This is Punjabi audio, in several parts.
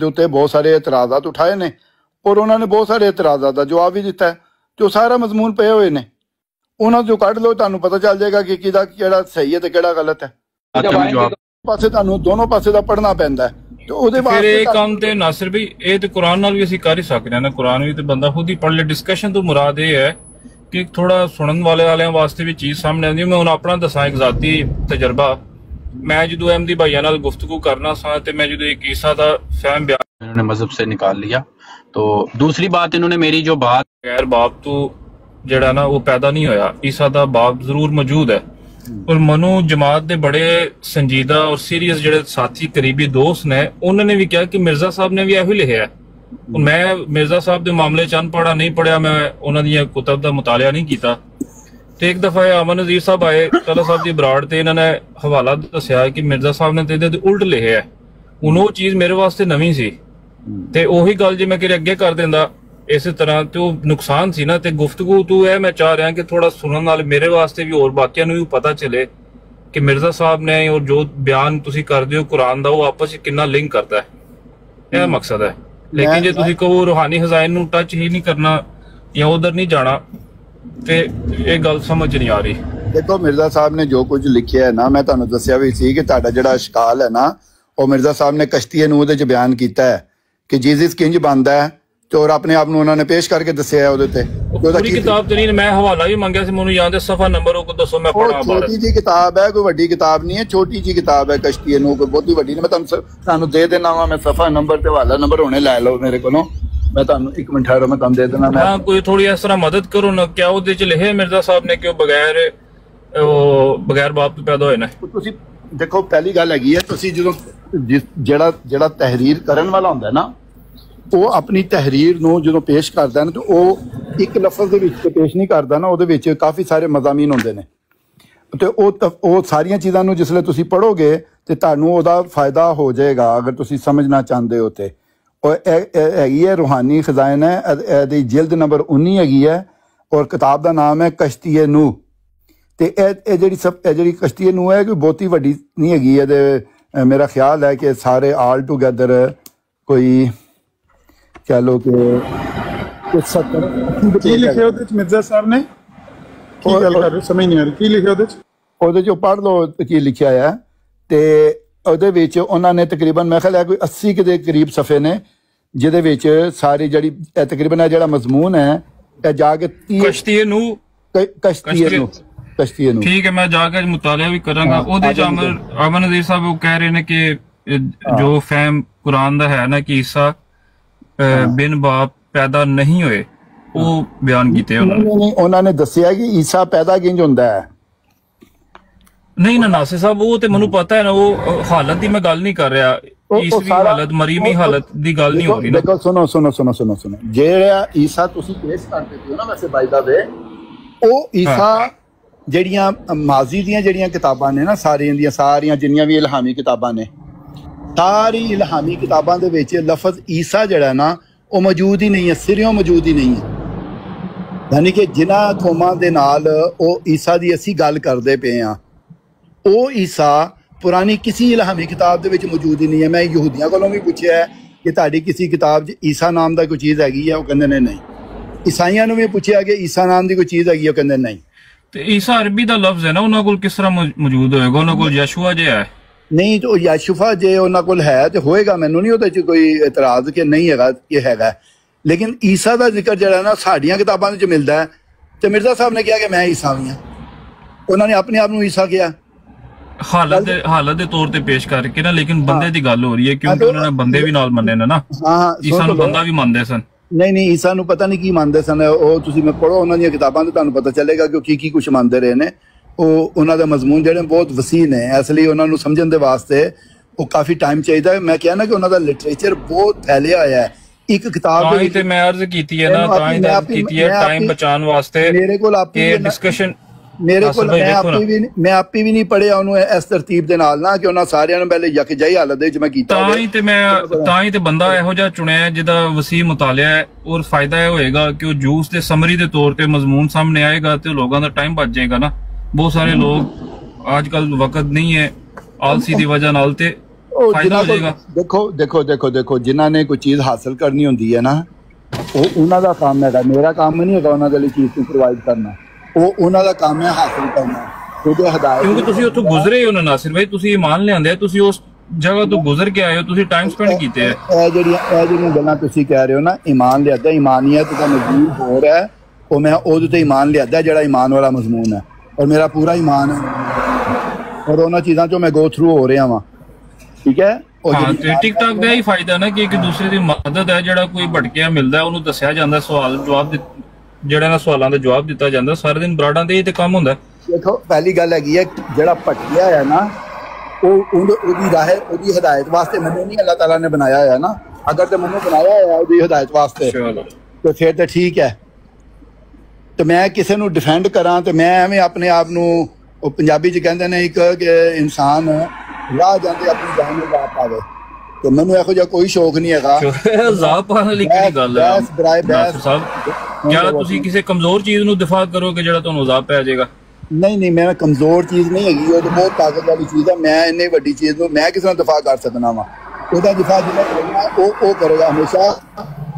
ਦੇ ਉੱਤੇ ਬਹੁਤ ਸਾਰੇ ਇਤਰਾਜ਼ਾਤ ਉਠਾਏ ਨੇ ਔਰ ਉਹਨਾਂ ਨੇ ਬਹੁਤ ਸਾਰੇ ਇਤਰਾਜ਼ਾਤ ਦਾ ਜਵਾਬ ਵੀ ਦਿੱਤਾ ਹੈ ਤੇ ਉਹ ਸਾਰਾ ਮਜ਼ਮੂਨ ਪਏ ਹੋਏ ਨੇ, ਉਹਨਾਂ ਚੋਂ ਕੱਢ ਲਓ, ਤੁਹਾਨੂੰ ਪਤਾ ਚੱਲ ਜਾਏਗਾ ਕਿ ਕਿਹਦਾ ਕਿਹੜਾ ਸਹੀ ਹੈ ਤੇ ਕਿਹੜਾ ਗਲਤ ਹੈ। ਪਾਸੇ ਤੁਹਾਨੂੰ ਦੋਨੋਂ ਪਾਸੇ ਦਾ ਪੜ੍ਹਨਾ ਪੈਂਦਾ ਹੈ ਤੇ ਉਹਦੇ ਬਾਅਦ ਇਹ ਕੰਮ ਤੇ ਨਾਸਿਰ ਵੀ ਇਹ ਤੇ ਕੁਰਾਨ ਨਾਲ ਵੀ ਅਸੀਂ ਕਰ ਹੀ ਸਕਦੇ ਹਾਂ ਨਾ, ਕੁਰਾਨ ਵੀ ਤੇ ਬੰਦਾ ਖੁਦ ਹੀ ਪੜ੍ਹ ਲੈ। ਡਿਸਕਸ਼ਨ ਤੋਂ ਮੁਰਾਦ ਇਹ ਹੈ ਕਿ ਥੋੜਾ ਸੁਣਨ ਵਾਲਿਆਂ ਵਾਸਤੇ ਵੀ ਚੀਜ਼ ਸਾਹਮਣੇ ਆਉਂਦੀ। ਮੈਂ ਹੁਣ ਆਪਣਾ ਦੱਸਾਂ ਇੱਕ ਜ਼ਾਤੀ ਤਜਰਬਾ, मैं जो अहमदी भाइयों नाल गुफ्तगू करना सा ते मैं जो एक ईसा दा फहम बयान इन्होंने मजहब से निकाल लिया। तो दूसरी बात इन्होंने मेरी जो बात गैर बाप तो जड़ा ना वो पैदा नहीं होया, ईसा दा बाप जरूर मौजूद है। और मनु जमात दे बड़े संजीदा और सीरियस जड़े साथी करीबी दोस्त ने उन्होंने भी कहा कि मिर्जा साहब ने भी यही लिखा है। मैं मिर्जा साहब के मामले च अनपढ़ा नहीं पढ़िया, मैं उन्होंने कुतब का मुतालिया नहीं किया। ਤੇ ਇੱਕ ਦਫਾ ਅਮਨ ਨਜ਼ੀਰ ਸਾਹਿਬ ਆਏ ਤਲਾ ਸਾਹਿਬ ਦੀ ਬਰਾੜ ਤੇ ਇਹਨਾਂ ਨੇ ਹਵਾਲਾ ਦੱਸਿਆ ਕਿ ਮਿਰਜ਼ਾ ਸਾਹਿਬ ਨੇ ਤੇ ਇਹਦੇ ਉਲਟ ਲਿਖਿਆ। ਹੁਣ ਉਹ ਚੀਜ਼ ਮੇਰੇ ਵਾਸਤੇ ਨਵੀਂ ਸੀ ਤੇ ਉਹੀ ਗੱਲ ਜੇ ਮੈਂ ਕਿਤੇ ਅੱਗੇ ਕਰ ਦਿੰਦਾ ਇਸੇ ਤਰ੍ਹਾਂ ਤੇ ਉਹ ਨੁਕਸਾਨ ਸੀ ਨਾ। ਤੇ ਗੁਫ਼ਤਗੂ ਤੋਂ ਇਹ ਮੈਂ ਚਾਹ ਰਿਹਾ ਕਿ ਥੋੜਾ ਸੁਣਨ ਨਾਲ ਮੇਰੇ ਵਾਸਤੇ ਵੀ ਹੋਰ ਬਾਕੀਆਂ ਨੂੰ ਵੀ ਪਤਾ ਚੱਲੇ ਕਿ ਮਿਰਜ਼ਾ ਸਾਹਿਬ ਨੇ ਔਰ ਜੋ ਬਿਆਨ ਤੁਸੀਂ ਕਰਦੇ ਹੋ ਕੁਰਾਨ ਦਾ ਉਹ ਆਪਸ ਵਿੱਚ ਕਿੰਨਾ ਲਿੰਕ ਕਰਦਾ ਹੈ, ਇਹ ਮਕਸਦ ਹੈ। ਲੇਕਿਨ ਜੇ ਤੁਸੀਂ ਕਹੋ ਰੂਹਾਨੀ ਖਜ਼ਾਇਨ ਨੂੰ ਟੱਚ ਹੀ ਨਹੀਂ ਕਰਨਾ ਜਾਂ ਉਧਰ ਨਹੀਂ ਜਾਣਾ ਤੇ ਇਹ ਗੱਲ ਸਮਝ ਨਹੀਂ ਆ ਰਹੀ। ਦੇਖੋ ਮਿਰਜ਼ਾ ਸਾਹਿਬ ਨੇ ਜੋ ਕੁਝ ਲਿਖਿਆ ਹੈ ਨਾ, ਮੈਂ ਤੁਹਾਨੂੰ ਦੱਸਿਆ ਵੀ ਸੀ ਕਿ ਤੁਹਾਡਾ ਜਿਹੜਾ ਇਸ਼ਕਾਲ ਹੈ ਨਾ ਉਹ ਮਿਰਜ਼ਾ ਸਾਹਿਬ ਨੇ ਕਸ਼ਤੀਏ ਨੂੰ ਉਹਦੇ 'ਚ ਬਿਆਨ ਕੀਤਾ ਹੈ ਕਿ ਜੀਸਸ ਕਿੰਜ ਬਣਦਾ ਹੈ ਤੇ ਔਰ ਆਪਣੇ ਆਪ ਨੂੰ ਉਹਨਾਂ ਨੇ ਪੇਸ਼ ਕਰਕੇ ਦੱਸਿਆ ਹੈ ਉਹਦੇ ਤੇ। ਪੂਰੀ ਕਿਤਾਬ ਤੇ ਨਹੀਂ, ਮੈਂ ਹਵਾਲਾ ਵੀ ਮੰਗਿਆ ਸੀ, ਮੈਨੂੰ ਯਾਦ ਹੈ ਸਫਾ ਨੰਬਰ ਉਹ ਦੱਸੋ ਮੈਂ ਪੜਾਂ। ਛੋਟੀ ਜੀ ਕਿਤਾਬ ਹੈ, ਕੋਈ ਵੱਡੀ ਕਿਤਾਬ ਨਹੀਂ ਹੈ, ਛੋਟੀ ਜੀ ਕਿਤਾਬ ਹੈ ਕਸ਼ਤੀਏ ਨੂੰ, ਕੋਈ ਬਹੁਤੀ ਵੱਡੀ ਨਹੀਂ। ਮੈਂ ਤੁਹਾਨੂੰ ਦੇ ਦੇਣਾ ਵਾ, ਮੈਂ ਸਫਾ ਨੰਬਰ ਤੇ ਹਵਾਲਾ ਨੰਬਰ ਹੁਣੇ ਲੈ ਲਓ ਮੇਰੇ ਕੋਲੋਂ, मैं ਤੁਹਾਨੂੰ ਇੱਕ ਮਿੰਟ ਠਹਿਰੋ ਮੈਂ ਤੁਹਾਨੂੰ ਦੇ ਦੇਣਾ। ਮੈਂ ਕੋਈ ਥੋੜੀ ਇਸ ਤਰ੍ਹਾਂ ਮਦਦ ਕਰੋ ਨਾ, ਕਿਆ ਉਹਦੇ ਚ ਲਿਖਿਆ ਮਿਰਜ਼ਾ ਸਾਹਿਬ ਨੇ ਕਿ ਉਹ ਬਗੈਰ ਬਾਪ ਤੋਂ ਪੈਦਾ ਹੋਏ ਨੇ? ਤੁਸੀਂ ਦੇਖੋ ਪਹਿਲੀ ਗੱਲ ਹੈਗੀ ਹੈ, ਤੁਸੀਂ ਜਦੋਂ ਜਿਹੜਾ ਤਹਿਰੀਰ ਕਰਨ ਵਾਲਾ ਹੁੰਦਾ ਨਾ ਉਹ ਆਪਣੀ ਤਹਿਰੀਰ ਨੂੰ ਜਦੋਂ ਪੇਸ਼ ਕਰਦਾ ਨਾ ਤੇ ਉਹ ਇੱਕ ਲਫ਼ਜ਼ ਦੇ ਵਿੱਚ ਪੇਸ਼ ਨਹੀਂ ਕਰਦਾ ਨਾ, ਉਹਦੇ ਵਿੱਚ ਕਾਫੀ ਸਾਰੇ ਮਜ਼ਾਮੀਨ ਹੁੰਦੇ ਨੇ ਤੇ ਉਹ ਸਾਰੀਆਂ ਚੀਜ਼ਾਂ ਨੂੰ ਜਿਸਲੇ ਤੁਸੀਂ ਪੜ੍ਹੋਗੇ ਤੇ ਤੁਹਾਨੂੰ ਉਹਦਾ ਫਾਇਦਾ ਹੋ ਜਾਏਗਾ ਅਗਰ ਤੁਸੀਂ ਸਮਝਣਾ ਚਾਹੁੰਦੇ ਹੋ ਤੇ। ਹੈਗੀ ਹੈ ਰੂਹਾਨੀ ਖਜ਼ਾਇਨ ਹੈ, ਇਹਦੀ ਜਿਲਦ ਨੰਬਰ 19 ਹੈਗੀ ਹੈ ਔਰ ਕਿਤਾਬ ਦਾ ਨਾਮ ਹੈ ਕਸ਼ਤੀਏ ਨੂਹ। ਤੇ ਇਹ ਜਿਹੜੀ ਕਸ਼ਤੀਏ ਨੂਹ ਹੈ ਕੋਈ ਬਹੁਤੀ ਵੱਡੀ ਨਹੀਂ ਹੈਗੀ। ਇਹਦੇ ਮੇਰਾ ਖਿਆਲ ਹੈ ਕਿ ਸਾਰੇ ਆਲ ਟੂਗੈਦਰ ਕੋਈ ਕਹਿ ਲਓ ਕਿ 70 ਕੀ ਲਿਖਿਆ ਉਹਦੇ ਚ ਮਿਰਜ਼ਾ ਸਾਹਿਬ ਨੇ, ਕੀ ਗੱਲ ਕਰ ਰਹੇ ਸਮਝ ਨਹੀਂ ਆ ਰਹੀ, ਕੀ ਲਿਖਿਆ ਉਹਦੇ ਚ? ਉਹਦੇ ਚ ਪੜ੍ਹ ਲਓ ਕੀ ਲਿਖਿਆ ਹੈ। ਤੇ ਉਹਦੇ ਵਿੱਚ ਉਹਨਾਂ ਨੇ ਤਕਰੀਬਨ ਮੈਂ ਖਿਆਲ ਹੈ ਕੋਈ 80 ਦੇ ਕਰੀਬ ਸਫੇ ਨੇ ਜਿਹਦੇ ਵਿੱਚ ਸਾਰੀ ਜਿਹੜੀ ਤਕਰੀਬਨ ਜਿਹੜਾ ਮਜ਼ਮੂਨ ਹੈ ਇਹ ਜਾ ਕੇ ਕਸ਼ਤੀਏ ਨੂੰ ਠੀਕ ਹੈ, ਮੈਂ ਜਾ ਕੇ ਮੁਤਾਲਿਆ ਵੀ ਕਰਾਂਗਾ। ਉਹਦੇ ਚ ਅਮਨ ਨਜ਼ੀਰ ਸਾਹਿਬ ਉਹ ਕਹਿ ਰਹੇ ਨੇ ਕਿ ਜੋ ਫਹਿਮ ਕੁਰਾਨ ਦਾ ਹੈ ਨਾ ਕਿ ਈਸਾ ਬਿਨ ਬਾਪ ਪੈਦਾ ਨਹੀਂ ਹੋਏ, ਉਹ ਬਿਆਨ ਕੀਤੇ ਉਹਨਾਂ ਨੇ ਦੱਸਿਆ ਕਿ ਈਸਾ ਪੈਦਾ ਕਿੰਜ ਹੁੰਦਾ ਹੈ। नहीं ना नासिर साहब वो तो मैनू पता है ना, वो हालत की मैं गल नहीं कर रहा, ईसवी हालत मरीमी हालत की गल नहीं हो रही। देखो सुनो सुनो सुनो सुनो सुनो जेड़ा ईसा तुसी पेश करते हो ना वैसे बाय द वे ओ ईसा ਜਿਹੜੀਆਂ ਮਾਜ਼ੀ ਦੀਆਂ ਜਿਹੜੀਆਂ ਕਿਤਾਬਾਂ ਨੇ ਨਾ ਸਾਰੀਆਂ ਜਿੰਨੀਆਂ ਵੀ ਇਲਹਾਮੀ ਕਿਤਾਬਾਂ ਨੇ ਸਾਰੀ ਇਲਹਾਮੀ ਕਿਤਾਬਾਂ ਦੇ ਵਿੱਚ ਲਫ਼ਜ਼ ਈਸਾ ਜਿਹੜਾ ਨਾ ਉਹ ਮੌਜੂਦ ਹੀ ਨਹੀਂ ਹੈ, ਸਿਰਿਓਂ ਮੌਜੂਦ ਹੀ ਨਹੀਂ ਹੈ। ਯਾਨੀ ਕਿ ਜਿਨ੍ਹਾਂ ਕੌਮਾਂ ਦੇ ਨਾਲ ਉਹ ਈਸਾ ਦੀ ਅਸੀਂ ਗੱਲ ਕਰਦੇ ਪਏ ਹਾਂ ਉਹ ਈਸਾ ਪੁਰਾਣੀ ਕਿਸੇ ਇਲਹਾਮੀ ਕਿਤਾਬ ਦੇ ਵਿੱਚ ਮੌਜੂਦ ਹੀ ਨਹੀਂ ਹੈ। ਮੈਂ ਯਹੂਦੀਆਂ ਕੋਲੋਂ ਵੀ ਪੁੱਛਿਆ ਹੈ ਕਿ ਤੁਹਾਡੀ ਕਿਸੇ ਕਿਤਾਬ 'ਚ ਈਸਾ ਨਾਮ ਦਾ ਕੋਈ ਚੀਜ਼ ਹੈਗੀ ਹੈ, ਉਹ ਕਹਿੰਦੇ ਨੇ ਨਹੀਂ। ਈਸਾਈਆਂ ਨੂੰ ਵੀ ਪੁੱਛਿਆ ਕਿ ਈਸਾ ਨਾਮ ਦੀ ਕੋਈ ਚੀਜ਼ ਹੈਗੀ, ਉਹ ਕਹਿੰਦੇ ਨਹੀਂ। ਤੇ ਈਸਾ ਅਰਬੀ ਦਾ ਲਫ਼ਜ਼ ਹੈ ਨਾ, ਉਹਨਾਂ ਕੋਲ ਕਿਸ ਤਰ੍ਹਾਂ ਮੌਜੂਦ ਹੋਏਗਾ? ਉਹਨਾਂ ਕੋਲ ਯਸ਼ੂਆ ਜਿਹਾ ਹੈ ਨਹੀਂ, ਤੇ ਯਸ਼ੂਫਾ ਜੇ ਉਹਨਾਂ ਕੋਲ ਹੈ ਤੇ ਹੋਏਗਾ, ਮੈਨੂੰ ਨਹੀਂ ਉਹਦੇ 'ਚ ਕੋਈ ਇਤਰਾਜ਼ ਕਿ ਨਹੀਂ ਹੈਗਾ ਕਿ ਹੈਗਾ। ਲੇਕਿਨ ਈਸਾ ਦਾ ਜ਼ਿਕਰ ਜਿਹੜਾ ਨਾ ਸਾਡੀਆਂ ਕਿਤਾਬਾਂ ਵਿੱਚ ਮਿਲਦਾ ਹੈ ਤੇ ਮਿਰਜ਼ਾ ਸਾਹਿਬ ਨੇ ਕਿਹਾ ਕਿ ਮੈਂ ਈਸਾ ਵੀ ਹਾਂ, ਉਹਨਾਂ ਨੇ ਆਪਣੇ ਆਪ ਨੂੰ ਈਸਾ ਕਿਹਾ ਹਾਲਤ ਦੇ ਤੌਰ ਤੇ ਪੇਸ਼ ਕਰਕੇ ਨਾ। ਲੇਕਿਨ ਬੰਦੇ ਦੀ ਗੱਲ ਹੋ ਰਹੀ ਹੈ ਕਿਉਂਕਿ ਉਹਨਾਂ ਨੇ ਬੰਦੇ ਵੀ ਨਾਲ ਮੰਨੇ ਨੇ ਨਾ। ਈਸਾ ਨੂੰ ਬੰਦਾ ਵੀ ਮੰਨਦੇ ਸਨ। ਨਹੀਂ ਈਸਾ ਨੂੰ ਪਤਾ ਨਹੀਂ ਕੀ ਮੰਨਦੇ ਸਨ, ਉਹ ਤੁਸੀਂ ਮੈਂ ਪੜ੍ਹੋ ਉਹਨਾਂ ਦੀਆਂ ਕਿਤਾਬਾਂ ਤੇ ਤੁਹਾਨੂੰ ਪਤਾ ਚੱਲੇਗਾ ਕਿ ਕੀ ਕੁਛ ਮੰਨਦੇ ਰਹੇ ਨੇ। ਉਹ ਉਹਨਾਂ ਦਾ ਮਜ਼ਮੂਨ ਜਿਹੜੇ ਬਹੁਤ ਵਸੀਹ ਨੇ, ਇਸ ਲਈ ਉਹਨਾਂ ਨੂੰ ਸਮਝਣ ਦੇ ਵਾਸਤੇ ਉਹ ਕਾਫੀ ਟਾਈਮ ਚਾਹੀਦਾ ਹੈ। ਮੈਂ ਕਿਹਾ ਨਾ ਕਿ ਉਹਨਾਂ ਦਾ ਲਿਟਰੇਚਰ ਬਹੁਤ ਫੈਲਿਆ ਹੋਇਆ ਹੈ। ਇੱਕ ਕਿਤਾਬ ਦੇ ਤੇ ਮੈਂ ਅਰਜ਼ ਕੀਤੀ ਹੈ ਨਾ, ਤਾਂ ਹੀ ਅਰਜ਼ ਕੀਤੀ ਹੈ ਟਾਈਮ ਬਚਾਉਣ ਵਾਸਤੇ। ਮੇਰੇ ਕੋਲ ਆਪੀ ਡਿਸਕਸ਼ਨ ਮੈਂ ਆਪੀ ਵੀ ਨਹੀਂ ਪੜਿਆ ਉਹਨੂੰ ਇਸ ਤਰਤੀਬ ਦੇ ਨਾਲ ਨਾ ਕਿ ਉਹਨਾਂ ਸਾਰਿਆਂ ਨੂੰ ਪਹਿਲੇ ਯਕਜਾਈ ਹਾਲਤ ਦੇ ਵਿੱਚ ਮੈਂ ਕੀਤਾ। ਤਾਂ ਹੀ ਤੇ ਬੰਦਾ ਇਹੋ ਜਿਹਾ ਚੁਣਿਆ ਜਿਹਦਾ ਵਸੀਹ ਮੁਤਾਲਿਆ ਹੈ ਔਰ ਫਾਇਦਾ ਇਹ ਹੋਏਗਾ ਕਿ ਉਹ ਜੂਸ ਦੇ ਸਮਰੀ ਦੇ ਤੌਰ ਤੇ ਮਜ਼ਮੂਨ ਸਾਹਮਣੇ ਆਏਗਾ ਤੇ ਲੋਕਾਂ ਦਾ ਟਾਈਮ ਬਚ ਜਾਏਗਾ ਨਾ। ਬਹੁਤ ਸਾਰੇ ਲੋਕ ਅੱਜ ਕੱਲ ਵਕਤ ਨਹੀਂ ਹੈ ਆਲਸੀ ਦੀ ਵਜ੍ਹਾ ਨਾਲ ਤੇ ਉਹ ਫਾਇਦਾ ਜਿਨ੍ਹਾਂ ਹੋ ਜਾਏਗਾ। ਦੇਖੋ ਜਿਨ੍ਹਾਂ ਨੇ ਕੋਈ ਚੀਜ਼ ਹਾਸਲ ਕਰਨੀ ਹੁੰਦੀ ਹੈ ਨਾ, ਉਹ ਉਹਨਾਂ ਦਾ ਕੰਮ ਹੈਗਾ। ਮੇਰਾ ਕੰਮ ਨਹੀਂ ਹੈਗਾ ਉਹਨਾਂ ਦੇ ਲਈ ਚੀਜ਼ ਨੂੰ ਪ੍ਰੋਵਾਈਡ ਕਰਨਾ, ਉਹ ਉਹਨਾਂ ਦਾ ਕੰਮ ਹੈ ਹਾਸਲ ਕਰਨਾ। ਕਿਉਂਕਿ ਹਦਾਇਤ, ਕਿਉਂਕਿ ਤੁਸੀਂ ਉੱਥੋਂ ਗੁਜ਼ਰੇ ਹੋ ਨਾ ਨਾਸਿਰ ਭਾਈ, ਤੁਸੀਂ ਈਮਾਨ ਲਿਆਂਦੇ, ਤੁਸੀਂ ਉਸ ਜਗ੍ਹਾ ਤੋਂ ਗੁਜ਼ਰ ਕੇ ਆਏ ਹੋ, ਤੁਸੀਂ ਟਾਈਮ ਸਪੈਂਡ ਕੀਤੇ ਹੈ। ਇਹ ਜਿਹੜੀਆਂ ਗੱਲਾਂ ਤੁਸੀਂ ਕਹਿ ਰਹੇ ਹੋ ਨਾ, ਈਮਾਨ ਲਿਆਦਾ, ਈਮਾਨੀਅਤ ਦਾ ਮਜ਼ਮੂਨ ਹੋਰ ਹੈ, ਉਹ ਮੈਂ ਉਹਦੇ ਤੇ ਈਮਾਨ ਲਿਆਦਾ ਜਿਹੜਾ ਈਮਾਨ ਵਾਲਾ ਮਜ਼ਮੂਨ ਹੈ, ਔਰ ਮੇਰਾ ਪੂਰਾ ਈਮਾਨ ਹੈ, ਔਰ ਉਹਨਾਂ ਚੀਜ਼ਾਂ ਚੋਂ ਮੈਂ ਗੋ ਥਰੂ ਹੋ ਰਿਹਾ ਵਾਂ। ਠੀਕ ਹੈ। ਹਾਂ, ਤੇ ਟਿਕਟੌਕ ਦਾ ਹੀ ਫਾਇਦਾ ਨਾ ਕਿ ਇੱਕ ਦੂਸਰੇ ਦੀ ਮਦਦ ਹੈ। ਜਿਹੜਾ ਕੋਈ ਭਟਕਿਆ ਮਿਲਦਾ ਉਹਨੂੰ ਦੱਸਿਆ ਜਾਂਦਾ, ਸਵਾਲ ਜਵਾਬ ਜਿਹੜਾ ਨਾ ਸਵਾਲਾਂ ਦਾ ਜਵਾਬ ਦਿੱਤਾ ਜਾਂਦਾ। ਸਾਰੇ ਦਿਨ ਬਰਾਡਾਂ ਦੇ ਹੀ ਤੇ ਕੰਮ ਹੁੰਦਾ। ਦੇਖੋ ਪਹਿਲੀ ਗੱਲ ਹੈਗੀ ਹੈ, ਜਿਹੜਾ ਭਟਕਿਆ ਹੈ ਨਾ, ਉਹਦੀ ਹਦਾਇਤ ਵਾਸਤੇ ਮੈਨੂੰ ਨਹੀਂ ਅੱਲਾਹ ਤਾਲਾ ਨੇ ਬਣਾਇਆ ਹੋਇਆ ਨਾ। ਅਗਰ ਤੇ ਮੈਨੂੰ ਬਣਾਇਆ ਹੋਇਆ ਉਹਦੀ ਹਦਾਇਤ ਵਾਸਤੇ ਤੇ ਫਿਰ ਤਾਂ ਠੀਕ ਹੈ। ਤੇ ਮੈਂ ਕਿਸੇ ਨੂੰ ਡਿਫੈਂਡ ਕਰਾਂ ਤੇ ਮੈਂ ਐਵੇਂ ਆਪਣੇ ਆਪ ਨੂੰ, ਉਹ ਪੰਜਾਬੀ 'ਚ ਕਹਿੰਦੇ ਨੇ ਇੱਕ ਇਨਸਾਨ ਰਾਹ ਜਾਂਦੇ ਆਪਣੀ ਜਾਨ ਨੂੰ ਲਾ ਪਾਵੇ, ਤੇ ਮੈਨੂੰ ਇਹੋ ਜਿਹਾ ਕੋਈ ਸ਼ੌਕ ਨਹੀਂ ਹੈਗਾ। ਜ਼ਾਬ ਪਾਉਣ ਵਾਲੀ ਕਿਹੜੀ ਗੱਲ ਹੈ ਬਹਿਸ ਸਾਹਿਬ? ਕਿਆ ਤੁਸੀਂ ਕਿਸੇ ਕਮਜ਼ੋਰ ਚੀਜ਼ ਨੂੰ ਦਿਫਾ ਕਰੋਗੇ ਜਿਹੜਾ ਤੁਹਾਨੂੰ ਜ਼ਾਬ ਪੈ ਜਾਏਗਾ? ਨਹੀਂ, ਮੈਂ ਕਮਜ਼ੋਰ ਚੀਜ਼ ਨਹੀਂ ਹੈਗੀ, ਉਹ ਤਾਂ ਬਹੁਤ ਤਾਕਤ ਵਾਲੀ ਚੀਜ਼ ਹੈ। ਮੈਂ ਇੰਨੀ ਵੱਡੀ ਚੀਜ਼ ਨੂੰ ਮੈਂ ਕਿਸੇ ਨੂੰ ਦਿਫਾ ਕਰ ਸਕਦਾ ਵਾਂ, ਉਹਦਾ ਦਿਫਾ ਜਿਹੜਾ ਕਰਨਾ ਉਹ ਕਰੇਗਾ ਹਮੇਸ਼ਾ।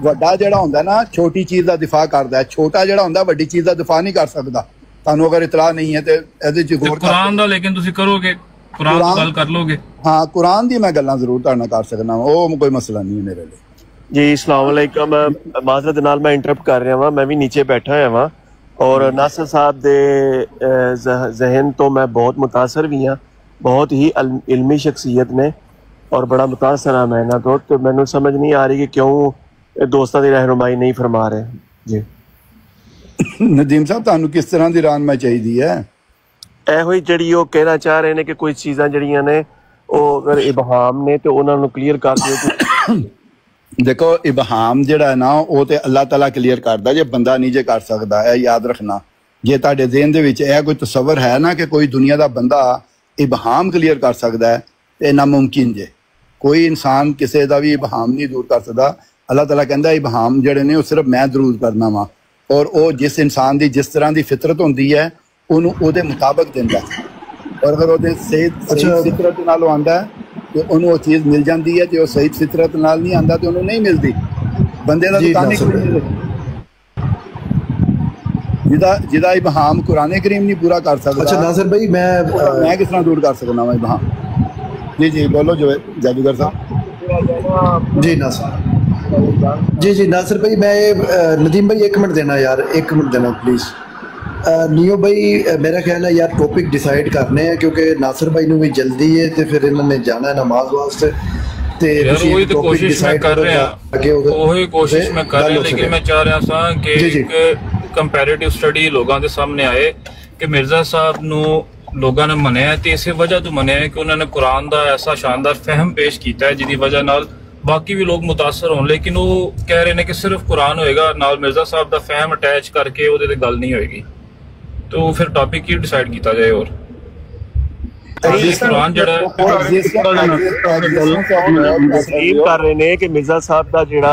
ਵੱਡਾ ਜਿਹੜਾ ਹੁੰਦਾ ਨਾ ਛੋਟੀ ਚੀਜ਼ ਦਾ ਦਿਫਾ ਕਰਦਾ ਹੈ, ਛੋਟਾ ਜਿਹੜਾ ਹੁੰਦਾ ਵੱਡੀ ਚੀਜ਼ ਦਾ ਦਿਫਾ ਨਹੀਂ ਕਰ ਸਕਦਾ। ਤੁਹਾਨੂੰ ਅਗਰ ਇਤਲਾਹ ਨਹੀਂ ਹੈ ਤੇ ਇਹਦੇ 'ਚ ਗੌਰ ਕੁਰਾਨ ਦਾ, ਲੇਕਿਨ ਤੁਸੀਂ ਕਰੋਗੇ, ਕੁਰਾਨ ਤੋਂ ਗੱਲ ਕਰ ਲੋਗੇ। ਹਾਂ, ਕੁਰਾਨ ਦੀ ਮੈਂ ਗੱਲਾਂ ਜ਼ਰੂਰ ਤੁਹਾਡੇ ਨਾਲ ਕਰ ਸਕਦਾ ਵਾਂ, ਉਹ ਕੋਈ ਮਸਲਾ ਨਹੀਂ ਹੈ ਮੇਰੇ ਲਈ। ਜੀ अस्सलाम वालेकुम। माजरत नाल मैं इंटरप्ट कर रहा मैं भी नीचे बैठा हुआ वां और नासिर साहब दे जहन तो मैं बहुत मुतासर भी हाँ। बहुत ही इल्मी शख्सियत ने और बड़ा मुतासर हाँ मैं इन्हां तो मैनू समझ नहीं आ रही कि क्यों दोस्तों की रहनुमाई नहीं फरमा रहे जी। नदीम साहब तुहानू किस तरह की रहनुमाई चाहिए है? ਇਹੋ ਹੀ ਜਿਹੜੀ ਉਹ ਕਹਿਣਾ ਚਾਹ ਰਹੇ ਨੇ ਕਿ ਕੋਈ ਚੀਜ਼ਾਂ ਜਿਹੜੀਆਂ ਨੇ ਉਹ ਅਗਰ ਇਬਹਾਮ ਨੇ ਤੇ ਉਹਨਾਂ ਨੂੰ ਕਲੀਅਰ ਕਰ ਦਿਓ। देखो इबहाम ਜਿਹੜਾ ਹੈ ਨਾ ਉਹ ਤੇ ਅੱਲਾਹ ਤਾਲਾ ਕਲੀਅਰ ਕਰਦਾ ਜੇ ਬੰਦਾ ਨਹੀਂ ਜੇ ਕਰ ਸਕਦਾ। ਇਹ ਯਾਦ ਰੱਖਣਾ, ਜੇ ਤੁਹਾਡੇ ਜ਼ਿਹਨ ਦੇ ਵਿੱਚ ਇਹ ਕੋਈ ਤਸੱਵਰ ਹੈ ਨਾ ਕਿ ਕੋਈ ਦੁਨੀਆ ਦਾ ਬੰਦਾ ਇਬਹਾਮ ਕਲੀਅਰ ਕਰ ਸਕਦਾ ਹੈ ਤੇ ਨਾਮੁਮਕਿਨ ਜੇ। ਕੋਈ ਇਨਸਾਨ ਕਿਸੇ ਦਾ ਵੀ ਇਬਹਾਮ ਨਹੀਂ ਦੂਰ ਕਰ ਸਕਦਾ। ਅੱਲਾਹ ਤਾਲਾ ਕਹਿੰਦਾ ਇਬਹਾਮ ਜਿਹੜੇ ਨੇ ਉਹ ਸਿਰਫ ਮੈਂ ਦੂਰ ਕਰਨਾ ਵਾ, ਔਰ ਉਹ ਜਿਸ ਇਨਸਾਨ ਦੀ ਜਿਸ ਤਰ੍ਹਾਂ ਦੀ ਫਿਤਰਤ ਹੁੰਦੀ ਹੈ ਉਹਨੂੰ ਉਹਦੇ ਮੁਤਾਬਕ ਦਿੰਦਾ, ਔਰ ਅਗਰ ਉਹਦੇ ਸਹੀ ਫਿਤਰਤ ਨਾਲ ਆਉਂਦਾ ਹੈ ਤੇ ਉਹਨੂੰ ਉਹ ਚੀਜ਼ ਮਿਲ ਜਾਂਦੀ ਹੈ। ਜੇ ਉਹ ਸਹੀ ਫਿਤਰਤ ਨਾਲ ਨਹੀਂ ਆਉਂਦਾ ਤੇ ਉਹਨੂੰ ਨਹੀਂ ਮਿਲਦੀ। ਬੰਦੇ ਦਾ ਦੁਕਾਨ ਜਿਹਦਾ ਇਬਹਾਮ ਕੁਰਾਨ ਕਰੀਮ ਨਹੀਂ ਪੂਰਾ ਕਰ ਸਕਦਾ। अच्छा नासिर भाई मैं किस तरह दूर कर सकता हूँ इबहाम? जी बोलो जो जादूगर साहब। जी नासिर जी नासिर भाई मैं नदीम भाई एक मिनट देना यार, एक मिनट देना प्लीज़। नियो भाई मेरा ख्याल है यार टॉपिक डिसाइड करने हैं क्योंकि नासिर भाई ਨੂੰ ਵੀ ਜਲਦੀ ਹੈ ਤੇ ਫਿਰ ਇਹਨਾਂ ਨੇ ਜਾਣਾ ਹੈ ਨਮਾਜ਼ ਵਾਸਤੇ ਤੇ ਤੁਸੀਂ ਉਹੀ ਕੋਸ਼ਿਸ਼ ਮੈਂ ਕਰ ਰਿਹਾ ਲੇਕਿਨ ਮੈਂ ਚਾਹ ਰਿਹਾ ਸਾਂ ਕਿ ਇੱਕ ਕੰਪੈਰੀਟਿਵ ਸਟੱਡੀ ਲੋਕਾਂ ਦੇ ਸਾਹਮਣੇ ਆਏ ਕਿ ਮਿਰਜ਼ਾ ਸਾਹਿਬ ਨੂੰ ਲੋਕਾਂ ਨੇ ਮੰਨਿਆ ਤੇ ਇਸੇ ਵਜ੍ਹਾ ਤੋਂ ਮੰਨਿਆ ਕਿ ਉਹਨਾਂ ਨੇ ਕੁਰਾਨ ਦਾ ਐਸਾ ਸ਼ਾਨਦਾਰ ਫਹਿਮ ਪੇਸ਼ ਕੀਤਾ ਹੈ ਜਿਹਦੀ ਵਜ੍ਹਾ ਨਾਲ ਬਾਕੀ ਵੀ ਲੋਕ ਮੁਤਾਸਰ ਹੋਣ। ਲੇਕਿਨ ਉਹ ਕਹਿ ਰਹੇ ਨੇ ਕਿ ਸਿਰਫ ਕੁਰਾਨ ਹੋਏਗਾ, ਨਾਲ ਮਿਰਜ਼ਾ ਸਾਹਿਬ ਦਾ ਫਹਿਮ ਅਟੈਚ ਕਰਕੇ ਉਹਦੇ ਤੇ ਗੱਲ ਨਹੀਂ ਹੋਏਗੀ। तो फिर टॉपिक ही डिसाइड किया जाए और कुरान जड़ा तस्लीम कर रहे ने कि मिर्जा साहब का जिहड़ा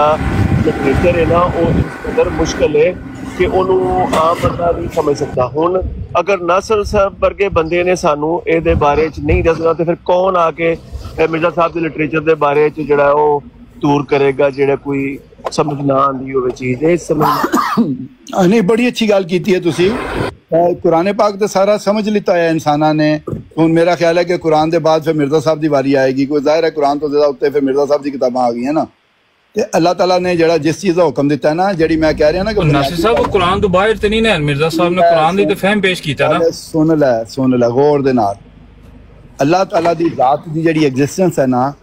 लिटरेचर है ना वो इस कदर मुश्किल है कि उन्होंने आम बंदा नहीं समझ सकता। हुण अगर नासिर साहब वर्गे बंदे ने सानू इहदे बारे च नहीं दसना तो फिर कौन आके मिर्जा साहब के लिटरेचर के बारे च जिहड़ा वो दूर करेगा जिहड़ा कोई समझ ना आंदी होवे चीज। इस समझ नहीं, बड़ी अच्छी गल कीती है तुसी। कुरान पाक तो सारा समझ लिता है इंसाना ने। हुण मेरा ख्याल है कि कुरान के बाद फिर मिर्जा साहब की वारी आएगी। कोई जाहिर है कुरान तो ज़्यादा उत्ते फिर मिर्जा साहब की किताबां आ गई है ना। ते अल्लाह ताला ने जड़ा जिस चीज़ का हुक्म दिता है ना, जड़ी मैं कह रहा ना कि नासिर साहब कुरान तो बाहर ते नहीं ने, मिर्जा साहब ने कुरान दी ते फहम पेश कीता ना। सुन ले गौर दे नाल। अल्लाह ताला दी जात दी जड़ी एग्जिस्टेंस है ना,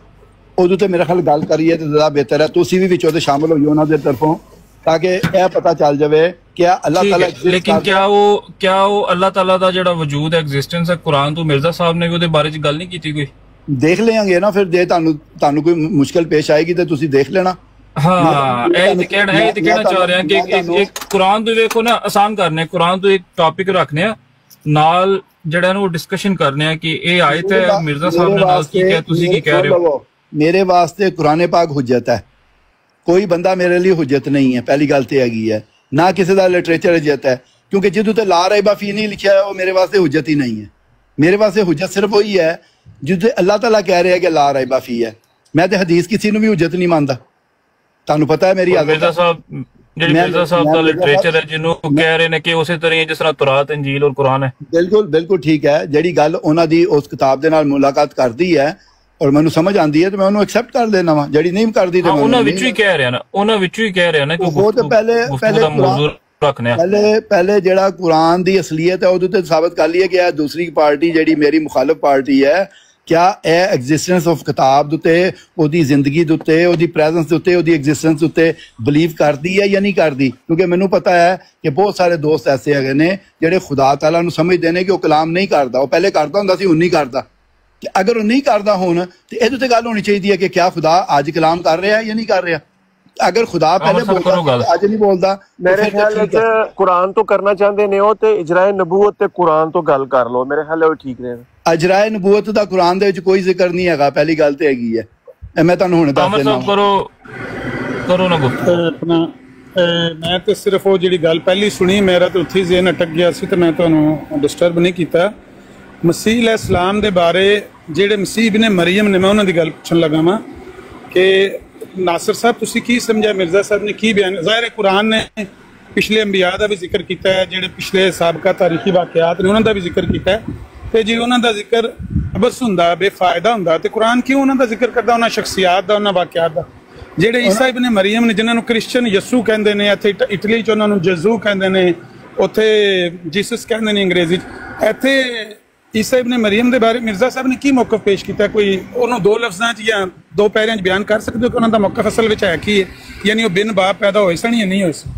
उदों ते मेरा ख्याल गल करिए तो ज़्यादा बेहतर है। तुसीं भी विच ओहदे शामिल होइए उन्हां दे तरफों ताकि यह पता चल जाए क्या अल्लाह ताला लेकिन क्या वो अल्लाह ताला दा जेड़ा वजूद है एग्जिस्टेंस है कुरान तो मिर्जा साहब ने भी ਉਹਦੇ ਬਾਰੇ ਚ ਗੱਲ ਨਹੀਂ ਕੀਤੀ ਕੋਈ। देख लेंगे ना फिर जे ਤੁਹਾਨੂੰ कोई मुश्किल पेश आएगी तो तुसी देख लेना। हाँ ਇਹ ਤੇ ਕਹਿਣਾ ਚਾਹ ਰਿਹਾ ਕਿ ਇੱਕ ਕੁਰਾਨ ਤੋਂ ਵੇਖੋ ਨਾ ਆਸਾਨ ਕਰਨੇ, ਕੁਰਾਨ ਤੋਂ ਇੱਕ ਟੌਪਿਕ ਰੱਖਨੇ ਆ ਨਾਲ ਜਿਹੜਾ ਨੂੰ ਡਿਸਕਸ਼ਨ ਕਰਨੇ ਆ ਕਿ ਇਹ ਆਇਤ ਹੈ ਮਿਰਜ਼ਾ ਸਾਹਿਬ ਨੇ ਨਾਲ ਕੀ ਕਿਹਾ, ਤੁਸੀਂ ਕੀ ਕਹਿ ਰਹੇ ਹੋ। मेरे वास्ते कुरान पाक हुज्जत है, कोई बंदा मेरे लिए हुज्जत नहीं है। पहली गल तो हैगी है ना किसी का लिटरेचर हुज्जत है, क्योंकि जिदों ते ला रैबा फी नहीं लिखा है वो मेरे वास्ते हुज्जत ही नहीं है। मेरे वास्ते हुज्जत सिर्फ वही है ਜਿੱਥੇ ਅੱਲਾਹ ਤਾਲਾ ਕਹਿ ਰਿਹਾ ਕਿ ਲਾ ਰਾਇਬਾ ਫੀ ਹੈ। ਮੈਂ ਤੇ ਹਦੀਸ ਕਿਸੇ ਨੂੰ ਵੀ ਹੁਜਤ ਨਹੀਂ ਮੰਨਦਾ, ਤੁਹਾਨੂੰ ਪਤਾ ਹੈ ਮੇਰੀ ਆਦਤ। ਮਿਰਜ਼ਾ ਸਾਹਿਬ ਜਿਹੜੀ ਮਿਰਜ਼ਾ ਸਾਹਿਬ ਦਾ ਲਿਟਰੇਚਰ ਹੈ ਜਿਹਨੂੰ ਕਹਿ ਰਹੇ ਨੇ ਕਿ ਉਸੇ ਤਰ੍ਹਾਂ ਜਿਸ ਤਰ੍ਹਾਂ ਤੁਰਾਤ, ਇੰਜੀਲ ਔਰ ਕੁਰਾਨ ਹੈ। ਬਿਲਕੁਲ ਬਿਲਕੁਲ ਠੀਕ ਹੈ। ਜਿਹੜੀ ਗੱਲ ਉਹਨਾਂ ਦੀ ਉਸ ਕਿਤਾਬ ਦੇ ਨਾਲ ਮੁਲਾਕਾਤ ਕਰਦੀ ਹੈ ਔਰ ਮੈਨੂੰ ਸਮਝ ਆਉਂਦੀ ਹੈ ਤੇ ਮੈਂ ਉਹਨੂੰ ਐਕਸੈਪਟ ਕਰ ਲੈਣਾ ਵਾ, ਜਿਹੜੀ ਨਹੀਂ ਕਰਦੀ ਤੇ ਉਹਨਾਂ ਵਿੱਚੋਂ ਹੀ ਕਹਿ ਰਿਹਾ ਨਾ, ਉਹਨਾਂ ਵਿੱਚੋਂ ਹੀ ਕਹਿ ਰਿਹਾ ਨਾ ਕਿ ਉਹ ਤਾਂ ਪਹਿਲੇ ਜਿਹੜਾ ਕੁਰਾਨ ਦੀ ਅਸਲੀਅਤ ਹੈ ਉਹਦੇ ਤੇ ਸਾਬਤ ਕਰ ਲਈਏ ਕਿ ਇਹ ਦੂਸਰੀ ਪਾਰਟੀ ਜਿਹੜੀ ਮੇਰੀ ਮੁਖਾਲਫ ਪਾਰਟੀ ਹੈ, क्या ਇਹ ਐਗਜ਼ਿਸਟੈਂਸ ਆਫ ਕਿਤਾਬ ਦੇ ਉੱਤੇ, ਉਹਦੀ ਜ਼ਿੰਦਗੀ ਦੇ ਉੱਤੇ, ਉਹਦੀ ਪ੍ਰੈਜ਼ੈਂਸ ਦੇ ਉੱਤੇ, ਉਹਦੀ ਐਗਜ਼ਿਸਟੈਂਸ ਦੇ ਉੱਤੇ ਬਿਲੀਵ ਕਰਦੀ ਹੈ ਜਾਂ ਨਹੀਂ ਕਰਦੀ? ਕਿਉਂਕਿ ਮੈਨੂੰ ਪਤਾ ਹੈ ਕਿ ਬਹੁਤ ਸਾਰੇ ਦੋਸਤ ਐਸੇ ਹੈਗੇ ਨੇ ਜਿਹੜੇ ਖੁਦਾ ਤਾਲਾ ਨੂੰ ਸਮਝਦੇ ਨੇ ਕਿ ਉਹ ਕਲਾਮ ਨਹੀਂ ਕਰਦਾ। ਉਹ ਪਹਿਲੇ ਕਰਦਾ ਹੁੰਦਾ ਸੀ, ਹੁਣ ਨਹੀਂ ਕਰਦਾ। ਕਿ ਅਗਰ ਉਹ ਨਹੀਂ ਕਰਦਾ ਹੁਣ ਤੇ ਇਹਦੇ ਤੇ ਗੱਲ ਹੋਣੀ ਚਾਹੀਦੀ ਹੈ ਕਿ ਕਿਆ ਖੁਦਾ ਅੱਜ ਕਲਾਮ ਕਰ ਰਿਹਾ ਜਾਂ ਨਹੀਂ ਕਰ ਰਿਹਾ। ਅਗਰ ਖੁਦਾ ਪਹਿਲੇ ਬੋਲਦਾ ਅੱਜ ਨਹੀਂ ਬੋਲਦਾ, ਮੇਰੇ ਖਿਆਲ ਵਿੱਚ ਕੁਰਾਨ ਤੋਂ ਕਰਨਾ ਚਾਹੁੰਦੇ ਨੇ ਉਹ ਤੇ ਇਜਰਾਏ ਨਬੂਵਤ ਤੇ ਕੁਰਾਨ ਤੋਂ ਗੱਲ ਕਰ ਲਓ, ਮੇਰੇ ਖਿਆਲ ਉਹ ਠੀਕ ਰਹੇਗਾ। ਇਜਰਾਏ ਨਬੂਵਤ ਦਾ ਕੁਰਾਨ ਦੇ ਵਿੱਚ ਕੋਈ ਜ਼ਿਕਰ ਨਹੀਂ ਹੈਗਾ, ਪਹਿਲੀ ਗੱਲ ਤੇ ਹੈਗੀ ਹੈ। ਮੈਂ ਤੁਹਾਨੂੰ ਹੁਣ ਦੱਸ ਦਿੰਦਾ ਕਰੋ ਨਾ ਆਪਣਾ ਮੈਂ ਤੇ ਸਿਰਫ ਉਹ ਜਿਹੜੀ ਗੱਲ ਪਹਿਲੀ ਸੁਣੀ ਮੇਰਾ ਤੇ ਉੱਥੇ ਜ਼ਿਹਨ ਅਟਕ ਗਿਆ ਸੀ ਤੇ ਮੈਂ ਤੁਹਾਨੂੰ ਡਿਸਟਰਬ ਨਹੀਂ ਕੀਤਾ। ਮਸੀਹ अलैहिस्सलाम ਦੇ ਬਾਰੇ ਜਿਹੜੇ ਮਸੀਹ ਇਬਨ ਮਰੀਮ ਨੇ, ਮੈਂ ਉਹਨਾਂ ਦੀ ਗੱਲ ਪੁੱਛਣ ਲੱਗਾ ਵਾਂ ਕਿ नासिर साहब तुसी की समझा मिर्जा साहब ने की बयान? ज़ाहिर कुरान ने पिछले अंबिया का भी जिक्र किया है, जो पिछले साबका तारीखी वाक़यात ने उन्होंने भी जिक्र किया है, तो जो उन्होंने जिक्र अबस होंदा बेफायदा होंदा तो कुरान क्यों उन्होंने जिक्र करता उन्होंने शख्सियात का, उन्होंने वाक़यात का? ਜਿਹੜੇ ਈਸਾ ਇਬਨ ਮਰੀਮ ਨੇ ਜਿਨ੍ਹਾਂ ਨੂੰ ਕ੍ਰਿਸਚਨ ਯਸੂ ਕਹਿੰਦੇ ਨੇ, ਇੱਥੇ ਇਟਲੀ 'ਚ ਉਹਨਾਂ ਨੂੰ ਜਜ਼ੂ ਕਹਿੰਦੇ ਨੇ, ਉੱਥੇ ਜੀਸਸ ਕਹਿੰਦੇ ਨੇ ਅੰਗਰੇਜ਼ੀ 'ਚ। ਇੱਥੇ ਈਸਾ ਇਬਨ ਮਰੀਮ ਦੇ ਬਾਰੇ ਮਿਰਜ਼ਾ ਸਾਹਿਬ ਨੇ ਕੀ ਮੌਕਫ ਪੇਸ਼ ਕੀਤਾ? ਕੋਈ ਉਹਨੂੰ ਦੋ ਲਫ਼ਜ਼ਾਂ 'ਚ ਜਾਂ ਦੋ ਪੈਰਿਆਂ 'ਚ ਬਿਆਨ ਕਰ ਸਕਦੇ ਹੋ ਕਿ ਉਹਨਾਂ ਦਾ ਮੌਕਫ ਅਸਲ ਵਿੱਚ ਹੈ ਕੀ ਹੈ? ਯਾਨੀ ਉਹ ਬਿਨ ਬਾਪ ਪੈਦਾ ਹੋਏ ਸਨ ਜਾਂ ਨਹੀਂ ਹੋਏ ਸਨ?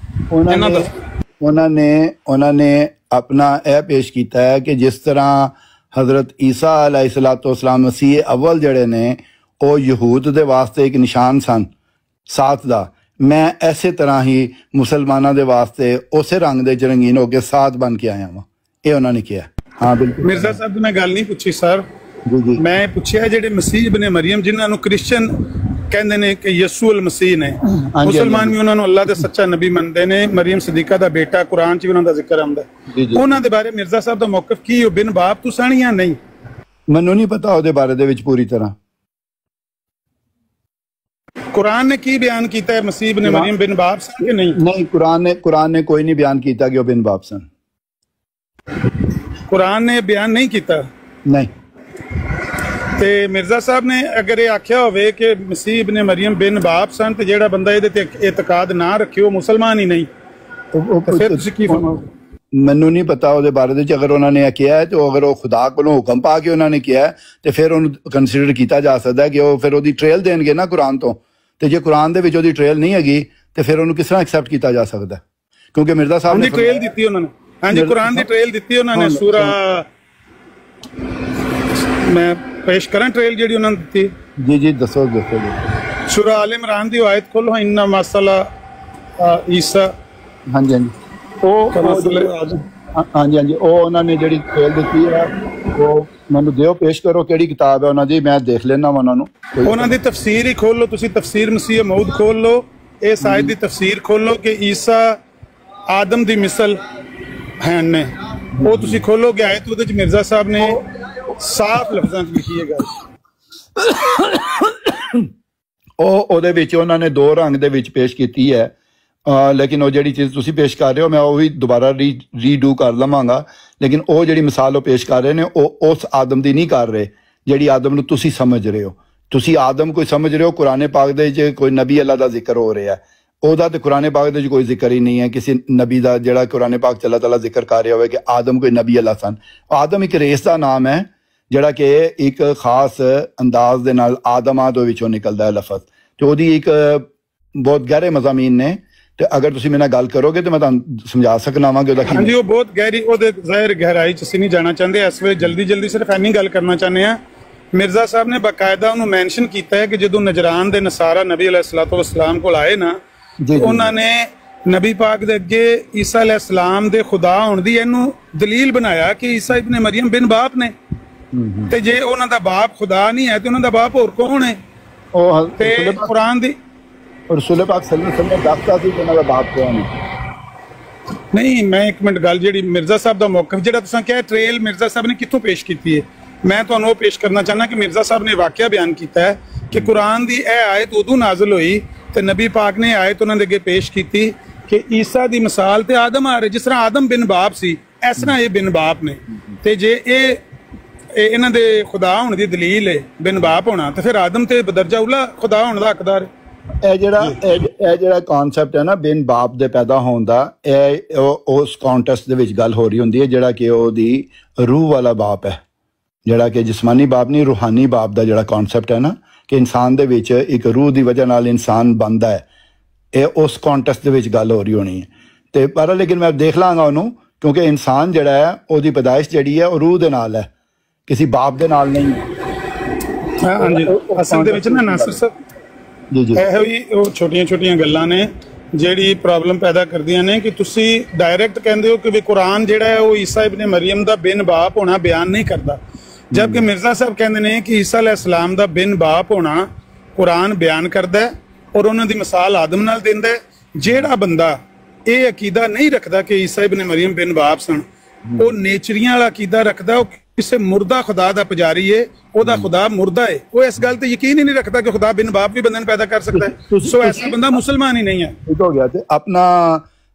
ਉਹਨਾਂ ਨੇ ਆਪਣਾ ਇਹ ਪੇਸ਼ ਕੀਤਾ ਹੈ ਕਿ ਜਿਸ ਤਰ੍ਹਾਂ ਹਜ਼ਰਤ ਈਸਾ अलैहिस्सलाम ਮਸੀਹ ਅਵਲ ਜਿਹੜੇ ਨੇ ਉਹ ਯਹੂਦ ਦੇ ਵਾਸਤੇ ਇੱਕ ਨਿਸ਼ਾਨ ਸਨ ਸਾਥ ਦਾ, ਮੈਂ ਐਸੇ ਤਰ੍ਹਾਂ ਹੀ ਮੁਸਲਮਾਨਾਂ ਦੇ ਵਾਸਤੇ ਉਸੇ ਰੰਗ ਦੇ ਰੰਗੀਨ ਹੋ ਕੇ ਸਾਥ ਬਣ ਕੇ ਆਇਆ ਵਾਂ। ਇਹ ਉਹਨਾਂ ਨੇ ਕਿਹਾ। हाँ बिल्कुल मिर्जा साहब तो मैं गल नहीं पूछी सर, मैं पूछा जेडे मसीह इब्न मरियम जिन्होंने क्रिश्चियन कहते ने कि यसू अल मसीह ने, मुसलमान भी उन्होंने अल्लाह दे सच्चा नबी मनते ने, मरियम सदीका दा बेटा कुरान च भी उन्होंने जिक्र आंदा है, उन्हां दे बारे मिर्जा साहब दा मौकफ की? ओ बिन बाप तो सन या नहीं? मैनू नहीं पता ਉਹਦੇ ਬਾਰੇ ਦੇ ਵਿੱਚ पूरी तरह। कुरान ने की बयान किया है मसीह इब्न मरियम बिन बाप सन कि नहीं? नहीं, कुरान ने कोई नहीं बयान किया कि वो बिन बाप सन। कुरान ने बयान नहीं किया? नहीं। ते मिर्जा साहब ने अगर ये आख्या होवे कि मसीह इब्न मरियम बिन बाप सन ते जेड़ा बंदा इहदे ते इतकाद ना रखे वो मुसलमान ही नहीं, तो फिर तुसीं की फरमाओगे? मैनू नहीं पता ਉਹਦੇ ਬਾਰੇ ਦੇ। ਅਗਰ ਉਹਨਾਂ ਨੇ ਕਿਹਾ ਹੈ ਤੇ ਅਗਰ ਉਹ ਖੁਦਾ ਕੋਲੋਂ ਹੁਕਮ ਪਾ ਕੇ ਉਹਨਾਂ ਨੇ ਕਿਹਾ ਹੈ ਤੇ ਫਿਰ ਉਹਨੂੰ ਕੰਸੀਡਰ ਕੀਤਾ ਜਾ ਸਕਦਾ ਹੈ ਕਿ ਉਹ ਫਿਰ ਉਹਦੀ ਟ੍ਰੇਲ ਦੇਣਗੇ ਨਾ ਕੁਰਾਨ ਤੋਂ। ਤੇ ਜੇ ਕੁਰਾਨ ਦੇ ਵਿੱਚ ਉਹਦੀ ਟ੍ਰੇਲ ਨਹੀਂ ਹੈਗੀ ਤੇ ਫਿਰ ਉਹਨੂੰ ਕਿਸ ਤਰ੍ਹਾਂ ਐਕਸੈਪਟ ਕੀਤਾ ਜਾ ਸਕਦਾ? ਕਿਉਂਕਿ ਮਿਰਜ਼ਾ ਸਾਹਿਬ ਨੇ ਟ੍ਰੇਲ ਦਿੱਤੀ ਉਹਨਾਂ ਨੇ। हाँ जी, कुरान की ट्रेल दी उन्होंने सूरा, मैं पेश करा ट्रेल जी उन्होंने दी। जी जी दसो दसो। सूरा आल इमरान की आयत खोलो, इन्ना मसला ईसा। हाँ जी हाँ जी हाँ जी वो उन्होंने जी ट्रेल दी है वो मैनू दिओ, पेश करो किहड़ी किताब है उन्होंने, मैं देख लेना उन्होंने दी तफसीर ही खोल लो तुसी, तफसीर मसीह मऊद खोल लो, इस आयत की तफसीर खोल लो कि ईसा आदम की मिसल है ने, वो तुसी खोलोगे आयत ਉਹਦੇ ਚ मिर्जा साहब ने साफ लफ्ਜ਼ਾਂ ਚ ਲਿਖੀ ਹੈ ਗੱਲ। ਉਹਦੇ ਵਿੱਚ ਉਹਨਾਂ ਨੇ ਦੋ ਰੰਗ ਦੇ ਵਿੱਚ ਪੇਸ਼ ਕੀਤੀ ਹੈ, ਲੇਕਿਨ ਉਹ ਜਿਹੜੀ ਚੀਜ਼ ਤੁਸੀਂ ਪੇਸ਼ ਕਰ ਰਹੇ ਹੋ ਮੈਂ ਉਹ ਵੀ ਦੁਬਾਰਾ ਰੀਡੂ ਕਰ ਲਵਾਂਗਾ, ਲੇਕਿਨ ਉਹ ਜਿਹੜੀ ਮਿਸਾਲ ਉਹ ਪੇਸ਼ ਕਰ ਰਹੇ ਨੇ ਉਹ ਉਸ ਆਦਮ ਦੀ ਨਹੀਂ ਕਰ ਰਹੇ ਜਿਹੜੀ ਆਦਮ ਨੂੰ ਤੁਸੀਂ ਸਮਝ ਰਹੇ ਹੋ। ਤੁਸੀਂ ਆਦਮ ਕੋਈ ਸਮਝ ਰਹੇ ਹੋ, ਕੁਰਾਨ ਪਾਕ ਦੇ ਵਿੱਚ ਕੋਈ ਨਬੀ ਅੱਲਾ ਦਾ ਜ਼ਿਕਰ ਹੋ ਰਿਹਾ ਹੈ, ਉਹਦਾ ਤੇ ਕੁਰਾਨ ਪਾਕ ਦੇ ਵਿੱਚ ਕੋਈ ਜ਼ਿਕਰ ਹੀ ਨਹੀਂ ਹੈ ਕਿਸੇ ਨਬੀ ਦਾ ਜਿਹੜਾ ਕੁਰਾਨ ਪਾਕ ਚ ਅੱਲਾਹ ਤਾਲਾ ਜ਼ਿਕਰ ਕਰ ਰਿਹਾ ਹੋਵੇ ਕਿ ਆਦਮ ਕੋਈ ਨਬੀ ਅੱਲਾ ਸਨ। ਆਦਮ ਇੱਕ ਰੇਸ ਦਾ ਨਾਮ ਹੈ ਜਿਹੜਾ ਕਿ ਇੱਕ ਖਾਸ ਅੰਦਾਜ਼ ਦੇ ਨਾਲ ਆਦਮਾਂ ਦੇ ਵਿੱਚੋਂ ਨਿਕਲਦਾ ਹੈ ਲਫ਼ਜ਼, ਤੇ ਉਹਦੀ ਇੱਕ ਬਹੁਤ ਗਹਿਰੇ ਮਜ਼ਾਮੀਨ ਨੇ, ਤੇ ਅਗਰ ਤੁਸੀਂ ਮੇਰੇ ਨਾਲ ਗੱਲ ਕਰੋਗੇ ਤੇ ਮੈਂ ਤੁਹਾਨੂੰ ਸਮਝਾ ਸਕਣਾ ਵਾਂ ਕਿ ਉਹਦਾ ਕੀ। ਹਾਂਜੀ, ਉਹ ਬਹੁਤ ਗਹਿਰੀ, ਉਹਦੇ ਜ਼ਾਹਿਰ ਗਹਿਰਾਈ ਚ ਅਸੀਂ ਨਹੀਂ ਜਾਣਾ ਚਾਹੁੰਦੇ ਇਸ ਵੇਲੇ, ਜਲਦੀ ਸਿਰਫ ਇੰਨੀ ਗੱਲ ਕਰਨਾ ਚਾਹੁੰਦੇ ਹਾਂ। ਮਿਰਜ਼ਾ ਸਾਹਿਬ ਨੇ ਬਾਕਾਇਦਾ ਉਹਨੂੰ ਮੈਂਸ਼ਨ ਕੀਤਾ ਹੈ ਕਿ ਜਦੋਂ ਨਜਰਾਨ ਦੇ ਨਸਾਰਾ ਨਬੀ अलैहिस्सलाम ਕੋਲ ਆਏ ਨਾ, ਉਹਨਾਂ ਨੇ ਨਬੀ ਪਾਕ ਦੇ ਅੱਗੇ ਈਸਾ अलैहिस्सलाम ਦੇ ਖੁਦਾ ਹੋਣ ਦੀ ਇਹਨੂੰ ਦਲੀਲ ਬਣਾਇਆ ਕਿ ਈਸਾ ਇਬਨ ਮਰੀਮ ਬਿਨ ਬਾਪ ਨੇ, ਤੇ ਜੇ ਉਹਨਾਂ ਦਾ ਬਾਪ ਖੁਦਾ ਨਹੀਂ ਹੈ ਤੇ ਉਹਨਾਂ ਦਾ ਬਾਪ ਹੋਰ ਕੌਣ ਹੈ? ਉਹ ਤੇ ਕੁਰਾਨ ਦੀ ਰਸੂਲ ਪਾਕ ਸੱਲੱਲਾਹੁ ਅਲੈਹਿ ਵਸੱਲਮ ਦੱਸਦਾ ਸੀ ਕਿ ਉਹਨਾਂ ਦਾ ਬਾਪ ਕੌਣ ਹੈ। ਨਹੀਂ, ਮੈਂ ਇੱਕ ਮਿੰਟ ਗੱਲ ਜਿਹੜੀ ਮਿਰਜ਼ਾ ਸਾਹਿਬ ਦਾ ਮੌਕਫ ਜਿਹੜਾ ਤੁਸੀਂ ਕਿਹਾ ਟ੍ਰੇਲ ਮਿਰਜ਼ਾ ਸਾਹਿਬ ਨੇ ਕਿੱਥੋਂ ਪੇਸ਼ ਕੀਤੀ ਹੈ, मैं तुहानूं पेश करना चाहना कि मिर्जा साहब ने वाकया बयान किया है कि कुरान की यह आयत उदों नाज़िल हुई तो नबी पाक ने आयत उन्होंने अगे पेश की कि ईसा की मिसाल तो आदम आ रहे, जिस तरह आदम बिन बाप सी इस तरह ये बिन बाप ने, तो जे इन्हां दे खुदा होने की दलील है बिन बाप होना, तो फिर आदम तो बदरजा उला खुदा होने का हकदार है। ਇਹ ਜਿਹੜਾ ਕਨਸੈਪਟ ਹੈ ਨਾ ਬਿਨ ਬਾਪ ਦੇ ਪੈਦਾ ਹੋਣ ਦਾ, ਇਹ ਉਸ ਕੰਟੈਕਸਟ ਦੇ ਵਿੱਚ ਗੱਲ ਹੋ ਰਹੀ ਹੁੰਦੀ ਹੈ ਜਿਹੜਾ ਕਿ ਉਹਦੀ ਰੂਹ ਵਾਲਾ ਬਾਪ ਹੈ, ਜਿਹੜਾ ਕਿ ਜਿਸਮਾਨੀ ਬਾਪ ਨਹੀਂ, ਰੂਹਾਨੀ ਬਾਪ ਦਾ ਜਿਹੜਾ ਕਨਸੈਪਟ ਹੈ ਨਾ ਕਿ ਇਨਸਾਨ ਦੇ ਵਿੱਚ ਇੱਕ ਰੂਹ ਦੀ ਵਜ੍ਹਾ ਨਾਲ ਇਨਸਾਨ ਬਣਦਾ ਹੈ, ਇਹ ਉਸ ਕੰਟੈਕਸਟ ਦੇ ਵਿੱਚ ਗੱਲ ਹੋ ਰਹੀ ਹੋਣੀ ਹੈ। ਤੇ ਪਰ ਲੇਕਿਨ ਮੈਂ ਦੇਖ ਲਾਂਗਾ ਉਹਨੂੰ, ਕਿਉਂਕਿ ਇਨਸਾਨ ਜਿਹੜਾ ਹੈ ਉਹਦੀ ਪੈਦਾਇਸ਼ ਜਿਹੜੀ ਹੈ ਉਹ ਰੂਹ ਦੇ ਨਾਲ ਹੈ, ਕਿਸੇ ਬਾਪ ਦੇ ਨਾਲ ਨਹੀਂ ਹੈ। ਹਾਂਜੀ, ਅਸਲ ਦੇ ਵਿੱਚ ਨਾ ਨਾਸਰ ਸਾਹਿਬ ਜੀ ਜੀ ਇਹੋ ਹੀ ਉਹ ਛੋਟੀਆਂ ਗੱਲਾਂ ਨੇ ਜਿਹੜੀ ਪ੍ਰੋਬਲਮ ਪੈਦਾ ਕਰਦੀਆਂ ਨੇ ਕਿ ਤੁਸੀਂ ਡਾਇਰੈਕਟ ਕਹਿੰਦੇ ਹੋ ਕਿ ਵੀ ਕੁਰਾਨ ਜਿਹੜਾ ਹੈ ਉਹ ਈਸਾ ਇਬਨ ਮਰੀਮ ਦਾ ਬਿਨ ਬਾਪ ਹੋਣਾ ਬਿਆਨ ਨਹੀਂ ਕਰਦਾ, ਜਦਕਿ ਮਿਰਜ਼ਾ ਸਾਹਿਬ ਕਹਿੰਦੇ ਨੇ ਕਿ ਈਸਾ अलैहिस्सलाम ਦਾ ਬਿਨ ਬਾਪ ਹੋਣਾ ਕੁਰਾਨ ਬਿਆਨ ਕਰਦਾ ਹੈ ਔਰ ਉਹਨਾਂ ਦੀ ਮਿਸਾਲ ਆਦਮ ਨਾਲ ਦਿੰਦਾ ਹੈ। ਜਿਹੜਾ ਬੰਦਾ ਇਹ ਅਕੀਦਾ ਨਹੀਂ ਰੱਖਦਾ ਕਿ ਈਸਾ ਇਬਨ ਮਰੀਮ ਬਿਨ ਬਾਪ ਸਨ, ਉਹ ਨੇਚਰੀਆਂ ਵਾਲਾ ਅਕੀਦਾ ਰੱਖਦਾ, ਉਹ ਕਿਸੇ ਮੁਰਦਾ ਖੁਦਾ ਦਾ ਪੁਜਾਰੀ ਹੈ, ਉਹਦਾ ਖੁਦਾ ਮੁਰਦਾ ਹੈ, ਉਹ ਇਸ ਗੱਲ ਤੇ ਯਕੀਨ ਹੀ ਨਹੀਂ ਰੱਖਦਾ ਕਿ ਖੁਦਾ ਬਿਨ ਬਾਪ ਵੀ ਬੰਦੇ ਨੂੰ ਪੈਦਾ ਕਰ ਸਕਦਾ ਹੈ। ਸੋ ਐਸਾ ਬੰਦਾ ਮੁਸਲਮਾਨ ਹੀ ਨਹੀਂ ਹੈ। ਠੀਕ ਹੋ ਗਿਆ। ਤੇ ਆਪਣਾ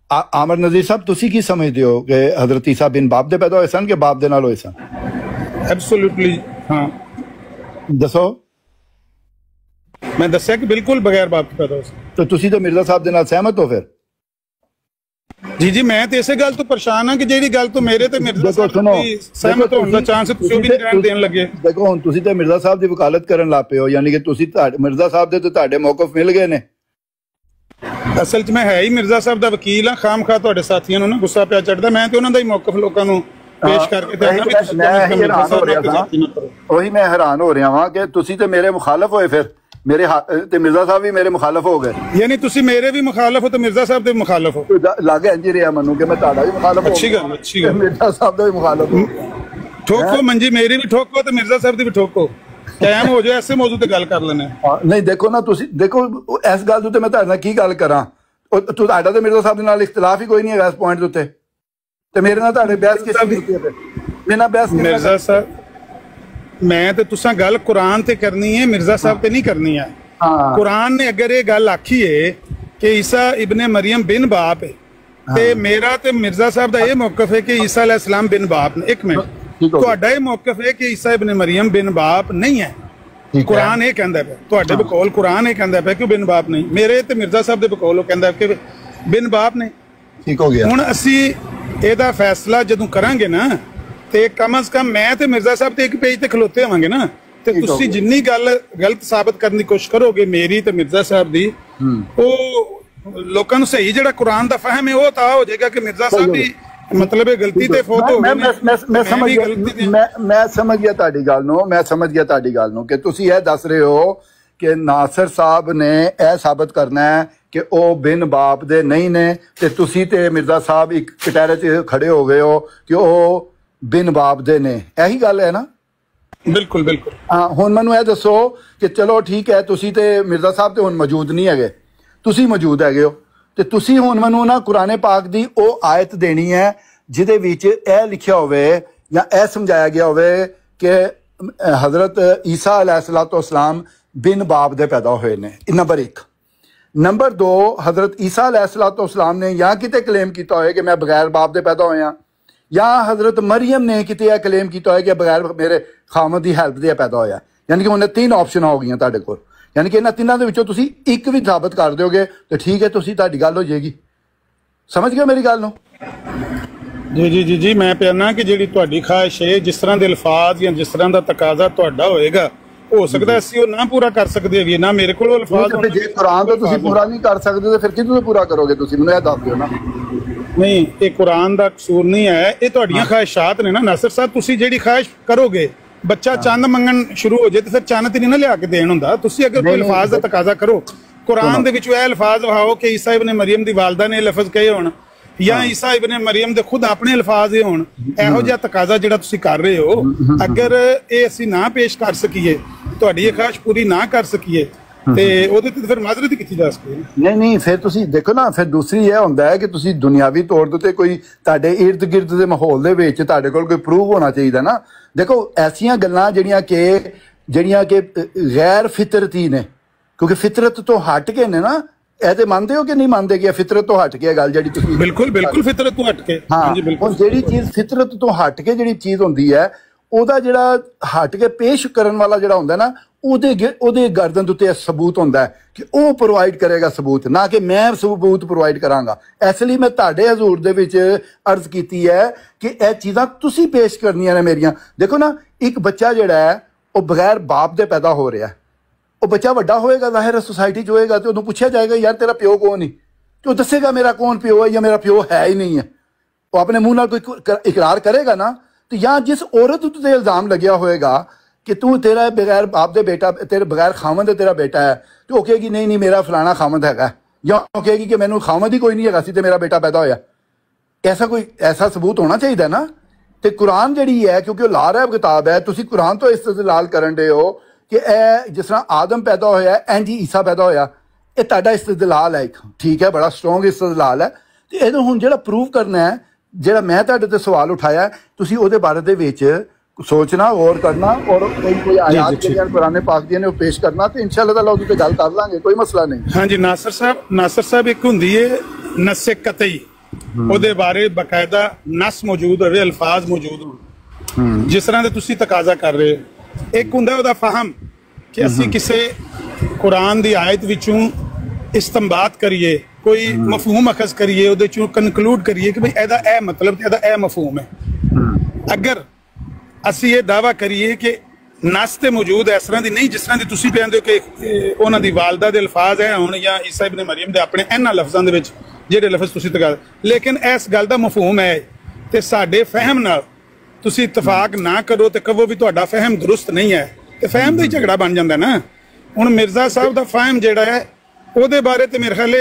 ਆਮਰ ਨਜ਼ੀਰ ਸਾਹਿਬ, ਤੁਸੀਂ ਕੀ ਸਮਝਦੇ ਹੋ ਕਿ ਹਜ਼ਰਤ ਈਸਾ ਬਿਨ ਬਾਪ ਦੇ ਪੈਦਾ ਹੋਏ ਸਨ ਕਿ ਬਾਪ ਦੇ ਨਾਲ ਹੋਏ ਸਨ? ਐਬਸੋਲੂਟਲੀ ਹਾਂ, ਦੱਸੋ। ਮੈਂ ਦੱਸਿਆ ਕਿ ਬਿਲਕੁਲ ਬਗੈਰ ਬਾਪ ਤੋਂ ਪੈਦਾ ਹੋਏ ਸਨ। ਤਾਂ ਤੁਸੀਂ ਤਾਂ ਮਿਰਜ਼ਾ ਸਾਹਿਬ ਦੇ ਨਾਲ ਸਹਿਮਤ ਹੋ ਫਿਰ? ਜੀ ਮੈਂ ਤੇ ਇਸੇ ਗੱਲ ਤੋਂ ਪਰੇਸ਼ਾਨ ਹਾਂ ਕਿ ਜਿਹੜੀ ਗੱਲ ਤੋਂ ਮੇਰੇ ਤੇ ਮਿਰਜ਼ਾ ਸਾਹਿਬ ਦੀ ਸਹਿਮਤ ਹੋਣ ਦਾ ਚਾਂਸ ਤੁਸੀਂ ਵੀ ਗ੍ਰੈਂਡ ਦੇਣ ਲੱਗੇ। ਦੇਖੋ ਹੁਣ ਤੁਸੀਂ ਤੇ ਮਿਰਜ਼ਾ ਸਾਹਿਬ ਦੀ ਵਕਾਲਤ ਕਰਨ ਲੱਗ ਪਏ ਹੋ, ਯਾਨੀ ਕਿ ਤੁਸੀਂ ਮਿਰਜ਼ਾ ਸਾਹਿਬ ਦੇ ਤੇ ਤੁਹਾਡੇ ਮੌਕਫ ਮਿਲ ਗਏ ਨੇ। ਅਸਲ 'ਚ ਮੈਂ ਹੈ ਹੀ ਮਿਰਜ਼ਾ ਸਾਹਿਬ ਦਾ ਵਕੀਲ ਹਾਂ, ਖਾਮਖਾ ਤੁਹਾਡੇ ਸਾਥੀਆਂ ਨੂੰ ਨਾ ਗੁੱਸਾ ਪਿਆ ਚੜਦਾ, ਮੈਂ ਤੇ ਉਹਨਾਂ ਦਾ ਹੀ ਮੌਕਫ ਲੋਕਾਂ ਨੂੰ ਪੇਸ਼ ਕਰਕੇ ਤੇ ਉਹੀ ਮੈਂ ਹੈਰਾਨ ਹੋ ਰਿਹਾ ਵਾਂ ਕਿ ਤੁਸੀਂ ਤੇ ਮੇਰੇ ਮੁਖਾਲਫ ਹੋਏ, ਫਿਰ ਮੇਰੇ ਤੇ ਮਿਰਜ਼ਾ ਸਾਹਿਬ ਵੀ ਮੇਰੇ ਮੁਖਾਲਫ ਹੋ ਗਏ। ਯਾਨੀ ਤੁਸੀਂ ਮੇਰੇ ਵੀ ਮੁਖਾਲਫ ਹੋ ਤੇ ਮਿਰਜ਼ਾ ਸਾਹਿਬ ਦੇ ਮੁਖਾਲਫ ਹੋ। ਲੱਗ ਇੰਜ ਰਿਹਾ ਮੈਨੂੰ ਕਿ ਮੈਂ ਤੁਹਾਡਾ ਵੀ ਮੁਖਾਲਫ, ਅੱਛੀ ਗੱਲ ਮਿਰਜ਼ਾ ਸਾਹਿਬ ਦਾ ਵੀ ਮੁਖਾਲਫ ਹੋ। ਠੋਕੋ ਮੰਜੀ ਮੇਰੀ ਵੀ ਠੋਕੋ ਤੇ ਮਿਰਜ਼ਾ ਸਾਹਿਬ ਦੀ ਵੀ ਠੋਕੋ, ਕਾਇਮ ਹੋ ਜਾਏ, ਐਸੇ ਮੌਜੂ ਤੇ ਗੱਲ ਕਰ ਲੈਣੇ। ਨਹੀਂ ਦੇਖੋ ਨਾ, ਤੁਸੀਂ ਦੇਖੋ ਇਸ ਗੱਲ ਦੇ ਉੱਤੇ ਮੈਂ ਤੁਹਾਡੇ ਨਾਲ ਕੀ ਗੱਲ ਕਰਾਂ, ਤੁਹਾਡਾ ਤੇ ਮਿਰਜ਼ਾ ਸਾਹਿਬ ਦੇ ਨਾਲ ਇਖਤਲਾਫ ਹੀ ਕੋਈ ਨਹੀਂ ਹੈਗਾ ਇਸ ਪੁਆਇੰਟ ਦੇ ਉੱਤੇ, ਤੇ ਮੇਰੇ ਨਾਲ ਤੁਹਾਡੇ ਬਹਿਸ ਕਿਸ ਦੀ ਕੀਤੀ ਹੈ? ਬਿਨਾਂ ਬਹਿਸ ਮਿਰਜ਼ਾ ਸਾਹਿਬ ਮੈਂ ਤੇ ਤੁਸਾਂ ਗੱਲ ਕੁਰਾਨ ਤੇ ਕਰਨੀ ਹੈ, ਮਿਰਜ਼ਾ ਸਾਹਿਬ ਤੇ ਨਹੀਂ ਕਰਨੀ ਹੈ। ਕੁਰਾਨ ਨੇ ਅਗਰ ਇਹ ਗੱਲ ਆਖੀ ਹੈ ਕਿ ਈਸਾ ਇਬਨ ਮਰੀਮ ਬਿਨ ਬਾਪ ਹੈ, ਤੇ ਮੇਰਾ ਤੇ ਮਿਰਜ਼ਾ ਸਾਹਿਬ ਦਾ ਇਹ ਮੌਕਫ ਹੈ ਕਿ ਈਸਾ अलैहिस्सलाम ਬਿਨ ਬਾਪ ਨੇ। ਇੱਕ ਮਿੰਟ, ਤੁਹਾਡਾ ਇਹ ਮੌਕਫ ਹੈ ਕਿ ਈਸਾ ਇਬਨ ਮਰੀਮ ਬਿਨ ਬਾਪ ਨਹੀਂ ਹੈ। ਕੁਰਾਨ ਇਹ ਕਹਿੰਦਾ ਪਿਆ, ਤੁਹਾਡੇ ਬਕੌਲ ਕੁਰਾਨ ਇਹ ਕਹਿੰਦਾ ਪਿਆ ਕਿ ਬਿਨ ਬਾਪ ਨਹੀਂ, ਮੇਰੇ ਤੇ ਮਿਰਜ਼ਾ ਸਾਹਿਬ ਦੇ ਬਕੌਲ ਉਹ ਕਹਿੰਦਾ ਕਿ ਬਿਨ ਬਾਪ ਨੇ। ਠੀਕ ਹੋ ਗਿਆ। ਹੁਣ ਅਸੀਂ ਇਹਦਾ ਫੈਸਲਾ ਜਦੋਂ ਕਰਾਂਗੇ ਨਾ, ਤੇ ਕਮ ਅਜ਼ ਕਮ ਮੈਂ ਤੇ ਮਿਰਜ਼ਾ ਸਾਹਿਬ ਤੇ ਇੱਕ ਪੇਜ ਤੇ ਖਲੋਤੇ ਹੋਵਾਂਗੇ ਨਾ, ਤੇ ਤੁਸੀਂ ਜਿੰਨੀ ਗੱਲ ਗਲਤ ਸਾਬਤ ਕਰਨ ਦੀ ਕੋਸ਼ਿਸ਼ ਕਰੋਗੇ ਮੇਰੀ ਤੇ ਮਿਰਜ਼ਾ ਸਾਹਿਬ ਦੀ, ਉਹ ਲੋਕਾਂ ਨੂੰ ਸਹੀ ਜਿਹੜਾ ਕੁਰਾਨ ਦਾ ਫਹਿਮ ਹੈ ਉਹ ਤਾਂ ਹੋ ਜਾਏਗਾ ਕਿ ਮਿਰਜ਼ਾ ਸਾਹਿਬ ਦੀ ਮਤਲਬ ਇਹ ਗਲਤੀ ਤੇ ਫੋਟ ਹੋ ਗਈ। ਮੈਂ ਸਮਝ ਗਿਆ ਤੁਹਾਡੀ ਗੱਲ ਨੂੰ, ਮੈਂ ਸਮਝ ਗਿਆ ਤੁਹਾਡੀ ਗੱਲ ਨੂੰ ਕਿ ਤੁਸੀਂ ਇਹ ਦੱਸ ਰਹੇ ਹੋ ਕਿ ਨਾਸਰ ਸਾਹਿਬ ਨੇ ਇਹ ਸਾਬਤ ਕਰਨਾ ਹੈ ਕਿ ਉਹ ਬਿਨ ਬਾਪ ਦੇ ਨਹੀਂ ਨੇ, ਤੇ ਤੁਸੀਂ ਤੇ ਮਿਰਜ਼ਾ ਸਾਹਿਬ ਇੱਕ ਕਟਹਿਰੇ 'ਚ ਖੜੇ ਹੋ ਗਏ ਹੋ ਕਿ ਉਹ ਬਿਨ ਬਾਪ ਦੇ ਨੇ। ਇਹੀ ਗੱਲ ਹੈ ਨਾ? ਬਿਲਕੁਲ ਬਿਲਕੁਲ। ਹਾਂ, ਹੁਣ ਮੈਨੂੰ ਇਹ ਦੱਸੋ ਕਿ ਚਲੋ ਠੀਕ ਹੈ, ਤੁਸੀਂ ਤੇ ਮਿਰਜ਼ਾ ਸਾਹਿਬ ਤੇ ਹੁਣ ਮੌਜੂਦ ਨਹੀਂ ਹੈਗੇ, ਤੁਸੀਂ ਮੌਜੂਦ ਹੈਗੇ ਹੋ, ਤੇ ਤੁਸੀਂ ਹੁਣ ਮੈਨੂੰ ਨਾ ਕੁਰਾਨੇ ਪਾਕ ਦੀ ਉਹ ਆਇਤ ਦੇਣੀ ਹੈ ਜਿਹਦੇ ਵਿੱਚ ਇਹ ਲਿਖਿਆ ਹੋਵੇ ਜਾਂ ਇਹ ਸਮਝਾਇਆ ਗਿਆ ਹੋਵੇ ਕਿ ਹਜ਼ਰਤ ਈਸਾ अलैहिस्सलाम ਬਿਨ ਬਾਪ ਦੇ ਪੈਦਾ ਹੋਏ ਨੇ। ਨੰਬਰ 1। ਨੰਬਰ 2, ਹਜ਼ਰਤ ਈਸਾ अलैहिस्सलाम ਨੇ ਜਾਂ ਕਿਤੇ ਕਲੇਮ ਕੀਤਾ ਹੋਏ ਕਿ ਮੈਂ ਬਗੈਰ ਬਾਪ ਦੇ ਪੈਦਾ ਹੋਇਆ, ਜਾਂ ਹਜ਼ਰਤ ਮਰੀਮ ਨੇ ਕਿਤੇ ਇਹ ਕਲੇਮ ਕੀਤਾ ਹੋਇਆ ਕਿ ਬਗੈਰ ਮੇਰੇ ਖਾਮਦ ਦੀ ਹੈਲਪ ਦੇ ਪੈਦਾ ਹੋਇਆ। ਯਾਨੀ ਕਿ ਉਹਨੇ 3 ਆਪਸ਼ਨ ਹੋ ਗਈਆਂ ਤੁਹਾਡੇ ਕੋਲ, ਯਾਨੀ ਕਿ ਇਹਨਾਂ ਤਿੰਨਾਂ ਦੇ ਵਿੱਚੋਂ ਤੁਸੀਂ ਇੱਕ ਵੀ ਸਾਬਤ ਕਰ ਦਿਓਗੇ ਤੇ ਠੀਕ ਹੈ, ਤੁਸੀਂ ਤੁਹਾਡੀ ਗੱਲ ਹੋ ਜਾਏਗੀ। ਸਮਝ ਗਏ ਮੇਰੀ ਗੱਲ ਨੂੰ? ਜੀ ਮੈਂ ਪਿਆਨਾ ਕਿ ਜਿਹੜੀ ਤੁਹਾਡੀ ਖਾਹਿਸ਼ ਹੈ, ਜਿਸ ਤਰ੍ਹਾਂ ਦੇ ਅਲਫਾਜ਼ ਜਾਂ ਜਿਸ ਤਰ੍ਹਾਂ ਦਾ ਤਕਾਜ਼ਾ ਤੁਹਾਡਾ ਹੋਏਗਾ, ਹੋ ਸਕਦਾ ਅਸੀਂ ਉਹ ਨਾ ਪੂਰਾ ਕਰ ਸਕਦੇ ਹੋਈਏ, ਨਾ ਮੇਰੇ ਕੋਲ ਅਲਫਾਜ਼। ਜੇ ਕੁਰਾਨ ਤੋਂ ਤੁਸੀਂ ਪੂਰਾ ਨਹੀਂ ਕਰ ਸਕਦੇ ਤਾਂ ਫਿਰ ਕਿਹਦੇ ਤੋਂ ਪੂਰਾ ਕਰੋਗੇ? ਤੁਸੀਂ ਮੈਨੂੰ ਇਹ ਦੱਸ ਦਿਓ ਨਾ। ਨਹੀਂ, ਇਹ ਕੁਰਾਨ ਦਾ ਕਸੂਰ ਨਹੀਂ ਹੈ, ਇਹ ਤੁਹਾਡੀਆਂ ਖਾਹਿਸ਼ਾਤ ਨੇ ਨਾ ਨਾਸਰ ਸਾਹਿਬ। ਤੁਸੀਂ ਜਿਹੜੀ ਖਾਹਿਸ਼ ਕਰੋਗੇ, ਬੱਚਾ ਚੰਦ ਮੰਗਣ ਸ਼ੁਰੂ ਹੋ ਜਾਏ ਤੇ ਫਿਰ ਚੰਦ ਤੇ ਨਹੀਂ ਨਾ ਲਿਆ ਕੇ ਦੇਣ ਹੁੰਦਾ। ਤੁਸੀਂ ਅਗਰ ਕੋਈ ਅਲਫਾਜ਼ ਦਾ ਤਕਾਜ਼ਾ ਕਰੋ, ਕੁਰਾਨ ਦੇ ਵਿੱਚ ਇਹ ਅਲਫਾਜ਼ ਵਹਾਓ ਕਿ ਈਸਾ ਇਬਨ ਮਰੀਮ ਦੀ ਵਾਲਦਾ ਨੇ ਲਫ਼ਜ਼ ਕਹੇ ਹੋਣ, ਜਾਂ ਈਸਾ ਇਬਨ ਮਰੀਮ ਦੇ ਖੁਦ ਆਪਣੇ ਅਲਫਾਜ਼ ਇਹ ਹੋਣ, ਇਹੋ ਜਿਹਾ ਤਕਾਜ਼ਾ ਜਿਹੜਾ ਤੁਸੀਂ ਕਰ ਰਹੇ ਹੋ, ਅਗਰ ਇਹ ਅਸੀਂ ਨਾ ਪੇਸ਼ ਕਰ ਸਕੀਏ, ਤੁਹਾਡੀ ਇਹ ਖਾਹਿਸ਼ ਪੂਰੀ ਨਾ ਕਰ ਸਕੀਏ, ਤੇ ਉਹਦੇ ਤੇ ਫਿਰ ਮਾਜ਼ਰਤ ਹੀ ਕੀਤੀ ਜਾ ਸਕਦੀ ਹੈ। ਨਹੀਂ ਫਿਰ ਤੁਸੀਂ ਦੇਖੋ ਨਾ, ਫਿਰ ਦੂਸਰੀ ਇਹ ਹੁੰਦਾ ਹੈ ਕਿ ਤੁਸੀਂ ਦੁਨਿਆਵੀ ਤੌਰ ਤੇ ਕੋਈ ਤੁਹਾਡੇ ਇਰਦ ਗਿਰਦ ਦੇ ਮਾਹੌਲ ਦੇ ਵਿੱਚ ਤੁਹਾਡੇ ਕੋਲ ਕੋਈ ਪ੍ਰੂਫ ਹੋਣਾ ਚਾਹੀਦਾ ਨਾ। ਦੇਖੋ ਐਸੀਆਂ ਗੱਲਾਂ ਜਿਹੜੀਆਂ ਕਿ ਗੈਰ ਫਿਤਰਤੀ ਨੇ, ਕਿਉਂਕਿ ਫਿਤਰਤ ਤੋਂ ਹਟ ਕੇ ਨੇ ਨਾ, ਇਹ ਤੇ ਮੰਨਦੇ ਹੋ ਕਿ ਨਹੀਂ ਮੰਨਦੇ ਕਿ ਫਿਤਰਤ ਤੋਂ ਹਟ ਕੇ ਗੱਲ ਜਿਹੜੀ ਤੁਸੀਂ ਬਿਲਕੁਲ ਫਿਤਰਤ ਤੋਂ ਹਟ ਕੇ, ਹਾਂਜੀ ਬਿਲਕੁਲ, ਜਿਹੜੀ ਚੀਜ਼ ਫਿਤਰਤ ਤੋਂ ਹਟ ਕੇ ਜਿਹੜੀ ਚੀਜ਼ ਹੁੰਦੀ ਹੈ ਉਹਦਾ ਜਿਹੜਾ ਹਟ ਕੇ ਪੇਸ਼ ਕਰਨ ਵਾਲਾ ਜਿਹੜਾ ਹੁੰਦਾ ਨਾ, ਉਹਦੇ ਗਰਦਨ ਉੱਤੇ ਸਬੂਤ ਹੁੰਦਾ ਹੈ ਕਿ ਉਹ ਪ੍ਰੋਵਾਈਡ ਕਰੇਗਾ ਸਬੂਤ, ਨਾ ਕਿ ਮੈਂ ਸਬੂਤ ਪ੍ਰੋਵਾਈਡ ਕਰਾਂਗਾ। ਇਸ ਲਈ ਮੈਂ ਤੁਹਾਡੇ ਹਜ਼ੂਰ ਦੇ ਵਿੱਚ ਅਰਜ਼ ਕੀਤੀ ਹੈ ਕਿ ਇਹ ਚੀਜ਼ਾਂ ਤੁਸੀਂ ਪੇਸ਼ ਕਰਨੀਆਂ ਨੇ ਮੇਰੀਆਂ। ਦੇਖੋ ਨਾ, ਇੱਕ ਬੱਚਾ ਜਿਹੜਾ ਹੈ ਉਹ ਬਗੈਰ ਬਾਪ ਦੇ ਪੈਦਾ ਹੋ ਰਿਹਾ, ਉਹ ਬੱਚਾ ਵੱਡਾ ਹੋਏਗਾ, ਜ਼ਾਹਿਰ ਹੈ ਸੋਸਾਇਟੀ 'ਚ ਹੋਏਗਾ, ਤੇ ਉਹਨੂੰ ਪੁੱਛਿਆ ਜਾਏਗਾ ਯਾਰ ਤੇਰਾ ਪਿਓ ਕੌਣ ਹੈ, ਤੇ ਉਹ ਦੱਸੇਗਾ ਮੇਰਾ ਕੌਣ ਪਿਓ ਹੈ ਜਾਂ ਮੇਰਾ ਪਿਓ ਹੈ ਹੀ ਨਹੀਂ ਹੈ। ਉਹ ਆਪਣੇ ਮੂੰਹ ਨਾਲ ਕੋਈ ਇਕਰਾਰ ਕਰੇਗਾ ਨਾ, ਤੇ ਜਾਂ ਜਿਸ ਔਰਤ ਉੱਤੇ ਇਲਜ਼ਾਮ ਲੱਗਿਆ ਹੋਏਗਾ ਕਿ ਤੂੰ ਤੇਰਾ ਬਗੈਰ ਬਾਪ ਦੇ ਬੇਟਾ, ਤੇਰੇ ਬਗੈਰ ਖਾਮਦ ਹੈ ਤੇਰਾ ਬੇਟਾ ਹੈ, ਤੇ ਉਹ ਕਹੇਗੀ ਨਹੀਂ ਮੇਰਾ ਫਲਾਣਾ ਖਾਮਦ ਹੈਗਾ, ਜਾਂ ਉਹ ਕਹੇਗੀ ਕਿ ਮੈਨੂੰ ਖਾਮਦ ਹੀ ਕੋਈ ਨਹੀਂ ਹੈਗਾ ਸੀ ਤੇ ਮੇਰਾ ਬੇਟਾ ਪੈਦਾ ਹੋਇਆ। ਐਸਾ ਸਬੂਤ ਹੋਣਾ ਚਾਹੀਦਾ ਨਾ। ਤੇ ਕੁਰਾਨ ਜਿਹੜੀ ਹੈ, ਕਿਉਂਕਿ ਉਹ ਲਾਰਹਿਬ ਕਿਤਾਬ ਹੈ, ਤੁਸੀਂ ਕੁਰਾਨ ਤੋਂ ਇਸਤਦਲਾਲ ਕਰਨ ਦੇ ਹੋ ਕਿ ਇਹ ਜਿਸ ਤਰ੍ਹਾਂ ਆਦਮ ਪੈਦਾ ਹੋਇਆ ਇੰਝ ਹੀ ਈਸਾ ਪੈਦਾ ਹੋਇਆ, ਇਹ ਤੁਹਾਡਾ ਇਸਤਦਲਾਲ ਹੈ ਇੱਕ, ਠੀਕ ਹੈ, ਬੜਾ ਸਟਰੋਂਗ ਇਸਤਦਲਾਲ ਹੈ। ਤੇ ਇਹਨੂੰ ਹੁਣ ਜਿਹੜਾ ਪ੍ਰੂਵ ਕਰਨਾ ਹੈ, ਜਿਹੜਾ ਮੈਂ ਤੁਹਾਡੇ ਤੇ ਸਵਾਲ ਉਠਾਇਆ, ਤੁਸੀਂ ਉਹਦੇ ਬਾਰੇ ਦੇ ਵਿੱਚ ਸੋਚਣਾ, ਗੌਰ ਕਰਨਾ, ਔਰ ਕੋਈ ਆਯਾਤ ਜਿਹੜੀਆਂ ਕੁਰਾਨ ਪਾਕ ਦੀਆਂ ਨੇ ਉਹ ਪੇਸ਼ ਕਰਨਾ, ਤੇ ਇਨਸ਼ਾਅੱਲਾਹ ਤਾਲਾ ਉਹਦੇ ਤੇ ਗੱਲ ਕਰ ਲਾਂਗੇ, ਕੋਈ ਮਸਲਾ ਨਹੀਂ। ਹਾਂਜੀ ਨਾਸਰ ਸਾਹਿਬ ਇੱਕ ਹੁੰਦੀ ਹੈ ਨਸੇ ਕਤਈ, ਉਹਦੇ ਬਾਰੇ ਬਕਾਇਦਾ ਨਸ ਮੌਜੂਦ ਹੋਵੇ, ਅਲਫਾਜ਼ ਮੌਜੂਦ ਹੋਣ, ਜਿਸ ਤਰ੍ਹਾਂ ਦੇ ਤੁਸੀਂ ਤਕਾਜ਼ਾ ਕਰ ਰਹੇ ਹੋ। ਇੱਕ ਹੁੰਦਾ ਉਹਦਾ ਫਹਮ ਕਿ ਅਸੀਂ ਕਿਸੇ ਕੁਰਾਨ ਦੀ ਆਇਤ ਵਿੱਚੋਂ ਇਸਤੰਬਾਤ ਕਰੀਏ, ਕੋਈ ਮਫਹੂਮ ਅਖਜ਼ ਕਰੀਏ, ਉਹਦੇ ਚੋਂ ਕਨਕਲੂਡ ਕਰੀਏ ਕਿ ਭਈ ਇਹਦਾ ਇਹ ਮਤਲਬ ਤੇ ਇਹਦਾ ਇਹ ਮਫਹੂਮ ਹੈ। ਅਗਰ ਅਸੀਂ ਇਹ ਦਾਵਾ ਕਰੀਏ ਕਿ ਨਸ ਤੇ ਮੌਜੂਦ ਇਸ ਤਰ੍ਹਾਂ ਦੀ ਨਹੀਂ ਜਿਸ ਤਰ੍ਹਾਂ ਦੀ ਤੁਸੀਂ ਕਹਿੰਦੇ ਹੋ ਕਿ ਉਹਨਾਂ ਦੀ ਵਾਲਦਾ ਦੇ ਅਲਫਾਜ਼ ਹੈ ਹੁਣ, ਜਾਂ ਈਸਾ ਇਬਨ ਮਰੀਮ ਦੇ ਆਪਣੇ ਇਹਨਾਂ ਲਫ਼ਜ਼ਾਂ ਦੇ ਵਿੱਚ ਜਿਹੜੇ ਲਫ਼ਜ਼ ਤੁਸੀਂ ਤਕਾਜ਼ਾ, ਲੇਕਿਨ ਇਸ ਗੱਲ ਦਾ ਮਫਹੂਮ ਹੈ ਤੇ ਸਾਡੇ ਫਹਿਮ ਨਾਲ ਤੁਸੀਂ ਇਤਫਾਕ ਨਾ ਕਰੋ ਤੇ ਕਹੋ ਵੀ ਤੁਹਾਡਾ ਫਹਿਮ ਦਰੁਸਤ ਨਹੀਂ ਹੈ, ਤੇ ਫਹਿਮ ਦਾ ਹੀ ਝਗੜਾ ਬਣ ਜਾਂਦਾ ਨਾ। ਹੁਣ ਮਿਰਜ਼ਾ ਸਾਹਿਬ ਦਾ ਫਹਿਮ ਜਿਹੜਾ ਹੈ ਉਹਦੇ ਬਾਰੇ ਤੇ ਮੇਰੇ ਖਿਆਲ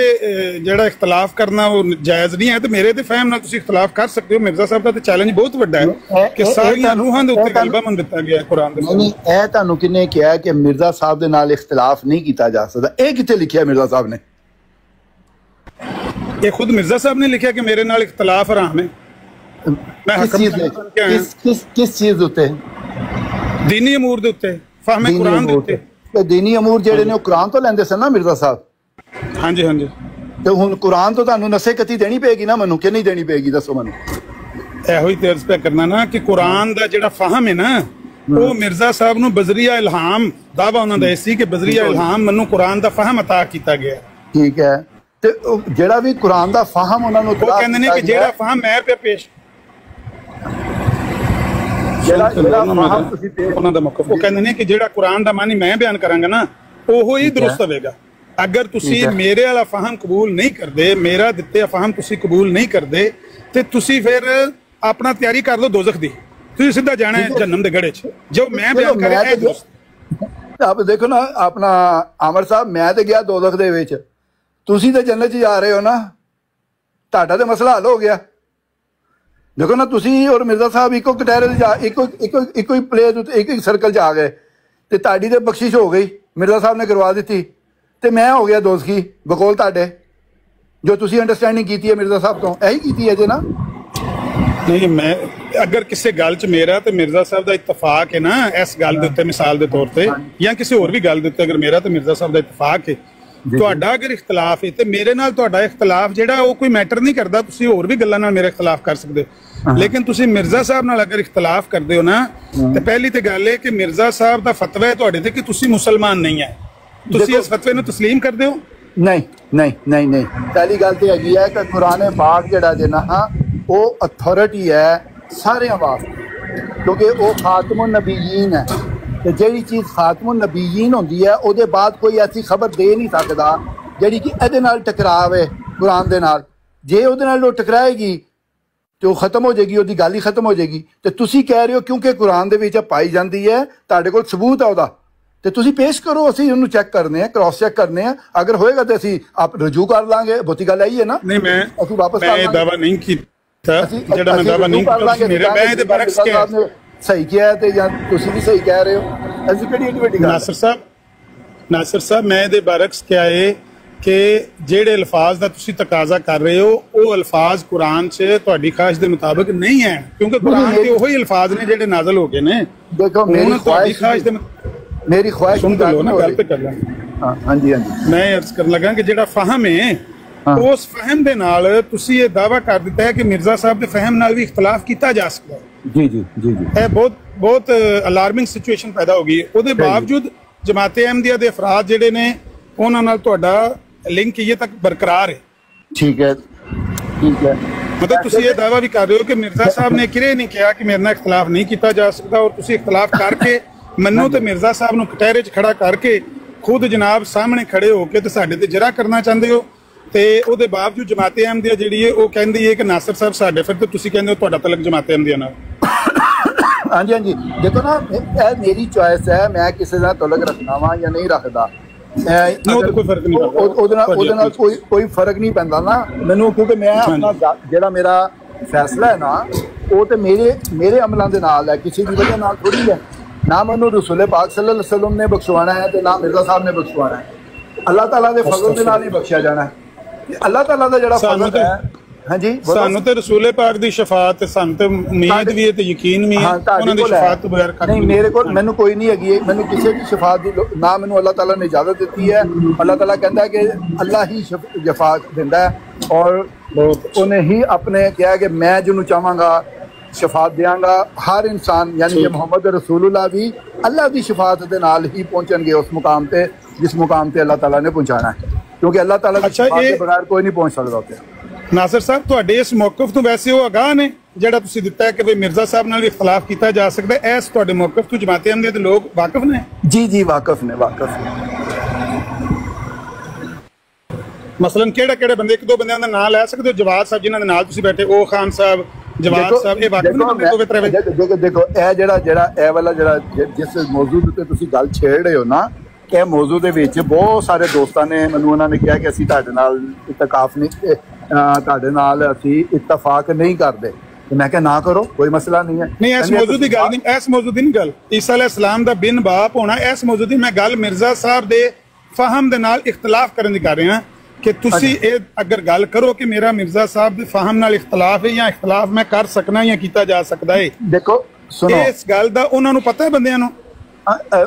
ਜਿਹੜਾ ਇਖਤਲਾਫ ਕਰਨਾ ਉਹ ਜਾਇਜ਼ ਨਹੀਂ ਹੈ, ਤੇ ਮੇਰੇ ਤੇ ਫਹਿਮ ਨਾਲ ਤੁਸੀਂ ਇਖਤਲਾਫ ਕਰ ਸਕਦੇ ਹੋ। ਮਿਰਜ਼ਾ ਸਾਹਿਬ ਦਾ ਤੇ ਚੈਲੰਜ ਬਹੁਤ ਵੱਡਾ ਹੈ ਕਿ ਸਾਰੀਆਂ ਰੂਹਾਂ ਦੇ ਉੱਤੇ ਗਲਬਾ ਮੰਨ ਦਿੱਤਾ ਗਿਆ ਕੁਰਾਨ ਦੇ। ਨਹੀਂ, ਇਹ ਤੁਹਾਨੂੰ ਕਿਹਨੇ ਕਿਹਾ ਕਿ ਮਿਰਜ਼ਾ ਸਾਹਿਬ ਦੇ ਨਾਲ ਇਖਤਲਾਫ ਨਹੀਂ ਕੀਤਾ ਜਾ ਸਕਦਾ? ਇਹ ਕਿੱਥੇ ਲਿਖਿਆ ਮਿਰਜ਼ਾ ਸਾਹਿਬ ਨੇ? ਇਹ ਖੁਦ ਮਿਰਜ਼ਾ ਸਾਹਿਬ ਨੇ ਲਿਖਿਆ ਕਿ ਮੇਰੇ ਨਾਲ ਇਖਤਲਾਫ ਹਰਾਮ ਹੈ। ਮੈਂ ਕਿਸ ਚੀਜ਼ ਉੱਤੇ? ਦੀਨੀ ਅਮੂਰ ਦੇ ਉੱਤੇ, ਫਹਿਮ ਕੁਰਾਨ ਦੇ ਉੱਤੇ। ਤੇ ਦੀਨੀ ਅਮੂਰ ਜਿਹੜੇ ਨੇ ਉਹ ਕੁਰਾਨ ਤੋਂ ਲੈਂਦੇ ਸਨ ਨਾ ਮਿਰਜ਼ਾ ਸਾਹਿਬ। ਹਾਂਜੀ ਤੇ ਹੁਣ ਕੁਰਾਨ ਤੋਂ ਤੁਹਾਨੂੰ ਨਸੀਹਤ ਦੇਣੀ ਪਏਗੀ ਨਾ ਮੈਨੂੰ, ਕਿ ਨਹੀਂ ਦੇਣੀ ਪਏਗੀ? ਦੱਸੋ ਮੈਨੂੰ। ਇਹੋ ਹੀ ਤੇ ਅਰਜ਼ ਕਰਨਾ ਨਾ ਕਿ ਕੁਰਾਨ ਦਾ ਜਿਹੜਾ ਫਹਿਮ ਹੈ ਨਾ, ਉਹ ਮਿਰਜ਼ਾ ਸਾਹਿਬ ਨੂੰ ਬਜ਼ਰੀਆ ਇਲਹਾਮ, ਦਾਵਾ ਉਹਨਾਂ ਦਾ ਇਹ ਸੀ ਕਿ ਬਜ਼ਰੀਆ ਇਲਹਾਮ ਮੈਨੂੰ ਕੁਰਾਨ ਦਾ ਫਹਿਮ ਅਤਾ ਕੀਤਾ ਗਿਆ। ਠੀਕ ਹੈ, ਤੇ ਜਿਹੜਾ ਵੀ ਕੁਰਾਨ ਦਾ ਫਹਿਮ ਉਹਨਾਂ ਨੂੰ, ਉਹ ਕਹਿੰਦੇ ਨੇ ਕਿ ਜਿਹੜਾ ਫਹਿਮ ਮੈਂ ਪੇਸ਼ ਉਹਨਾਂ ਦਾ ਮੌਕਫ, ਉਹ ਕਹਿੰਦੇ ਨੇ ਕਿ ਜਿਹੜਾ ਕੁਰਾਨ ਦਾ ਮਾਨੀ ਮੈਂ ਬਿਆਨ ਕਰਾਂਗਾ ਨਾ ਉਹ ਹੀ ਦਰੁਸਤ ਹੋਵੇਗਾ। ਅਗਰ ਤੁਸੀਂ ਮੇਰੇ ਵਾਲਾ ਫਹਿਮ ਕਬੂਲ ਨਹੀਂ ਕਰਦੇ, ਮੇਰਾ ਦਿੱਤੇ ਫਹਿਮ ਤੁਸੀਂ ਕਬੂਲ ਨਹੀਂ ਕਰਦੇ, ਤੇ ਤੁਸੀਂ ਫਿਰ ਆਪਣਾ ਤਿਆਰੀ ਕਰ ਲਓ ਦੋਜ਼ਖ ਦੀ, ਤੁਸੀਂ ਸਿੱਧਾ ਜਾਣਾ ਹੈ ਜਹੰਨਮ ਦੇ ਗੜੇ 'ਚ। ਜੋ ਮੈਂ ਬਿਆਨ ਕਰਿਆ ਇਹ ਦਰੁਸਤ। ਆਪ ਦੇਖੋ ਨਾ, ਆਪਣਾ ਆਮਰ ਸਾਹਿਬ, ਮੈਂ ਤੇ ਗਿਆ ਦੋਜ਼ਖ ਦੇ ਵਿੱਚ, ਤੁਸੀਂ ਤੇ ਜੰਨਤ 'ਚ ਜਾ ਰਹੇ ਹੋ ਨਾ, ਤੁਹਾਡਾ ਤੇ ਮਸਲਾ ਹੱਲ ਹੋ ਗਿਆ। ਦੇਖੋ ਨਾ, ਤੁਸੀਂ ਔਰ ਮਿਰਜ਼ਾ ਸਾਹਿਬ ਇੱਕੋ ਕਟਹਿਰੇ 'ਚ ਜਾ, ਇੱਕੋ ਹੀ ਪਲੇਸ ਉੱਤੇ ਇੱਕ ਸਰਕਲ 'ਚ ਆ ਗਏ, ਤੇ ਤੁਹਾਡੀ ਤੇ ਬਖਸ਼ਿਸ਼ ਹੋ ਗਈ, ਮਿਰਜ਼ਾ ਸਾਹਿਬ ਨੇ ਕਰਵਾ ਦਿੱਤੀ, ਤੇ ਮੈਂ ਹੋ ਗਿਆ ਦੋਜ਼ਖੀ ਬਕੌਲ ਤੁਹਾਡੇ। ਜੋ ਤੁਸੀਂ ਅੰਡਰਸਟੈਂਡਿੰਗ ਕੀਤੀ ਹੈ ਮਿਰਜ਼ਾ ਸਾਹਿਬ ਤੋਂ, ਇਹੀ ਕੀਤੀ ਹੈ ਜੇ ਨਾ? ਨਹੀਂ, ਮੈਂ ਅਗਰ ਕਿਸੇ ਗੱਲ 'ਚ ਮੇਰਾ ਤੇ ਮਿਰਜ਼ਾ ਸਾਹਿਬ ਦਾ ਇਤਫਾਕ ਹੈ ਨਾ, ਇਸ ਗੱਲ ਦੇ ਉੱਤੇ ਮਿਸਾਲ ਦੇ ਤੌਰ ਤੇ, ਜਾਂ ਕਿਸੇ ਹੋਰ ਵੀ ਗੱਲ ਦੇ ਉੱਤੇ ਅਗਰ ਮੇਰਾ ਤੇ ਮਿਰਜ਼ਾ ਸਾਹਿਬ ਦਾ ਇਤਫਾਕ ਹੈ, ਤੁਹਾਡਾ ਅਗਰ ਇਖਤਲਾਫ ਹੈ ਤੇ ਮੇਰੇ ਨਾਲ ਤੁਹਾਡਾ ਇਖਤਲਾਫ ਜਿਹੜਾ ਉਹ ਕੋਈ ਮੈਟਰ ਨਹੀਂ ਕਰਦਾ। ਤੁਸੀਂ ਹੋਰ ਵੀ ਗੱਲਾਂ ਨਾਲ ਮੇਰਾ ਇਖਤਲਾਫ ਕਰ ਸਕਦੇ ਹੋ, ਲੇਕਿਨ ਤੁਸੀਂ ਮਿਰਜ਼ਾ ਸਾਹਿਬ ਨਾਲ ਅਗਰ ਇਖਤਲਾਫ ਕਰਦੇ ਹੋ ਨਾ, ਤੇ ਪਹਿਲੀ ਤੇ ਗੱਲ ਹੈ ਕਿ ਮਿਰਜ਼ਾ ਸਾਹਿਬ ਦਾ ਫਤਵਾ ਹੈ ਤੁਹਾਡੇ ਤੇ ਕਿ ਤੁਸੀਂ ਮੁਸਲਮਾਨ ਨਹੀਂ ਹੈ, ਤੁਸੀਂ ਇਸ ਫਤਵੇ ਨੂੰ ਤਸਲੀਮ ਕਰਦੇ ਹੋ? ਨਹੀਂ। ਪਹਿਲੀ ਗੱਲ ਤੇ ਹੈਗੀ ਹੈ ਕਿ ਕੁਰਾਨ ਪਾਕ ਜਿਹੜਾ ਜੇ ਨਾ ਉਹ ਅਥਾਰਟੀ ਹੈ ਸਾਰਿਆਂ ਵਾਸਤੇ, ਕਿਉਂਕਿ ਉਹ ਖਾਤਮੁਨ ਨਬੀयीन ਹੈ, ਤੇ ਜਿਹੜੀ ਚੀਜ਼ ਖਾਤਮੁਨ ਨਬੀयीन ਹੁੰਦੀ ਹੈ ਉਹਦੇ ਬਾਅਦ ਕੋਈ ਐਸੀ ਖਬਰ ਦੇ ਨਹੀਂ ਸਕਦਾ ਜਿਹੜੀ ਕਿ ਇਹਦੇ ਨਾਲ ਟਕਰਾਵੇ ਕੁਰਾਨ ਦੇ ਨਾਲ। ਜੇ ਉਹਦੇ ਨਾਲ ਉਹ ਟਕਰਾਏਗੀ ਤੇ ਉਹ ਖਤਮ ਹੋ ਜਾਏਗੀ, ਉਹਦੀ ਗੱਲ ਹੀ ਖਤਮ ਹੋ ਜਾਏਗੀ। ਤੇ ਤੁਸੀਂ ਕਹਿ ਰਹੇ ਹੋ ਕਿਉਂਕਿ ਕੁਰਾਨ ਦੇ ਵਿੱਚ ਪਾਈ ਜਾਂਦੀ ਹੈ, ਤੁਹਾਡੇ ਕੋਲ ਸਬੂਤ ਹੈ ਉਹਦਾ, ਤੇ ਤੁਸੀਂ ਪੇਸ਼ ਕਰੋ, ਅਸੀਂ ਉਹਨੂੰ ਚੈੱਕ ਕਰਨੇ ਆ, ਕ੍ਰਾਸ ਚੈੱਕ ਕਰਨੇ ਆ, ਅਗਰ ਹੋਏਗਾ ਤੇ ਅਸੀਂ ਆਪ ਰਜੂ ਕਰ ਲਾਂਗੇ। ਬਹੁਤੀ ਗੱਲ ਆਈ ਹੈ ਨਾ? ਨਹੀਂ, ਅਸੀਂ ਵਾਪਸ ਇਹ ਦਾਵਾ ਨਹੀਂ ਕੀਤਾ, ਜਿਹੜਾ ਮੈਂ ਦਾਵਾ ਨਹੀਂ ਕੀਤਾ ਮੇਰੇ ਮੈਂ ਇਹਦੇ ਬਰਕਸ ਕਿਹਾ ਸਹੀ ਕਿਹਾ, ਤੇ ਜਾਂ ਤੁਸੀਂ ਵੀ ਸਹੀ ਕਹਿ ਰਹੇ ਹੋ। ਅਸੀਂ ਕਿਹੜੀ ਵੱਡੀ ਗੱਲ? ਨਾਸਰ ਸਾਹਿਬ ਨਾਸਰ ਸਾਹਿਬ ਮੈਂ ਇਹਦੇ ਬਰਕਸ ਕਿਹਾ ਹੈ ਕਿ ਜਿਹੜੇ ਅਲਫਾਜ਼ ਦਾ ਤੁਸੀਂ ਤਕਾਜ਼ਾ ਕਰ ਰਹੇ ਹੋ ਉਹ ਅਲਫਾਜ਼ ਕੁਰਾਨ 'ਚ ਤੁਹਾਡੀ ਖਾਹਿਸ਼ ਦੇ ਮੁਤਾਬਕ ਨਹੀਂ ਹੈ, ਕਿਉਂਕਿ ਕੁਰਾਨ ਦੇ ਉਹੀ ਅਲਫਾਜ਼ ਨੇ ਜਿਹੜੇ ਨਾਜ਼ਲ ਹੋ ਗਏ ਨੇ। ਦੇਖੋ ਮੇਰੀ ਖਾਹਿਸ਼ ਸੁਣ ਲਓ ਨਾ, ਗੱਲ ਤੇ ਕਰ ਲਾਂ। ਹਾਂਜੀ ਹਾਂਜੀ, ਮੈਂ ਅਰਜ਼ ਕਰਨ ਲੱਗਾ ਕਿ ਜਿਹੜਾ ਫਹਮ ਹੈ ਉਸ ਫਹਮ ਦੇ ਨਾਲ ਤੁਸੀਂ ਇਹ ਦਾਅਵਾ ਕਰ ਦਿੱਤਾ ਹੈ ਕਿ ਮਿਰਜ਼ਾ ਸਾਹਿਬ ਦੇ ਫਹਮ ਨਾਲ ਵੀ ਇਖਤਲਾਫ ਕੀਤਾ ਜਾ ਸਕਦਾ ਹੈ। ਜੀ ਜੀ ਜੀ ਜੀ, ਇਹ ਬਹੁਤ ਅਲਾਰਮਿੰਗ ਸਿਚੁਏਸ਼ਨ ਪੈਦਾ ਹੋ ਗਈ ਹੈ। ਉਹਦੇ ਬਾਵਜੂਦ ਜਮਾਤ ਅਹਿਮਦੀਆ ਦੇ ਅਫਰਾਦ ਜਿਹੜੇ ਨੇ ਉਹਨਾਂ ਨਾਲ ਤੁਹਾਡਾ ਲਿੰਕ ਇਹ ਤੱਕ ਬਰਕਰਾਰ ਹੈ। ਠੀਕ ਹੈ ਠੀਕ ਹੈ, ਮਤਲਬ ਤੁਸੀਂ ਇਹ ਦਾਅਵਾ ਵੀ ਕਰ ਰਹੇ ਹੋ ਕਿ ਮਿਰਜ਼ਾ ਸਾਹਿਬ ਨੇ ਕਿਰੇ ਨਹੀਂ ਕਿਹਾ ਕਿ ਮੇਰੇ ਨਾਲ ਇਖਤਲਾਫ ਨਹੀਂ ਕੀਤਾ ਜਾ ਸਕਦਾ, ਔਰ ਤੁਸੀਂ ਇਖਤਲਾਫ ਕਰਕੇ ਮੈਨੂੰ ਤੇ ਮਿਰਜ਼ਾ ਸਾਹਿਬ ਨੂੰ ਕਟਹਿਰੇ 'ਚ ਖੜਾ ਕਰਕੇ ਖੁਦ ਜਨਾਬ ਸਾਹਮਣੇ ਖੜੇ ਹੋ ਕੇ ਤੇ ਸਾਡੇ ਤੇ ਜਰਾ ਕਰਨਾ ਚਾਹੁੰਦੇ ਹੋ। ਤੇ ਉਹਦੇ ਬਾਵਜੂਦ ਜਮਾਤ ਅਹਿਮਦੀਆ ਜਿਹੜੀ ਹੈ ਉਹ ਕਹਿੰਦੀ ਹੈ ਕਿ ਨਾਸਰ ਸਾਹਿਬ ਸਾਡੇ, ਫਿਰ ਤੇ ਤੁਸੀਂ ਕਹਿੰਦੇ ਹੋ ਤੁਹਾਡਾ ਤਲਕ ਜਮਾਤ ਅਹਿਮਦੀਆ ਨਾਲ। ਹਾਂਜੀ ਹਾਂਜੀ, ਦੇਖੋ ਨਾ ਇਹ ਮੇਰੀ ਚੁਆਇਸ ਹੈ, ਮੈਂ ਕਿਸੇ ਦਾ ਤਲਕ ਰੱਖਣਾ ਵਾ ਜਾਂ ਨਹੀਂ ਰੱਖਦਾ, ਕੋਈ ਫਰਕ ਨਹੀਂ ਪੈਂਦਾ ਉਹਦੇ ਨਾਲ ਕੋਈ ਫਰਕ ਨਹੀਂ ਪੈਂਦਾ ਨਾ ਮੈਨੂੰ, ਕਿਉਂਕਿ ਮੈਂ ਆਪਣਾ ਜਿਹੜਾ ਮੇਰਾ ਫੈਸਲਾ ਹੈ ਨਾ ਉਹ ਤੇ ਮੇਰੇ ਅਮਲਾਂ ਦੇ ਨਾਲ ਹੈ, ਕਿਸੇ ਦੀ ਵਜ੍ਹਾ ਨਾਲ ਥੋੜੀ ਹੈ। ਨਾ ਮੈਨੂੰ ਰਸੂਲ ਪਾਕ ਸੱਲੱਲਾਹੁ ਅਲੈहि ਵਸੱਲਮ ਨੇ ਬਖਸ਼ਵਾਣਾ ਹੈ ਤੇ ਨਾ ਮਿਰਜ਼ਾ ਸਾਹਿਬ ਨੇ ਬਖਸ਼ਵਾਣਾ ਹੈ, ਅੱਲਾਹ ਤਾਲਾ ਦੇ ਫਜ਼ਲ ਦੇ ਨਾਲ ਹੀ ਬਖਸ਼ਿਆ ਜਾਣਾ ਹੈ। ਅੱਲਾਹ ਤਾਲਾ ਦਾ ਜਿਹੜਾ ਫਜ਼ਲ ਹੈ, ਹਾਂਜੀ ਸਾਨੂੰ ਤੇ ਰਸੂਲ ਪਾਕ ਦੀ ਸ਼ਫਾਅਤ ਤੇ ਸਾਨੂੰ ਤੇ ਉਮੀਦ ਵੀ ਹੈ ਤੇ ਯਕੀਨ ਵੀ ਹੈ ਉਹਨਾਂ ਦੀ ਸ਼ਫਾਅਤ ਤੋਂ ਬਗੈਰ ਨਹੀਂ, ਮੇਰੇ ਕੋਲ ਮੈਨੂੰ ਕੋਈ ਨਹੀਂ ਹੈਗੀ, ਮੈਨੂੰ ਕਿਸੇ ਦੀ ਸ਼ਫਾਅਤ ਦੀ ਨਾ ਮੈਨੂੰ ਅੱਲਾਹ ਤਾਲਾ ਨੇ ਇਜਾਜ਼ਤ ਦਿੱਤੀ ਹੈ। ਅੱਲਾਹ ਤਾਲਾ ਕਹਿੰਦਾ ਕਿ ਅੱਲਾਹ ਹੀ ਸ਼ਫਾਅਤ ਦਿੰਦਾ ਹੈ ਔਰ ਉਹਨੇ ਹੀ ਆਪਣੇ ਕਿਹਾ ਕਿ ਮੈਂ ਜਿਹਨੂੰ ਚਾਹਾਂਗਾ ਸ਼ਫਾਅਤ ਦਿਆਂਗਾ। ਹਰ ਇਨਸਾਨ ਯਾਨੀ ਕਿ ਮੁਹੰਮਦ ਰਸੂਲullah ਵੀ ਅੱਲਾਹ ਦੀ ਸ਼ਫਾਅਤ ਦੇ ਨਾਲ ਹੀ ਪਹੁੰਚਣਗੇ ਉਸ ਮੁਕਾਮ ਤੇ ਜਿਸ ਮੁਕਾਮ ਤੇ ਅੱਲਾਹ ਤਾਲਾ ਨੇ ਪਹੁੰਚਾਣਾ ਹੈ, ਕਿਉਂਕਿ ਅੱਲਾਹ ਤਾਲਾ ਦੀ ਸ਼ਫਾਅਤ ਦੇ ਬਗੈਰ ਕੋਈ ਨਹੀਂ ਪਹੁੰਚ ਸਕਦਾ ਉੱਥੇ। ਨਾਸਰ ਸਾਹਿਬ ਤੁਹਾਡੇ ਇਸ ਮੌਕਫ ਤੋਂ ਵੈਸੇ ਉਹ ਅਗਾਹ ਨੇ ਜਿਹੜਾ ਤੁਸੀਂ ਦਿੱਤਾ ਹੈ ਕਿ ਵੀ ਮਿਰਜ਼ਾ ਸਾਹਿਬ ਨਾਲ ਵੀ ਇਖਤਲਾਫ ਕੀਤਾ ਜਾ ਸਕਦਾ ਹੈ, ਇਸ ਤੁਹਾਡੇ ਮੌਕਫ ਤੋਂ ਜਮਾਤ ਅਹਿਮਦੀਆ ਦੇ ਲੋਕ ਵਾਕਿਫ ਨੇ? ਜੀ ਜੀ ਵਾਕਿਫ ਨੇ, ਵਾਕਿਫ। ਮਸਲਨ ਕਿਹੜੇ ਬੰਦੇ, ਇੱਕ ਦੋ ਬੰਦਿਆਂ ਦਾ ਨਾਮ ਲੈ ਸਕਦੇ ਹੋ? ਜਵਾਦ ਸਾਹਿਬ ਜਿਨ੍ਹਾਂ ਦੇ ਨਾਲ ਤੁਸੀਂ ਬੈਠੇ, ਉਹ ਖਾਨ ਸਾਹਿਬ, ਜਵਾਦ ਸਾਹਿਬ, ਇਹ ਵਾਕਿਫ ਨੇ ਬੰਦੇ ਤੋਂ? ਦੇਖੋ ਇਹ ਜਿਹੜਾ ਇਹ ਵਾਲਾ ਜਿਹੜਾ ਜਿਸ ਮੌਜੂ ਤੇ ਤੁਸੀਂ ਗੱਲ ਛੇੜ ਰਹੇ ਹੋ ਨਾ, ਇਹ ਮੌਜੂ ਦੇ ਵਿੱਚ ਬਹੁਤ ਸਾਰੇ ਦੋਸਤਾਂ ਨੇ ਮੈਨੂੰ ਉਹਨਾਂ ਨੇ ਕਿਹਾ ਕਿ ਅਸੀਂ ਤੁਹਾਡੇ ਨਾਲ ਇਤਕਾਫ ਨਹੀਂ, ਤੁਹਾਡੇ ਨਾਲ ਅਸੀਂ ਇਤਫਾਕ ਨਹੀਂ ਕਰਦੇ, ਤੇ ਮੈਂ ਕਿਹਾ ਨਾ ਕਰੋ, ਕੋਈ ਮਸਲਾ ਨਹੀਂ ਹੈ। ਨਹੀਂ, ਇਸ ਮੌਜੂ ਦੀ ਗੱਲ ਨਹੀਂ, ਇਸ ਮੌਜੂ ਦੀ ਨਹੀਂ ਗੱਲ। ਈਸਾ ਅਲੈਹਿਸਲਾਮ ਦਾ ਬਿਨ ਬਾਪ ਹੋਣਾ, ਇਸ ਮੌਜੂ ਦੀ ਮੈਂ ਗੱਲ ਮਿਰਜ਼ਾ ਸਾਹਿਬ ਦੇ ਫਹਮ ਦੇ ਨਾਲ ਇਖਤਲਾਫ ਕਰਨ ਦੀ ਕਰ ਰਿਹਾ ਕਿ ਤੁਸੀਂ ਇਹ ਅਗਰ ਗੱਲ ਕਰੋ ਕਿ ਮੇਰਾ ਮਿਰਜ਼ਾ ਸਾਹਿਬ ਦੇ ਫਹਮ ਨਾਲ ਇਖਤਲਾਫ ਹੈ ਜਾਂ ਇਖਤਲਾਫ ਮੈਂ ਕਰ ਸਕਣਾ ਜਾਂ ਕੀਤਾ ਜਾ ਸਕਦਾ ਹੈ। ਦੇਖੋ ਸੁਣੋ, ਇਸ ਗੱਲ ਦਾ ਉਹਨਾਂ ਨੂੰ ਪਤਾ ਹੈ, ਬੰਦਿਆਂ ਨੂੰ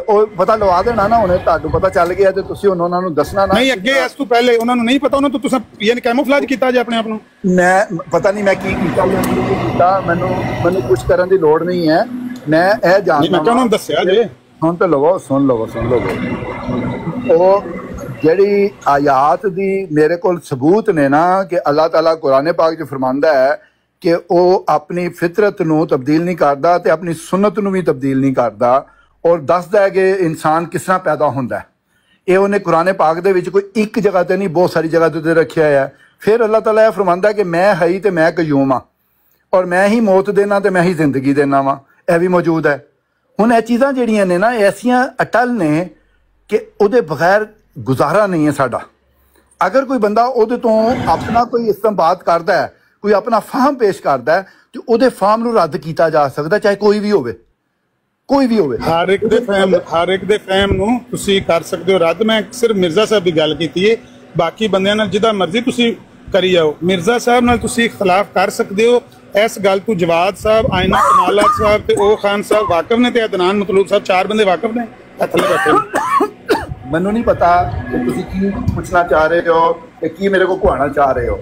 ਉਹ ਪਤਾ ਲਵਾ ਦੇਣਾ ਨਾ, ਹੁਣੇ ਤੁਹਾਨੂੰ ਪਤਾ ਚੱਲ ਗਿਆ ਤੇ ਤੁਸੀਂ ਹੁਣ ਉਹਨਾਂ ਨੂੰ ਦੱਸਣਾ ਨਾ। ਨਹੀਂ, ਅੱਗੇ ਇਸ ਤੋਂ ਪਹਿਲੇ ਉਹਨਾਂ ਨੂੰ ਨਹੀਂ ਪਤਾ, ਉਹਨਾਂ ਤੋਂ ਤੁਸੀਂ ਯਾਨੀ ਕੈਮੋਫਲਾਜ ਕੀਤਾ ਜੇ ਆਪਣੇ ਆਪ ਨੂੰ? ਮੈਂ ਪਤਾ ਨਹੀਂ ਮੈਂ ਕੀ ਕੀਤਾ, ਮੈਨੂੰ ਕੁਝ ਕਰਨ ਦੀ ਲੋੜ ਨਹੀਂ ਹੈ, ਮੈਂ ਇਹ ਜਾਣਦਾ। ਮੈਂ ਤੁਹਾਨੂੰ ਦੱਸਿਆ ਜੇ, ਹੁਣ ਤਾਂ ਲਵੋ, ਸੁਣ ਲਵੋ। ਉਹ ਜਿਹੜੀ ਆਯਾਤ ਦੀ ਮੇਰੇ ਕੋਲ ਸਬੂਤ ਨੇ ਨਾ ਕਿ ਅੱਲਾਹ ਤਾਲਾ ਕੁਰਾਨ ਪਾਕ 'ਚ ਫਰਮਾਂਦਾ ਹੈ ਕਿ ਉਹ ਆਪਣੀ ਫਿਤਰਤ ਨੂੰ ਤਬਦੀਲ ਨਹੀਂ ਕਰਦਾ ਤੇ ਆਪਣੀ ਸੁਨਨਤ ਨੂੰ ਵੀ ਤਬਦੀਲ ਨਹੀਂ ਕਰਦਾ, ਔਰ ਦੱਸਦਾ ਹੈ ਕਿ ਇਨਸਾਨ ਕਿਸ ਤਰ੍ਹਾਂ ਪੈਦਾ ਹੁੰਦਾ ਹੈ। ਇਹ ਉਹਨੇ ਕੁਰਾਨ ਪਾਕ ਦੇ ਵਿੱਚ ਕੋਈ ਇੱਕ ਜਗ੍ਹਾ ਤੇ ਨਹੀਂ, ਬਹੁਤ ਸਾਰੀ ਜਗ੍ਹਾ ਤੇ ਰੱਖਿਆ ਹੈ। ਫਿਰ ਅੱਲਾਹ ਤਾਲਾ ਇਹ ਫਰਮਾਂਦਾ ਕਿ ਮੈਂ ਹੈ ਹੀ ਤੇ ਮੈਂ ਕਯੂਮ ਹਾਂ, ਔਰ ਮੈਂ ਹੀ ਮੌਤ ਦੇਣਾ ਤੇ ਮੈਂ ਹੀ ਜ਼ਿੰਦਗੀ ਦੇਣਾ ਵਾ, ਇਹ ਵੀ ਮੌਜੂਦ ਹੈ। ਹੁਣ ਇਹ ਚੀਜ਼ਾਂ ਜਿਹੜੀਆਂ ਨੇ ਨਾ ਐਸੀਆਂ ਅਟਲ ਨੇ ਕਿ ਉਹਦੇ ਬਗੈਰ ਗੁਜ਼ਾਰਾ ਨਹੀਂ ਹੈ ਸਾਡਾ। ਅਗਰ ਕੋਈ ਬੰਦਾ ਉਹਦੇ ਤੋਂ ਆਪਣਾ ਕੋਈ ਇਸਤੰਬਾਤ ਕਰਦਾ ਹੈ, ਕੋਈ ਆਪਣਾ ਫਹਮ ਪੇਸ਼ ਕਰਦਾ ਹੈ, ਤੇ ਉਹਦੇ ਫਹਮ ਨੂੰ ਰੱਦ ਕੀਤਾ ਜਾ ਸਕਦਾ, ਚਾਹੇ ਕੋਈ ਵੀ ਹੋਵੇ, ਕੋਈ ਵੀ ਹੋਵੇ। ਹਰ ਇੱਕ ਦੇ ਫਹਿਮ ਨੂੰ ਤੁਸੀਂ ਕਰ ਸਕਦੇ ਹੋ ਰੱਦ। ਮੈਂ ਸਿਰਫ ਮਿਰਜ਼ਾ ਸਾਹਿਬ ਦੀ ਗੱਲ ਕੀਤੀ ਹੈ, ਬਾਕੀ ਬੰਦਿਆਂ ਨਾਲ ਜਿੱਦਾਂ ਮਰਜ਼ੀ ਤੁਸੀਂ ਕਰੀ ਜਾਓ। ਮਿਰਜ਼ਾ ਸਾਹਿਬ ਨਾਲ ਤੁਸੀਂ ਇਖਤਲਾਫ ਕਰ ਸਕਦੇ ਹੋ, ਇਸ ਗੱਲ ਤੋਂ ਜਵਾਦ ਸਾਹਿਬ, ਆਇਨਾ ਕਮਾਲਤ ਸਾਹਿਬ ਤੇ ਉਹ ਖਾਨ ਸਾਹਿਬ ਵਾਕਿਫ ਨੇ, ਤੇ ਅਦਨਾਨ ਮਤਲੂਬ ਸਾਹਿਬ, 4 ਬੰਦੇ ਵਾਕਿਫ ਨੇ। ਥੱਲੇ ਬੈਠੇ ਮੈਨੂੰ ਨਹੀਂ ਪਤਾ ਕਿ ਤੁਸੀਂ ਕੀ ਪੁੱਛਣਾ ਚਾਹ ਰਹੇ ਹੋ ਤੇ ਕੀ ਮੇਰੇ ਕੋਲ ਘੁਆਣਾ ਚਾਹ ਰਹੇ ਹੋ।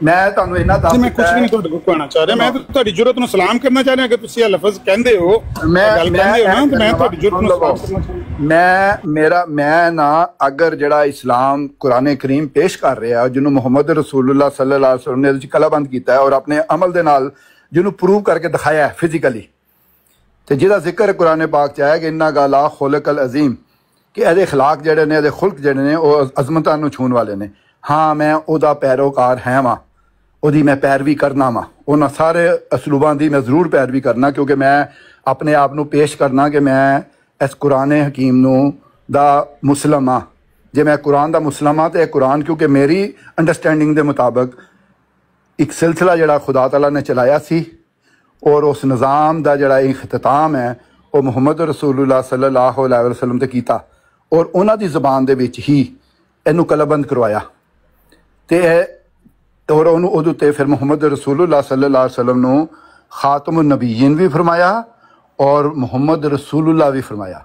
ਮੈਂ ਤੁਹਾਨੂੰ ਇਹਨਾਂ ਦੱਸ ਮੈਂ ਕੁਝ ਵੀ ਨਹੀਂ ਤੁਹਾਡੇ ਕੋਲ ਘੁਆਣਾ ਚਾਹ ਰਿਹਾ, ਮੈਂ ਤੁਹਾਡੀ ਜੁਰਤ ਨੂੰ ਸਲਾਮ ਕਰਨਾ ਚਾਹ ਰਿਹਾ ਕਿ ਤੁਸੀਂ ਇਹ ਲਫ਼ਜ਼ ਕਹਿੰਦੇ ਹੋ, ਗੱਲ ਕਹਿੰਦੇ ਹੋ ਨਾ, ਤੇ ਮੈਂ ਤੁਹਾਡੀ ਜੁਰਤ ਨੂੰ ਸਲਾਮ ਕਰਨਾ ਚਾਹੁੰਦਾ। ਮੈਂ ਨਾ ਅਗਰ ਜਿਹੜਾ ਇਸਲਾਮ ਕੁਰਾਨ ਕਰੀਮ ਪੇਸ਼ ਕਰ ਰਿਹਾ, ਜਿਹਨੂੰ ਮੁਹੰਮਦ ਰਸੂਲullah ਸੱਲੱਲਾਹੁ ਅਲੈਹਿ ਵਸੱਲਮ ਨੇ ਇਹਦੇ 'ਚ ਕਲਾਬੰਦ ਕੀਤਾ ਹੈ ਔਰ ਆਪਣੇ ਅਮਲ ਦੇ ਨਾਲ ਜਿਹਨੂੰ ਪ੍ਰੂਵ ਕਰਕੇ ਦਿਖਾਇਆ ਹੈ ਫਿਜ਼ੀਕਲੀ, ਤੇ ਜਿਹਦਾ ਜ਼ਿਕਰ ਕੁਰਾਨ ਪਾਕ 'ਚ ਆਇਆ ਕਿ ਇੰਨਾ ਗਾਲਾ ਖੁਲਕਲ ਅਜ਼ੀਮ, ਕਿ ਇਹਦੇ ਅਖਲਾਕ ਜਿਹੜੇ ਨੇ, ਇਹਦੇ ਖੁਲਕ ਜਿਹੜੇ ਨੇ ਉਹ ਅਜ਼ਮਤਾਂ ਨੂੰ ਛੂਹਣ ਵਾਲੇ ਨੇ। ਹਾਂ, ਮੈਂ ਉਹਦਾ ਪੈਰੋਕਾਰ ਹੈ ਵਾਂ, ਉਹਦੀ ਮੈਂ ਪੈਰਵੀ ਕਰਨਾ ਵਾਂ, ਉਹਨਾਂ ਸਾਰੇ ਅਸਲੂਬਾਂ ਦੀ ਮੈਂ ਜ਼ਰੂਰ ਪੈਰਵੀ ਕਰਨਾ, ਕਿਉਂਕਿ ਮੈਂ ਆਪਣੇ ਆਪ ਨੂੰ ਪੇਸ਼ ਕਰਨਾ ਕਿ ਮੈਂ ਇਸ ਕੁਰਾਨ ਹਕੀਮ ਨੂੰ ਦਾ ਮੁਸਲਮ ਹਾਂ। ਜੇ ਮੈਂ ਕੁਰਾਨ ਦਾ ਮੁਸਲਮ ਹਾਂ, ਤੇ ਇਹ ਕੁਰਾਨ ਕਿਉਂਕਿ ਮੇਰੀ ਅੰਡਰਸਟੈਂਡਿੰਗ ਦੇ ਮੁਤਾਬਕ ਇੱਕ ਸਿਲਸਿਲਾ ਜਿਹੜਾ ਖੁਦਾ ਤਾਲਾ ਨੇ ਚਲਾਇਆ ਸੀ, ਔਰ ਉਸ ਨਿਜ਼ਾਮ ਦਾ ਜਿਹੜਾ ਇਖਤਤਾਮ ਹੈ ਉਹ ਮੁਹੰਮਦ ਰਸੂਲullah ਸੱਲੱਲਾਹੁ ਅਲੈਹਿ ਵਸੱਲਮ ਤੇ ਕੀਤਾ, ਔਰ ਉਹਨਾਂ ਦੀ ਜ਼ਬਾਨ ਦੇ ਵਿੱਚ ਹੀ ਇਹਨੂੰ ਕਲਬੰਦ ਕਰਵਾਇਆ ਤੇ ਔਰ ਉਹਨੂੰ ਉਹਦੇ ਉੱਤੇ ਫਿਰ ਮੁਹੰਮਦ ਰਸੂਲੁल्लाह सल्लल्लाहु अलैहि वसल्लम ਨੂੰ ਖਾਤਮੁਨ ਨਬੀयीन ਵੀ ਫਰਮਾਇਆ ਔਰ ਮੁਹੰਮਦ ਰਸੂਲੁल्लाह ਵੀ ਫਰਮਾਇਆ,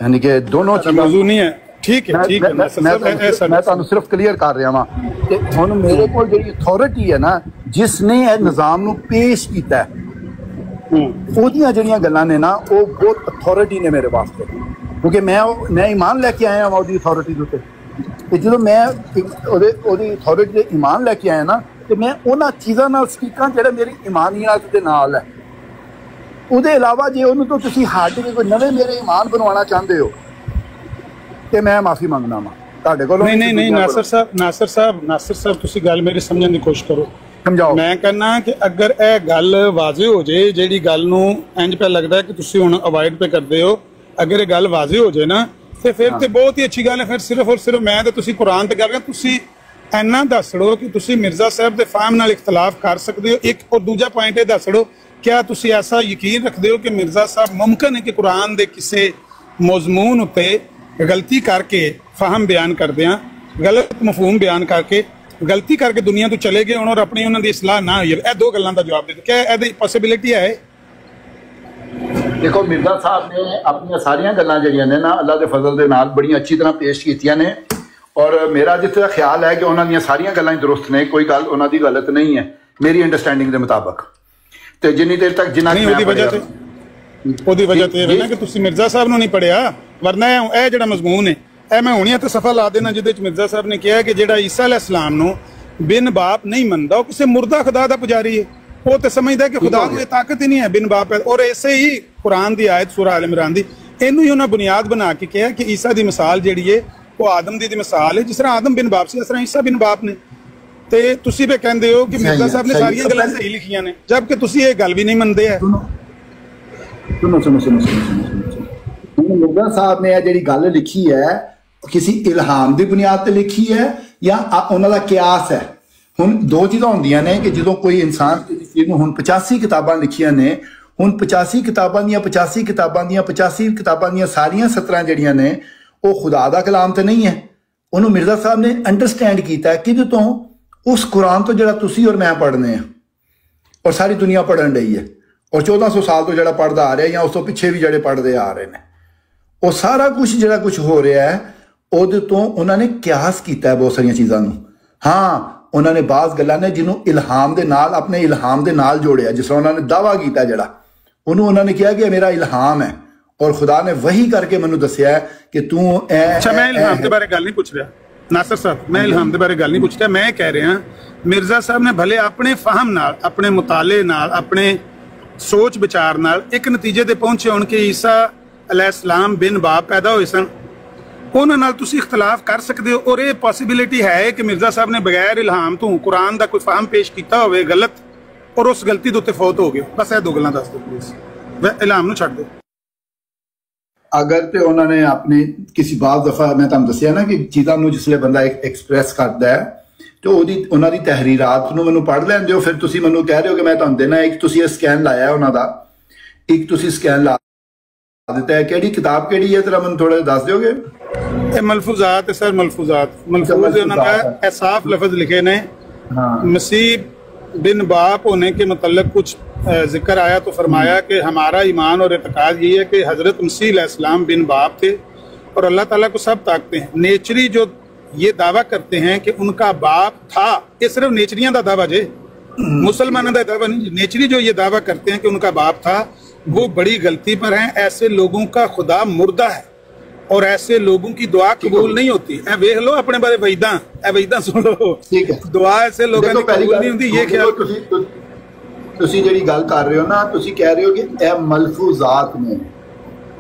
यानी कि दोनों मौजू नहीं है। ठीक है, ठीक है। मैं ਤੁਹਾਨੂੰ ਸਿਰਫ ਕਲੀਅਰ ਕਰ ਰਿਹਾ ਵਾਂ ਕਿ ਹੁਣ ਮੇਰੇ ਕੋਲ ਜਿਹੜੀ ਅਥਾਰਟੀ ਹੈ ਨਾ ਜਿਸਨੇ ਇਹ ਨਿਜ਼ਾਮ ਨੂੰ ਪੇਸ਼ ਕੀਤਾ ਹੈ ਉਹਦੀਆਂ ਜਿਹੜੀਆਂ ਗੱਲਾਂ ਨੇ ਨਾ ਉਹ ਬਹੁਤ ਅਥਾਰਟੀ ਨੇ ਮੇਰੇ ਵਾਸਤੇ, ਕਿਉਂਕਿ ਮੈਂ ਈਮਾਨ ਲੈ ਕੇ ਆਇਆ ਉਹਦੀ ਅਥਾਰਟੀ ਦੇ ਉੱਤੇ ਤੇ ਜਦੋਂ ਮੈਂ ਉਹਦੀ ਅਥਾਰਟੀ ਦੇ ਈਮਾਨ ਲੈ ਕੇ ਆਇਆ ਨਾ ਤੇ ਮੈਂ ਉਹਨਾਂ ਚੀਜ਼ਾਂ ਨਾਲ ਸਟੀਕਾਂ ਜਿਹੜੇ ਮੇਰੀ ਈਮਾਨੀਅਤ ਦੇ ਨਾਲ ਹੈ। ਉਹਦੇ ਇਲਾਵਾ ਜੇ ਉਹਨੂੰ ਤੋਂ ਤੁਸੀਂ ਹਟ ਕੇ ਕੋਈ ਨਵੇਂ ਮੇਰੇ ਈਮਾਨ ਬਣਵਾਉਣਾ ਚਾਹੁੰਦੇ ਹੋ ਤੇ ਮੈਂ ਮਾਫੀ ਮੰਗਦਾ ਵਾਂ ਤੁਹਾਡੇ ਕੋਲੋਂ। ਨਹੀਂ ਨਾਸਰ ਸਾਹਿਬ ਤੁਸੀਂ ਗੱਲ ਮੇਰੀ ਸਮਝਣ ਦੀ ਕੋਸ਼ਿਸ਼ ਕਰੋ, ਸਮਝਾਓ। ਮੈਂ ਕਹਿੰਦਾ ਕਿ ਅਗਰ ਇਹ ਗੱਲ ਵਾਜ਼ਿਹ ਹੋ ਜੇ, ਜਿਹੜੀ ਗੱਲ ਨੂੰ ਇੰਜ ਪਿਆ ਲੱਗਦਾ ਕਿ ਤੁਸੀਂ ਹੁਣ ਅਵਾਇਡ ਪੇ ਕਰਦੇ ਹੋ, ਅਗਰ ਇਹ ਗੱਲ ਵਾਜ਼ਿਹ ਹੋ ਜੇ ਨਾ ਤੇ ਫਿਰ ਤੇ ਬਹੁਤ ਹੀ ਅੱਛੀ ਗੱਲ ਹੈ। ਫਿਰ ਸਿਰਫ ਔਰ ਸਿਰਫ ਮੈਂ ਤੇ ਤੁਸੀਂ ਕੁਰਾਨ ਤੇ ਗੱਲ ਕਰ, ਤੁਸੀਂ ਇੰਨਾ ਦੱਸ ਦਿਓ ਕਿ ਤੁਸੀਂ ਮਿਰਜ਼ਾ ਸਾਹਿਬ ਦੇ ਫਾਹਮ ਨਾਲ ਇਖਤਲਾਫ ਕਰ ਸਕਦੇ ਹੋ ਇੱਕ, ਔਰ ਦੂਜਾ ਪੁਆਇੰਟ ਇਹ ਦੱਸ ਦਿਓ क्या तुसी ऐसा यकीन रखते हो कि मिर्जा साहब मुमकिन है कि कुरान दे किसी मौजमून उत्ते गलती करके फाहम बयान कर दें, गलत मफहूम बयान करके गलती करके दुनिया तो चले गए और अपनी उन्होंने इसलाह ना हुई? ये दो गल्लां दा जवाब दे दो, क्या ये पॉसिबिलिटी है? देखो मिर्जा साहब ने अपनी सारियां गल्लां जिहड़ियां ने ना अल्लाह दे फजल दे नाल बड़ी अच्छी तरह पेश कीतियां ने और मेरा जिथे ख्याल है कि उन्हां दी सारियां गल्लां दुरुस्त ने, कोई गल उन्हां दी गलत नहीं है मेरी अंडरस्टैंडिंग के मुताबिक। ਤੇ ਜਿੰਨੀ ਦੇਰ ਤੱਕ ਜਿੰਨਾ ਨਹੀਂ ਉਹਦੀ ਵਜ੍ਹਾ ਤੇ ਇਹ ਨਾ ਕਿ ਤੁਸੀਂ ਮਿਰਜ਼ਾ ਸਾਹਿਬ ਨੂੰ ਨਹੀਂ ਪੜਿਆ, ਵਰਨਾ ਇਹ ਜਿਹੜਾ ਮਜ਼ਮੂਨ ਹੈ ਇਹ ਮੈਂ ਹੁਣੀ ਤੇ ਸਫਾ ਲਾ ਦੇਣਾ ਜਿਹਦੇ ਚ ਮਿਰਜ਼ਾ ਸਾਹਿਬ ਨੇ ਕਿਹਾ ਕਿ ਜਿਹੜਾ ਈਸਾ ਅਲੈਹਿਸਲਾਮ ਨੂੰ ਬਿਨ ਬਾਪ ਨਹੀਂ ਮੰਨਦਾ ਉਹ ਕਿਸੇ ਮੁਰਦਾ ਖੁਦਾ ਦਾ ਪੁਜਾਰੀ ਹੈ। ਉਹ ਤੇ ਸਮਝਦਾ ਕਿ ਖੁਦਾ ਨੂੰ ਇਹ ਤਾਕਤ ਹੀ ਨਹੀਂ ਹੈ ਬਿਨ ਬਾਪ। ਔਰ ਐਸੇ ਹੀ ਕੁਰਾਨ ਦੀ ਆਇਤ ਸੂਰਾ ਆਲ ਇਮਰਾਨ ਦੀ ਇਹਨੂੰ ਹੀ ਉਹਨਾਂ ਬੁਨਿਆਦ ਬਣਾ ਕੇ ਕਿਹਾ ਕਿ ਈਸਾ ਦੀ ਮਿਸਾਲ ਜਿਹੜੀ ਹੈ ਉਹ ਆਦਮ ਦੀ ਮਿਸਾਲ ਹੈ, ਜਿਸ ਤਰ੍ਹਾਂ ਆਦਮ ਬਿਨ ਬਾਪ ਸੀ ਇਸ ਤਰ੍ਹਾਂ ਈਸਾ ਬਿਨ ਬਾਪ ਨੇ। ਤੇ ਤੁਸੀਂ ਵੀ ਕਹਿੰਦੇ ਹੋ ਕਿ ਮਿਰਜ਼ਾ ਸਾਹਿਬ ਨੇ ਸਾਰੀਆਂ ਗੱਲਾਂ ਸਹੀ ਲਿਖੀਆਂ ਨੇ, ਜਦਕਿ ਤੁਸੀਂ ਇਹ ਗੱਲ ਵੀ ਨਹੀਂ ਮੰਨਦੇ ਹੈ। ਸੁਣੋ ਮਿਰਜ਼ਾ ਸਾਹਿਬ ਨੇ ਇਹ ਜਿਹੜੀ ਗੱਲ ਲਿਖੀ ਹੈ ਕਿਸੇ ਇਲਹਾਮ ਦੀ ਬੁਨਿਆਦ ਤੇ ਲਿਖੀ ਹੈ ਜਾਂ ਉਹਨਾਂ ਦਾ ਕਿਆਸ ਹੈ? ਹੁਣ ਦੋ ਚੀਜ਼ਾਂ ਹੁੰਦੀਆਂ ਨੇ ਕਿ ਜਦੋਂ ਕੋਈ ਇਨਸਾਨ ਕਿਸੇ ਨੂੰ ਹੁਣ 85 ਕਿਤਾਬਾਂ ਲਿਖੀਆਂ ਨੇ, ਹੁਣ 85 ਕਿਤਾਬਾਂ ਦੀਆਂ ਸਾਰੀਆਂ 17 ਜਿਹੜੀਆਂ ਨੇ ਉਹ ਖੁਦਾ ਦਾ ਕਲਾਮ ਤੇ ਨਹੀਂ ਹੈ। ਉਹਨੂੰ ਮਿਰਜ਼ਾ ਸਾਹਿਬ ਨੇ ਅੰਡਰਸਟੈਂਡ ਕੀਤਾ ਕਿਹਦੇ ਤੋਂ? ਉਸ ਕੁਰਾਨ ਤੋਂ ਜਿਹੜਾ ਤੁਸੀਂ ਔਰ ਮੈਂ ਪੜ੍ਹਨੇ ਆ ਔਰ ਸਾਰੀ ਦੁਨੀਆ ਪੜ੍ਹਨ ਰਹੀ ਹੈ ਔਰ 1400 ਸਾਲ ਤੋਂ ਜਿਹੜਾ ਪੜ੍ਹਦਾ ਆ ਰਿਹਾ ਜਾਂ ਉਸ ਤੋਂ ਪਿੱਛੇ ਵੀ ਜਿਹੜੇ ਪੜ੍ਹਦੇ ਆ ਰਹੇ ਨੇ, ਉਹ ਸਾਰਾ ਕੁਝ ਜਿਹੜਾ ਕੁਝ ਹੋ ਰਿਹਾ ਹੈ ਉਹਦੇ ਤੋਂ ਉਹਨਾਂ ਨੇ ਕਿਆਸ ਕੀਤਾ ਹੈ ਬਹੁਤ ਸਾਰੀਆਂ ਚੀਜ਼ਾਂ ਨੂੰ। ਹਾਂ ਉਹਨਾਂ ਨੇ ਬਾਜ਼ ਗੱਲਾਂ ਨੇ ਜਿਹਨੂੰ ਇਲਹਾਮ ਦੇ ਨਾਲ ਆਪਣੇ ਇਲਹਾਮ ਦੇ ਨਾਲ ਜੋੜਿਆ, ਜਿਸ ਤਰ੍ਹਾਂ ਉਹਨਾਂ ਨੇ ਦਾਵਾ ਕੀਤਾ ਜਿਹੜਾ ਉਹਨੂੰ ਉਹਨਾਂ ਨੇ ਕਿਹਾ ਕਿ ਮੇਰਾ ਇਲਹਾਮ ਹੈ ਔਰ ਖੁਦਾ ਨੇ ਵਹੀ ਕਰਕੇ ਮੈਨੂੰ ਦੱਸਿਆ ਕਿ ਤੂੰ ਅੱਛਾ ਮੈਂ ਇਲਹਾਮ ਦੇ ਬਾਰੇ ਗੱਲ ਨਹੀਂ ਪੁੱਛ ਰਿਹਾ नासर साहब, मैं इल्हाम के बारे गल नहीं पूछ रहा, मैं कह रहा मिर्जा साहब ने भले अपने फाहम नाल अपने मुताले नाल अपने सोच विचार नाल एक नतीजे ते पहुंचे होण कि ईसा अलैहिस्सलाम बिन बाप पैदा होए सन, उन्हां नाल तुसीं इख्तलाफ कर सकते हो। और ये पॉसिबिलिटी है कि मिर्जा साहब ने बगैर इल्हाम तो कुरान का कोई फाहम पेश किया होवे गलत और उस गलती दे उत्ते फौत हो गए। बस ये दो गल्लां दस दो प्लीज, इल्हाम नूं छड्ड दो। अगर तो उन्होंने अपनी किसी बात दफा मैं तुम दसिया ना कि चीज़ों को जिसले बंदा एक्सप्रैस करता है तो उन्होंने तहरीरात मैं पढ़ लैन दो, फिर तुम मैं कह रहे हो कि मैं तुम देना एक तुम स्कैन लाया उन्होंने एक तुम स्कैन ला दिता है, केड़ी किताब केड़ी है जरा मैं थोड़ा दस दोगे? मलफूजात है सर, मलफूज साफ लफ्ज लिखे ने। मसीह बिन बाप होने के मतलब कुछ जिक्र आया तो फरमाया कि हमारा ईमान और एतकाद ये है कि हज़रत मसीह अलैहिस्सलाम बिन बाप थे और अल्लाह ताला को सब ताकते हैं। नेचरी जो ये दावा करते हैं कि उनका बाप था, ये सिर्फ नेचरियां का दावा जे, मुसलमानों का दावा नहीं। नेचरी जो ये दावा करते हैं कि उनका बाप था वो बड़ी गलती पर हैं। ऐसे लोगों का खुदा मुर्दा है और ऐसे लोगों की दुआ कबूल नहीं होती। वेख लो अपने बारे वईदा सुन लो, दुआ ऐसे लोगों की कबूल नहीं होती। ये ख्याल ਤੁਸੀਂ ਜਿਹੜੀ ਗੱਲ ਕਰ ਰਹੇ ਹੋ ਨਾ, ਤੁਸੀਂ ਕਹਿ ਰਹੇ ਹੋ ਕਿ ਇਹ ਮਲਫੂਜ਼ਾਤ ਨੇ।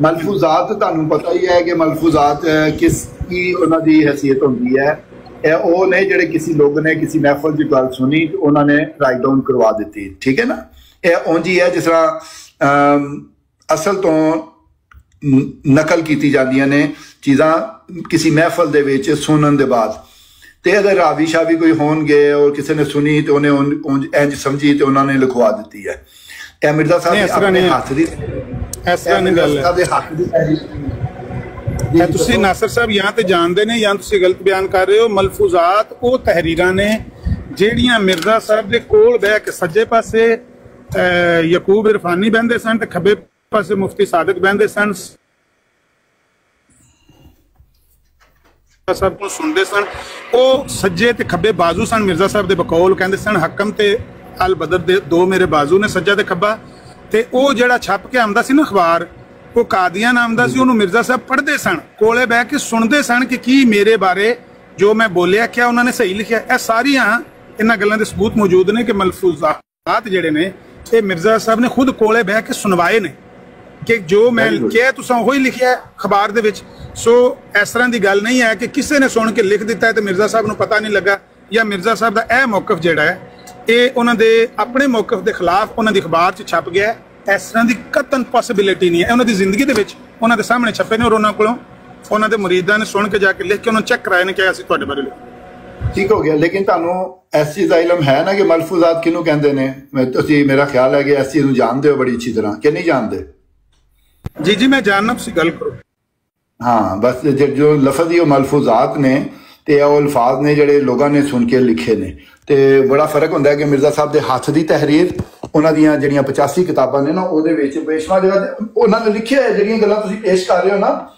ਮਲਫੂਜ਼ਾਤ ਤੁਹਾਨੂੰ ਪਤਾ ਹੀ ਹੈ ਕਿ ਮਲਫੂਜ਼ਾਤ ਕਿਸ ਕੀ ਉਹਨਾਂ ਦੀ ਹੈਸੀਅਤ ਹੁੰਦੀ ਹੈ। ਇਹ ਉਹ ਨੇ ਜਿਹੜੇ ਕਿਸੇ ਲੋਕ ਨੇ ਕਿਸੇ ਮਹਿਫਲ ਦੀ ਗੱਲ ਸੁਣੀ ਤੇ ਉਹਨਾਂ ਨੇ ਰਾਈਟ ਡਾਊਨ ਕਰਵਾ ਦਿੱਤੀ, ਠੀਕ ਹੈ ਨਾ। ਇਹ ਉਂਝ ਹੀ ਹੈ ਜਿਸ ਤਰ੍ਹਾਂ ਅਸਲ ਤੋਂ ਨਕਲ ਕੀਤੀ ਜਾਂਦੀਆਂ ਨੇ ਚੀਜ਼ਾਂ ਕਿਸੇ ਮਹਿਫਲ ਦੇ ਵਿੱਚ ਸੁਣਨ ਦੇ ਬਾਅਦ। ਤੇ ਅਗਰ ਰਾਵੀ ਸ਼ਾਵੀ ਕੋਈ ਹੋਣਗੇ ਔਰ ਕਿਸੇ ਨੇ ਸੁਣੀ ਤੇ ਉਹਨੇ ਇੰਜ ਸਮਝੀ ਤੇ ਉਹਨਾਂ ਨੇ ਲਿਖਵਾ ਦਿੱਤੀ ਹੈ। ਇਹ ਮਿਰਜ਼ਾ ਸਾਹਿਬ ਆਪਣੇ ਹੱਥ ਦੀ ਇਸ ਤਰ੍ਹਾਂ ਨਹੀਂ ਗੱਲ ਹੈ, ਦੇ ਹੱਕ ਦੀ ਹੈ ਤੁਸੀਂ ਨਾਸਰ ਸਾਹਿਬ ਜਾਂ ਤੇ ਜਾਣਦੇ ਨੇ ਜਾਂ ਤੁਸੀਂ ਗਲਤ ਬਿਆਨ ਕਰ ਰਹੇ ਹੋ। ਮਲਫੂਜ਼ਾਤ ਉਹ ਤਹਿਰੀਰਾਂ ਨੇ ਜਿਹੜੀਆਂ ਮਿਰਜ਼ਾ ਸਾਹਿਬ ਦੇ ਕੋਲ ਬਹਿ ਕੇ ਸੱਜੇ ਪਾਸੇ ਯਕੂਬ ਇਰਫਾਨੀ ਬਹਿੰਦੇ ਸਨ ਤੇ ਖੱਬੇ ਪਾਸੇ ਮੁਫਤੀ ਸਾਦਿਕ ਬਹਿੰਦੇ ਸਨ, ਸਾਹਿਬ ਨੂੰ ਸੁਣਦੇ ਸਨ। ਉਹ ਸੱਜੇ ਤੇ ਖੱਬੇ ਬਾਜ਼ੂ ਸਨ ਮਿਰਜ਼ਾ ਸਾਹਿਬ ਦੇ ਬਕੌਲ, ਕਹਿੰਦੇ ਸਨ ਹਕਮ ਤੇ ਅਲ ਬਦਰ ਦੇ ਦੋ ਮੇਰੇ ਬਾਜ਼ੂ ਨੇ, ਸੱਜਾ ਤੇ ਖੱਬਾ। ਤੇ ਉਹ ਜਿਹੜਾ ਛਪ ਕੇ ਆਉਂਦਾ ਸੀ ਨਾ ਅਖਬਾਰ, ਉਹ ਕਾਦੀਆਂ ਨਾਮ ਦਾ ਸੀ, ਉਹਨੂੰ ਮਿਰਜ਼ਾ ਸਾਹਿਬ ਪੜ੍ਹਦੇ ਸਨ, ਕੋਲੇ ਬਹਿ ਕੇ ਸੁਣਦੇ ਸਨ ਕਿ ਕੀ ਮੇਰੇ ਬਾਰੇ ਜੋ ਮੈਂ ਬੋਲਿਆ ਕਿਆ ਉਹਨਾਂ ਨੇ ਸਹੀ ਲਿਖਿਆ। ਇਹ ਸਾਰੀਆਂ ਇਹਨਾਂ ਗੱਲਾਂ ਦੇ ਸਬੂਤ ਮੌਜੂਦ ਨੇ ਕਿ ਮਲਫੂਜ਼ਾਤ ਜਿਹੜੇ ਨੇ ਇਹ ਮਿਰਜ਼ਾ ਸਾਹਿਬ ਨੇ ਖੁਦ ਕੋਲੇ ਬਹਿ ਕੇ ਸੁਣਵਾਏ ਨੇ ਕਿ ਜੋ ਮੈਂ ਕਿਹਾ ਤੁਸੀਂ ਉਹੀ ਲਿਖਿਆ ਅਖਬਾਰ ਦੇ ਵਿੱਚ। ਸੋ ਇਸ ਤਰ੍ਹਾਂ ਦੀ ਗੱਲ ਨਹੀਂ ਹੈ ਕਿ ਕਿਸੇ ਨੇ ਸੁਣ ਕੇ ਲਿਖ ਦਿੱਤਾ ਹੈ ਤੇ ਮਿਰਜ਼ਾ ਸਾਹਿਬ ਨੂੰ ਪਤਾ ਨਹੀਂ ਲੱਗਾ, ਜਾਂ ਮਿਰਜ਼ਾ ਸਾਹਿਬ ਦਾ ਇਹ ਮੌਕਫ ਜਿਹੜਾ ਹੈ ਇਹ ਉਹਨਾਂ ਦੇ ਆਪਣੇ ਮੌਕਫ ਦੇ ਖਿਲਾਫ ਉਹਨਾਂ ਦੀ ਅਖਬਾਰ 'ਚ ਛਪ ਗਿਆ ਹੈ। ਇਸ ਤਰ੍ਹਾਂ ਦੀ ਕਤਨ ਪੋਸੀਬਿਲਿਟੀ ਨਹੀਂ ਹੈ। ਉਹਨਾਂ ਦੀ ਜ਼ਿੰਦਗੀ ਦੇ ਵਿੱਚ ਉਹਨਾਂ ਦੇ ਸਾਹਮਣੇ ਛਪੇ ਨੇ ਔਰ ਉਹਨਾਂ ਕੋਲੋਂ ਉਹਨਾਂ ਦੇ ਮੁਰੀਦਾਂ ਨੇ ਸੁਣ ਕੇ ਜਾ ਕੇ ਲਿਖ ਕੇ ਉਹਨਾਂ ਚੈੱਕ ਕਰਾਏ ਨੇ ਕਿ ਅਸੀਂ ਤੁਹਾਡੇ ਬਾਰੇ ਠੀਕ ਹੋ ਗਿਆ। ਲੇਕਿਨ ਤੁਹਾਨੂੰ ਇਸ ਚੀਜ਼ ਦਾ ਇਲਮ ਹੈ ਨਾ ਕਿ ਮਲਫੂਜ਼ਾਤ ਕਿਹਨੂੰ ਕਹਿੰਦੇ ਨੇ? ਤੁਸੀਂ ਮੇਰਾ ਖਿਆਲ ਹੈ ਕਿ ਇਸ ਚੀਜ਼ ਨੂੰ ਜਾਣਦੇ ਹੋ ਬੜੀ ਅੱਛੀ ਤਰ੍ਹਾਂ ਕਿ ਨਹੀਂ ਜਾਣਦੇ? ਜੀ ਜੀ ਮੈਂ ਜਾਣਨਾ, ਤੁਸੀਂ ਗੱਲ ਕਰੋ। ਹਾਂ ਬਸ ਜੋ ਲਫ਼ਜ਼ ਹੀ ਉਹ ਮਲਫੂਜ਼ਾਤ ਨੇ ਤੇ ਉਹ ਅਲਫਾਜ਼ ਨੇ ਜਿਹੜੇ ਲੋਕਾਂ ਨੇ ਸੁਣ ਕੇ ਲਿਖੇ ਨੇ। ਤੇ ਬੜਾ ਫਰਕ ਹੁੰਦਾ ਹੈ ਕਿ ਮਿਰਜ਼ਾ ਸਾਹਿਬ ਦੇ ਹੱਥ ਦੀ ਤਹਿਰੀਰ, ਉਹਨਾਂ ਦੀਆਂ ਜਿਹੜੀਆਂ 85 ਕਿਤਾਬਾਂ ਨੇ ਨਾ, ਉਹਦੇ ਵਿੱਚ ਬੇਸ਼ੁਮਾਰ ਜਗ੍ਹਾ ਉਹਨਾਂ ਨੇ ਲਿਖਿਆ ਹੈ। ਜਿਹੜੀਆਂ ਗੱਲਾਂ ਤੁਸੀਂ ਪੇਸ਼ ਕਰ ਰਹੇ ਹੋ ਨਾ,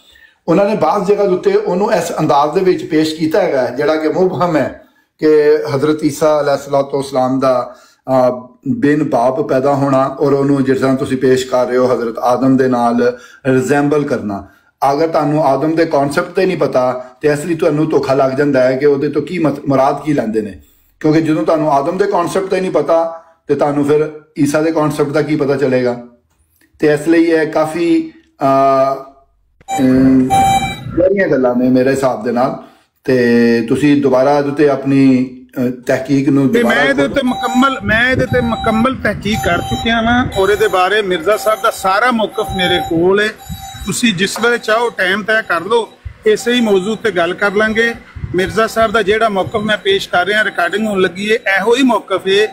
ਉਹਨਾਂ ਨੇ ਬਾਜ਼ ਜਗ੍ਹਾ ਦੇ ਉੱਤੇ ਉਹਨੂੰ ਇਸ ਅੰਦਾਜ਼ ਦੇ ਵਿੱਚ ਪੇਸ਼ ਕੀਤਾ ਹੈਗਾ ਜਿਹੜਾ ਕਿ ਮੁਬਹਮ ਹੈ ਕਿ ਹਜ਼ਰਤ ਈਸਾ अलैहिस्सलाम ਦਾ ਬਿਨ ਬਾਪ ਪੈਦਾ ਹੋਣਾ ਔਰ ਉਹਨੂੰ ਜਿਸ ਤਰ੍ਹਾਂ ਤੁਸੀਂ ਪੇਸ਼ ਕਰ ਰਹੇ ਹੋ ਹਜ਼ਰਤ ਆਦਮ ਦੇ ਨਾਲ ਰਿਜ਼ੈਂਬਲ ਕਰਨਾ। ਅਗਰ ਤੁਹਾਨੂੰ ਆਦਮ ਦੇ ਕਨਸੈਪਟ ਤੇ ਨਹੀਂ ਪਤਾ ਤੇ ਇਸ ਲਈ ਤੁਹਾਨੂੰ ਧੋਖਾ ਲੱਗ ਜਾਂਦਾ ਹੈ ਕਿ ਉਹਦੇ ਤੋਂ ਕੀ ਮੁਰਾਦ ਕੀ ਲੈਂਦੇ ਨੇ, ਕਿਉਂਕਿ ਜਦੋਂ ਤੁਹਾਨੂੰ ਆਦਮ ਦੇ ਕਨਸੈਪਟ ਤੇ ਨਹੀਂ ਪਤਾ ਤੇ ਤੁਹਾਨੂੰ ਫਿਰ ਈਸਾ ਦੇ ਕਨਸੈਪਟ ਦਾ ਕੀ ਪਤਾ ਚੱਲੇਗਾ। ਤੇ ਇਸ ਲਈ ਇਹ ਕਾਫੀ ਬੜੀਆਂ ਗੱਲਾਂ ਨੇ ਮੇਰੇ ਹਿਸਾਬ ਦੇ ਨਾਲ। ਤੇ ਤੁਸੀਂ ਦੁਬਾਰਾ ਇਹਦੇ ਤੇ ਆਪਣੀ ਤਹਿਕੀਕ ਨੂੰ ਮੈਂ ਇਹਦੇ ਤੇ ਮੁਕੰਮਲ ਤਹਿਕੀਕ ਕਰ ਚੁੱਕਿਆ ਵਾਂ ਔਰ ਇਹਦੇ ਬਾਰੇ ਮਿਰਜ਼ਾ ਸਾਹਿਬ ਦਾ ਸਾਰਾ ਮੌਕਫ ਮੇਰੇ ਕੋਲ ਹੈ। ਤੁਸੀਂ ਜਿਸ ਵੇਲੇ ਚਾਹੋ ਟਾਈਮ ਤੈਅ ਕਰ ਲਓ, ਇਸੇ ਹੀ ਮੌਜੂ ਤੇ ਗੱਲ ਕਰ ਲਾਂਗੇ। ਮਿਰਜ਼ਾ ਸਾਹਿਬ ਦਾ ਜਿਹੜਾ ਮੌਕਫ ਮੈਂ ਪੇਸ਼ ਕਰ ਰਿਹਾ, ਰਿਕਾਰਡਿੰਗ ਹੋਣ ਲੱਗੀ ਹੈ, ਇਹੋ ਹੀ ਮੌਕਫ ਹੈ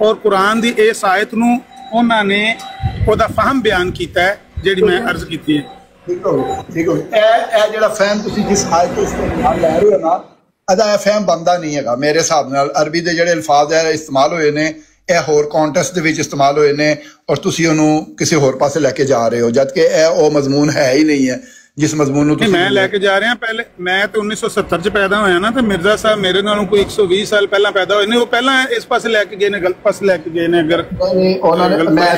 ਔਰ ਕੁਰਾਨ ਦੀ ਇਸ ਆਇਤ ਨੂੰ ਉਹਨਾਂ ਨੇ ਉਹਦਾ ਫਹਮ ਬਿਆਨ ਕੀਤਾ ਹੈ ਜਿਹੜੀ ਮੈਂ ਅਰਜ਼ ਕੀਤੀ ਹੈ। ਠੀਕ ਹੋ ਇਹ ਜਿਹੜਾ ਫਹਿਮ ਤੁਸੀਂ ਜਿਸ ਆਇਤ ਤੋਂ ਇਸਤੇਮਾਲ ਲੈ ਰਹੇ ਹੋ ਨਾ, ਇਹਦਾ ਫਹਿਮ ਬਣਦਾ ਨਹੀਂ ਹੈਗਾ ਮੇਰੇ ਹਿਸਾਬ ਨਾਲ। ਅਰਬੀ ਦੇ ਜਿਹੜੇ ਅਲਫਾਜ਼ ਹੈ ਇਸਤੇਮਾਲ ਹੋਏ ਨੇ ਇਹ ਹੋਰ ਕੰਟੈਕਸਟ ਦੇ ਵਿੱਚ ਇਸਤੇਮਾਲ ਹੋਏ ਨੇ ਔਰ ਤੁਸੀਂ ਉਹਨੂੰ ਕਿਸੇ ਹੋਰ ਪਾਸੇ ਲੈ ਕੇ ਜਾ ਰਹੇ ਹੋ, ਜਦ ਕਿ ਇਹ ਉਹ ਮਜ਼ਮੂਨ ਹੈ ਹੀ ਨਹੀਂ ਹੈ ਜਿਸ ਮਜ਼ਮੂਨ ਨੂੰ ਤੁਸੀਂ ਮੈਂ ਲੈ ਕੇ ਜਾ ਰਿਹਾ। ਪਹਿਲੇ ਮੈਂ ਤਾਂ 1970 ਚ ਪੈਦਾ ਹੋਇਆ ਨਾ, ਤੇ ਮਿਰਜ਼ਾ ਸਾਹਿਬ ਮੇਰੇ ਨਾਲੋਂ ਕੋਈ 120 ਸਾਲ ਪਹਿਲਾਂ ਪੈਦਾ ਹੋਏ ਨੇ। ਉਹ ਪਹਿਲਾਂ ਇਸ ਪਾਸੇ ਲੈ ਕੇ ਗਏ ਨੇ, ਗਲਤ ਪਾਸੇ ਲੈ ਕੇ ਗਏ ਨੇ। ਅਗਰ ਉਹਨਾਂ ਨੇ ਮੈਂ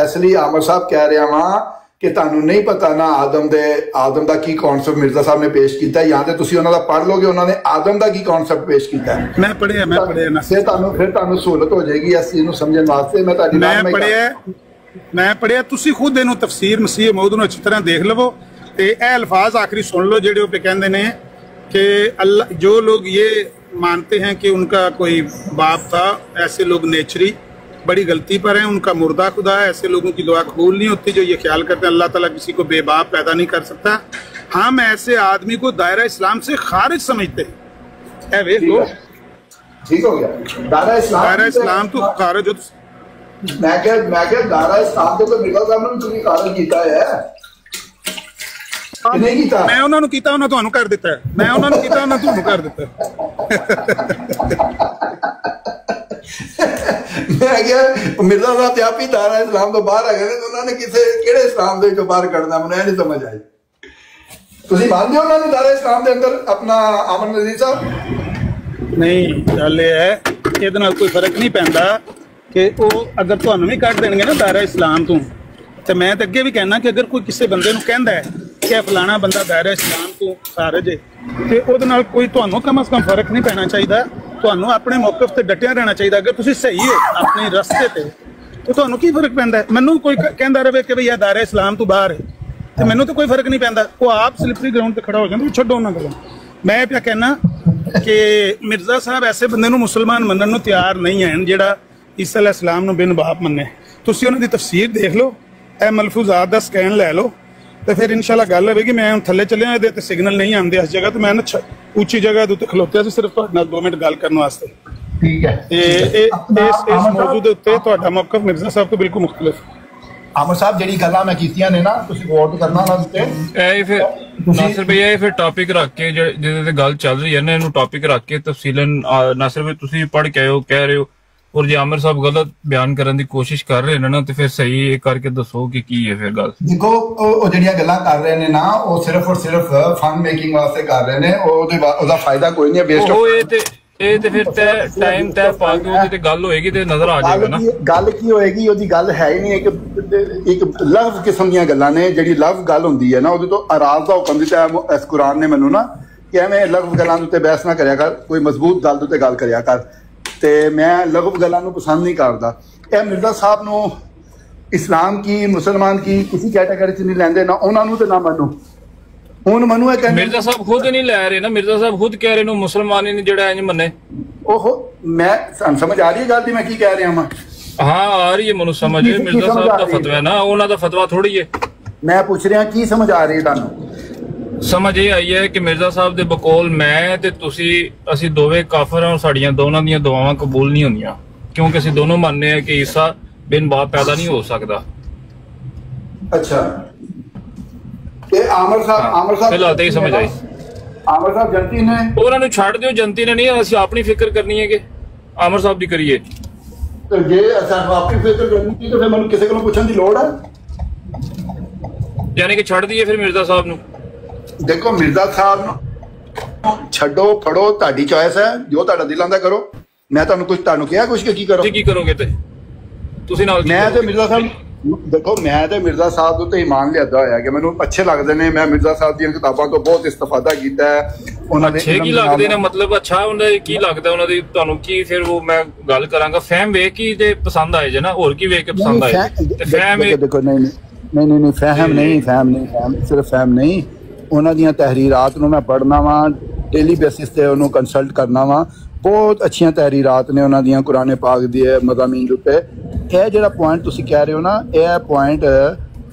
ਇਸ ਲਈ ਆਮਰ ਸਾਹਿਬ ਕਹਿ ਰਿਹਾ ਵਾਂ ਕਿ ਤੁਹਾਨੂੰ ਨਹੀਂ ਪਤਾ ਨਾ ਆਦਮ ਦਾ ਕੀ ਕਨਸੈਪਟ ਮਿਰਜ਼ਾ ਸਾਹਿਬ ਨੇ ਪੇਸ਼ ਕੀਤਾ, ਜਾਂ ਤੇ ਤੁਸੀਂ ਉਹਨਾਂ ਦਾ ਪੜ੍ਹ ਲੋਗੇ ਉਹਨਾਂ ਨੇ ਆਦਮ ਦਾ ਕੀ ਕਨਸੈਪਟ ਪੇਸ਼ ਕੀਤਾ। ਮੈਂ ਪੜ੍ਹਿਆ ਨਾ, ਫਿਰ ਤੁਹਾਨੂੰ ਸਹੂਲਤ ਹੋ ਜਾਏਗੀ ਇਸ ਚੀਜ਼ ਨੂੰ ਸਮਝਣ ਵਾਸਤੇ। ਮੈਂ ਪੜ੍ਹਿਆ ਤੁਸੀਂ ਖੁਦ ਇਹਨੂੰ ਤਫਸੀਰ ਮਸੀਹ ਮੌਦ ਨੂੰ ਅੱਛੀ ਤਰ੍ਹਾਂ ਦੇਖ ਲਵੋ ਤੇ ਇਹ ਅਲਫਾਜ਼ ਆਖਰੀ ਸੁਣ लो ਜਿਹੜੇ ਉਹ ਕਹਿੰਦੇ ਨੇ कि अल्लाह जो लोग ये मानते हैं कि उनका कोई बाप था, ऐसे लोग नेचरी बड़ी गलती पर हैं। उनका मुर्दा खुदा है, ऐसे लोगों की दुआ कबूल नहीं होती जो ये ख्याल करते हैं अल्लाह ताला किसी को बेबाप पैदा नहीं कर सकता। हम ऐसे आदमी को दायरा इस्लाम से खारिज समझते हैं। ठीक हो गया, दायरा इस्लाम तो खारिज हो। मैं क्या दायरा इस्लाम तो मिर्जा साहब ने तुम्हें खारिज किया है? नहीं कीता। मैं उन्होंने कीता, उन्होंने ਤੁਹਾਨੂੰ ਕਰ ਦਿੱਤਾ ਹੈ। ਮੈਂ ਉਹਨਾਂ ਨੂੰ ਕੀਤਾ, ਉਹਨਾਂ ਤੁਹਾਨੂੰ ਕਰ ਦਿੱਤਾ। ਮੈਂ ਕਿਹਾ ਮਿਰਜ਼ਾ ਸਾਹਿਬ ਤੇ ਆਪ ਹੀ ਦਾਇਰਾ ਇਸਲਾਮ ਤੋਂ ਬਾਹਰ ਆ ਗਏ ਨੇ, ਉਹਨਾਂ ਨੇ ਕਿਹੜੇ ਇਸਲਾਮ ਦੇ ਵਿੱਚੋਂ ਬਾਹਰ ਕੱਢਣਾ, ਮੈਨੂੰ ਇਹ ਨਹੀਂ ਸਮਝ ਆਈ। ਤੁਸੀਂ ਮੰਨਦੇ ਹੋ ਉਹਨਾਂ ਨੂੰ ਦਾਇਰਾ ਇਸਲਾਮ ਦੇ ਅੰਦਰ ਆਪਣਾ ਅਮਨ ਨਜ਼ੀਰ ਸਾਹਿਬ? ਨਹੀਂ, ਗੱਲ ਇਹ ਹੈ ਇਹਦੇ ਨਾਲ ਕੋਈ ਫਰਕ ਨਹੀਂ ਪੈਂਦਾ ਕਿ ਉਹ ਅਗਰ ਤੁਹਾਨੂੰ ਵੀ ਕੱਢ ਦੇਣਗੇ ਨਾ ਦਾਇਰਾ ਇਸਲਾਮ ਤੋਂ, ਤੇ ਮੈਂ ਤਾਂ ਅੱਗੇ ਵੀ ਕਹਿਣਾ ਕਿ ਅਗਰ ਕੋਈ ਕਿਸੇ ਬੰਦੇ ਨੂੰ ਕਹਿੰਦਾ ਹੈ ਕਿ ਫਲਾਣਾ ਬੰਦਾ ਦਾਇਰਾ ਇਸਲਾਮ ਤੋਂ ਖਾਰਜ ਹੈ ਤੇ ਉਹਦੇ ਨਾਲ ਕੋਈ ਤੁਹਾਨੂੰ ਕਮ ਅਜ਼ ਕਮ ਫਰਕ ਨਹੀਂ ਪੈਣਾ ਚਾਹੀਦਾ। ਤੁਹਾਨੂੰ ਆਪਣੇ ਮੌਕਫ ਤੇ ਡਟਿਆ ਰਹਿਣਾ ਚਾਹੀਦਾ। ਅਗਰ ਤੁਸੀਂ ਸਹੀ ਹੋ ਆਪਣੇ ਰਸਤੇ ਤੇ ਤੁਹਾਨੂੰ ਕੀ ਫਰਕ ਪੈਂਦਾ ਹੈ? ਮੈਨੂੰ ਕੋਈ ਕਹਿੰਦਾ ਰਹੇ ਕਿ ਭਈ ਇਹ ਦਾਇਰਾ ਇਸਲਾਮ ਤੋਂ ਬਾਹਰ ਹੈ ਤੇ ਮੈਨੂੰ ਤਾਂ ਕੋਈ ਫਰਕ ਨਹੀਂ ਪੈਂਦਾ। ਉਹ ਆਪ ਸਲਿਪਰੀ ਗਰਾਊਂਡ ਤੇ ਖੜਾ ਹੋ ਜਾਂਦਾ, ਛੱਡੋ ਉਹਨਾਂ ਗੱਲਾਂ। ਮੈਂ ਪਿਆ ਕਹਿਣਾ ਕਿ ਮਿਰਜ਼ਾ ਸਾਹਿਬ ਐਸੇ ਬੰਦੇ ਨੂੰ ਮੁਸਲਮਾਨ ਮੰਨਣ ਨੂੰ ਤਿਆਰ ਨਹੀਂ ਹਨ ਜਿਹੜਾ ਈਸਾ अलैहिस्सलाम ਨੂੰ ਬਿਨ ਬਾਪ ਮੰਨੇ। ਤੁਸੀਂ ਉਹਨਾਂ ਦੀ ਤਫਸੀਰ ਦੇਖ ਲਓ, ਇਹ ਮਲਫੂਜ਼ਾਤ ਦਾ ਸਕੈਨ ਲੈ ਲਓ ਤੇ ਫਿਰ ਇਨਸ਼ਾਅੱਲਾ ਗੱਲ ਹੋਵੇਗੀ। ਮੈਂ ਹੁਣ ਥੱਲੇ ਚੱਲਿਆ, ਇਹਦੇ ਤੇ ਸਿਗਨਲ ਨਹੀਂ ਆਉਂਦੇ ਇਸ ਜਗ੍ਹਾ ਤੇ। ਮੈਂ ਉੱਚੀ ਜਗ੍ਹਾ ਦੇ ਉੱਤੇ ਖਲੋਤਿਆ ਸੀ ਸਿਰਫ ਤੁਹਾਡੇ ਨਾਲ 2 ਮਿੰਟ ਗੱਲ ਕਰਨ ਵਾਸਤੇ। ਠੀਕ ਹੈ। ਇਸ ਮੌਜੂ ਦੇ ਉੱਤੇ ਤੁਹਾਡਾ ਮੌਕਫ ਮਿਰਜ਼ਾ ਸਾਹਿਬ ਤੋਂ ਬਿਲਕੁਲ ਮੁਖਤਲਿਫ। ਆਮਰ ਸਾਹਿਬ ਜਿਹੜੀ ਗੱਲਾਂ ਮੈਂ ਕੀਤੀਆਂ ਨੇ ਨਾ ਤੁਸੀਂ ਵੋਟ ਕਰਨਾ ਉਹਨਾਂ ਉੱਤੇ ਇਹ ਫਿਰ ਨਾਸਿਰ ਭਈ ਇਹ ਫਿਰ ਟੌਪਿਕ ਰੱਖ ਕੇ ਜਿਹਦੇ ਤੇ ਗੱਲ ਚੱਲ ਰਹੀ ਹੈ ਨਾ ਇਹਨੂੰ ਟੌਪਿਕ ਰੱਖ ਕੇ ਤਫਸੀਲਨ ਨਾਸਿਰ ਭਈ ਤੁਸੀਂ ਪੜ੍ਹ ਕੇ ਆਏ ਹੋ ਕਹਿ ਰਹੇ ਹੋ ਔਰ ਜੇ ਆਮਰ ਸਾਹਿਬ ਗਲਤ ਬਿਆਨ ਕਰਨ ਦੀ ਕੋਸ਼ਿਸ਼ ਕਰ ਰਹੇ ਨੇ ਨਾ ਤੇ ਫਿਰ ਸਹੀ ਇਹ ਕਰਕੇ ਦੱਸੋ ਕਿ ਕੀ ਹੈ ਫਿਰ ਗੱਲ। ਦੇਖੋ ਉਹ ਜਿਹੜੀਆਂ ਗੱਲਾਂ ਕਰ ਰਹੇ ਨੇ ਨਾ ਉਹ ਸਿਰਫ ਔਰ ਸਿਰਫ ਫਨ ਮੇਕਿੰਗ ਵਾਸਤੇ ਕਰ ਰਹੇ ਨੇ, ਉਹਦਾ ਫਾਇਦਾ ਕੋਈ ਨਹੀਂ ਹੈ। ਵੇਸਟ ਇਹ ਤੇ ਫਿਰ ਟਾਈਮ ਤੈ ਪਾ ਕੇ ਉਹਦੀ ਤੇ ਗੱਲ ਹੋਏਗੀ ਤੇ ਨਜ਼ਰ ਆ ਜਾਏਗਾ ਨਾ। ਗੱਲ ਕੀ ਹੋਏਗੀ, ਉਹਦੀ ਗੱਲ ਹੈ ਹੀ ਨਹੀਂ। ਇੱਕ ਲਫ਼ਜ਼ ਕਿਸਮ ਦੀਆਂ ਗੱਲਾਂ ਨੇ, ਜਿਹੜੀ ਲਫ਼ਜ਼ ਗੱਲ ਹੁੰਦੀ ਹੈ ਨਾ ਉਹਦੇ ਤੋਂ ਅਰਾਜ਼ ਦਾ ਹੁਕਮ ਦਿੱਤਾ ਇਸ ਕੁਰਾਨ ਨੇ ਮੈਨੂੰ ਨਾ ਕਿ ਐਵੇਂ ਲਫ਼ਜ਼ ਗੱਲਾਂ ਦੇ ਉੱਤੇ ਬਹਿਸ ਨਾ ਕਰਿਆ ਕਰ, ਕੋਈ ਮਜ਼ਬੂਤ ਗੱਲ ਦੇ ਉੱਤੇ ਗੱਲ ਕਰਿਆ ਕਰ। ਤੇ ਮੈਂ ਲਫ਼ਜ਼ ਗੱਲਾਂ ਨੂੰ ਪਸੰਦ ਨਹੀਂ ਕਰਦਾ। ਇਹ ਮਿਰਜ਼ਾ ਸਾਹਿਬ ਨੂੰ ਇਸਲਾਮ ਕੀ ਮੁਸਲਮਾਨ ਕੀ ਕਿਸੇ ਕੈਟਾਗਰੀ 'ਚ ਨਹੀਂ ਲੈਂਦੇ, ਨਾ ਉਹਨਾਂ ਨੂੰ ਤੇ ਨਾ ਮੈਨੂੰ। ਹੁਣ ਮੈਨੂੰ ਇਹ ਕਹਿੰਦੇ ਮਿਰਜ਼ਾ ਸਾਹਿਬ ਖੁਦ ਨਹੀਂ ਲੈ ਰਹੇ ਨਾ, ਮਿਰਜ਼ਾ ਸਾਹਿਬ ਖੁਦ ਕਹਿ ਰਹੇ ਨੇ ਮੁਸਲਮਾਨ ਹੀ ਨਹੀਂ ਜਿਹੜਾ ਇੰਜ ਮੰਨੇ। ਉਹ ਮੈਂ ਸਮਝ ਆ ਰਹੀ ਹੈ ਗੱਲ ਦੀ ਮੈਂ ਕੀ ਕਹਿ ਰਿਹਾ ਹਾਂ? ਹਾਂ ਆ ਰਹੀ ਹੈ ਮੈਨੂੰ ਸਮਝ। ਮਿਰਜ਼ਾ ਸਾਹਿਬ ਦਾ ਫਤਵਾ ਹੈ ਨਾ, ਉਹਨਾਂ ਦਾ ਫਤਵਾ ਥੋੜੀ ਹੈ। ਮੈਂ ਪੁੱਛ ਰਿਹਾ ਕੀ ਸਮਝ ਆ ਰਹੀ ਹੈ ਤੁਹਾਨੂੰ? ਸਮਝ ਇਹ ਆਈ ਹੈ ਕਿ ਮਿਰਜ਼ਾ ਸਾਹਿਬ ਦੇ ਬਕੌਲ ਮੈਂ ਤੇ ਤੁਸੀਂ ਅਸੀਂ ਦੋਵੇਂ ਕਾਫਰ ਹਾਂ, ਸਾਡੀਆਂ ਦੋਨਾਂ ਦੀਆਂ ਦੁਆਵਾਂ ਕਬੂਲ ਨਹੀਂ ਹੁੰਦੀਆਂ ਕਿਉਂਕਿ ਅਸੀਂ ਦੋਨੋਂ ਮੰਨਦੇ ਹਾਂ ਕਿ ਈਸਾ ਬਿਨ ਬਾਪ ਪੈਦਾ ਨਹੀਂ ਹੋ ਸਕਦਾ। ਅੱਛਾ ਤੇ ਆਮਰ ਸਾਹਿਬ ਫਿਲਹਾਲ ਤੇ ਹੀ ਸਮਝ ਆਈ। ਆਮਰ ਸਾਹਿਬ ਜਨਤੀ ਨੇ ਉਹਨਾਂ ਨੂੰ ਛੱਡ ਦਿਓ, ਜਨਤੀ ਨੇ ਨਹੀਂ, ਅਸੀਂ ਆਪਣੀ ਫਿਕਰ ਕਰਨੀ ਹੈ ਕਿ ਆਮਰ ਸਾਹਿਬ ਦੀ ਕਰੀਏ। ਤੇ ਜੇ ਅਸਾਂ ਆਪਣੀ ਫਿਕਰ ਕਰਨੀ ਤਾਂ ਫਿਰ ਮੈਨੂੰ ਕਿਸੇ ਕੋਲੋਂ ਪੁੱਛਣ ਦੀ ਲੋੜ ਹੈ? ਯਾਨੀ ਕਿ ਛੱਡ ਦਈਏ ਫਿਰ ਮਿਰਜ਼ਾ ਸਾਹਿਬ ਨੂੰ? ਦੇਖੋ ਮਿਰਜ਼ਾ ਸਾਹਿਬ ਨੂੰ ਛੱਡੋ ਫੜੋ ਤੁਹਾਡੀ ਚੋਇਸ ਹੈ, ਜੋ ਤੁਹਾਡਾ ਦਿਲ ਆਂਦਾ ਕਰੋ। ਮੈਂ ਤੁਹਾਨੂੰ ਕਿਹਾ ਕੁਛ ਕਿ ਕੀ ਕਰੋ? ਤੁਸੀਂ ਕੀ ਕਰੋਗੇ ਤੇ ਤੁਸੀਂ ਨਾਲ? ਮੈਂ ਤੇ ਮਿਰਜ਼ਾ ਸਾਹਿਬ ਦੇਖੋ ਮੈਂ ਤੇ ਮਿਰਜ਼ਾ ਸਾਹਿਬ ਦੇ ਉੱਤੇ ਈਮਾਨ ਲਿਆਦਾ ਹੋਇਆ ਕਿ ਮੈਨੂੰ ਅੱਛੇ ਲੱਗਦੇ ਨੇ। ਮੈਂ ਮਿਰਜ਼ਾ ਸਾਹਿਬ ਦੀਆਂ ਕਿਤਾਬਾਂ ਤੋਂ ਬਹੁਤ ਇਸਤਫਾਦਾ ਕੀਤਾ ਹੈ। ਉਹਨਾਂ ਦੇ ਅੱਛੇ ਕੀ ਲੱਗਦੇ ਨੇ ਮਤਲਬ ਅੱਛਾ ਉਹਨਾਂ ਦੇ ਕੀ ਲੱਗਦਾ ਉਹਨਾਂ ਦੀ ਤੁਹਾਨੂੰ ਕੀ? ਫਿਰ ਉਹ ਮੈਂ ਗੱਲ ਕਰਾਂਗਾ ਫਹਿਮ ਵੇਖ ਕੀ ਤੇ ਪਸੰਦ ਆਏ ਜੇ ਨਾ, ਹੋਰ ਕੀ ਵੇਖ ਕੇ ਪਸੰਦ ਆਏ ਤੇ ਫਹਿਮ? ਦੇਖੋ ਨਹੀਂ ਫਹਿਮ ਨਹੀਂ ਸਿਰਫ ਫਹਿਮ ਨਹੀਂ, ਉਹਨਾਂ ਦੀਆਂ ਤਹਿਰੀਰਾਤ ਨੂੰ ਮੈਂ ਪੜ੍ਹਨਾ ਵਾ ਡੇਲੀ ਬੇਸਿਸ ਤੇ, ਉਹਨੂੰ ਕੰਸਲਟ ਕਰਨਾ ਵਾ। ਬਹੁਤ ਅੱਛੀਆਂ ਤਹਿਰੀਰਾਤ ਨੇ ਉਹਨਾਂ ਦੀਆਂ ਕੁਰਾਨ ਪਾਕ ਦੀ ਮਜ਼ਾਮੀਨ ਦੇ ਉੱਤੇ। ਇਹ ਜਿਹੜਾ ਪੁਆਇੰਟ ਤੁਸੀਂ ਕਹਿ ਰਹੇ ਹੋ ਨਾ, ਇਹ ਪੁਆਇੰਟ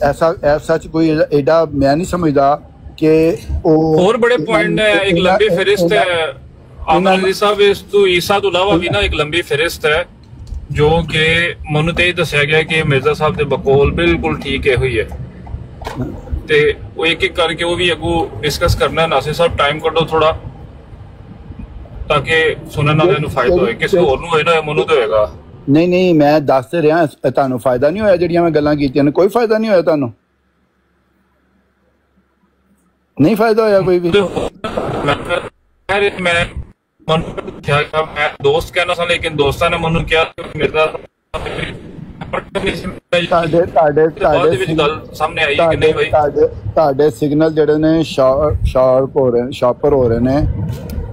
ਐਸਾ ਕੋਈ ਐਡਾ ਮੈਂ ਨਹੀਂ ਸਮਝਦਾ ਕਿ ਉਹ ਹੋਰ ਬੜੇ ਪੁਆਇੰਟ ਹੈ। ਇੱਕ ਲੰਬੀ ਫਹਿਰਿਸਤ ਹੈ ਆਮਰ ਅਲੀ ਸਾਹਿਬ, ਇਸ ਤੋਂ ਈਸਾ ਤੋਂ ਇਲਾਵਾ ਵੀ ਨਾ ਇੱਕ ਲੰਬੀ ਫਹਿਰਿਸਤ ਹੈ ਜੋ ਕਿ ਮੈਨੂੰ ਤੇ ਦੱਸਿਆ ਗਿਆ ਕਿ ਮਿਰਜ਼ਾ ਸਾਹਿਬ ਦੇ ਬਕੌਲ ਬਿਲਕੁਲ ਠੀਕ ਹੈ ਹੋਈ ਹੈ। ਤੇ ਉਹ ਇੱਕ ਇੱਕ ਕਰਕੇ ਉਹ ਵੀ ਅੱਗੋਂ ਡਿਸਕਸ ਕਰਨਾ। ਨਾਸਿਰ ਸਾਹਿਬ ਟਾਈਮ ਕੱਢੋ ਥੋੜਾ ਤਾਂ ਕਿ ਸੁਣਨ ਵਾਲਿਆਂ ਨੂੰ ਫਾਇਦਾ ਹੋਏ, ਕਿਸੇ ਹੋਰ ਨੂੰ ਹੋਏ ਨਾ ਮੈਨੂੰ ਤਾਂ ਹੋਏਗਾ। ਨਹੀਂ ਮੈਂ ਦੱਸ ਤੇ ਰਿਹਾ ਤੁਹਾਨੂੰ ਫਾਇਦਾ ਨਹੀਂ ਹੋਇਆ ਜਿਹੜੀਆਂ ਮੈਂ ਗੱਲਾਂ ਕੀਤੀਆਂ ਨੇ, ਕੋਈ ਫਾਇਦਾ ਨਹੀਂ ਹੋਇਆ ਤੁਹਾਨੂੰ? ਨਹੀਂ ਫਾਇਦਾ ਹੋਇਆ ਕੋਈ ਵੀ? ਮੈਂ ਦੋਸਤ ਕਹਿਣਾ ਸੀ ਲੇਕਿਨ ਦੋਸਤਾਂ ਨੇ ਮੈਨੂੰ ਕਿਹਾ ਮਿਰਜ਼ਾ ਤੁਹਾਡੇ ਸਿਗਨਲ ਜਿਹੜੇ ਨੇ ਸ਼ਾਰਪਰ ਹੋ ਰਹੇ ਨੇ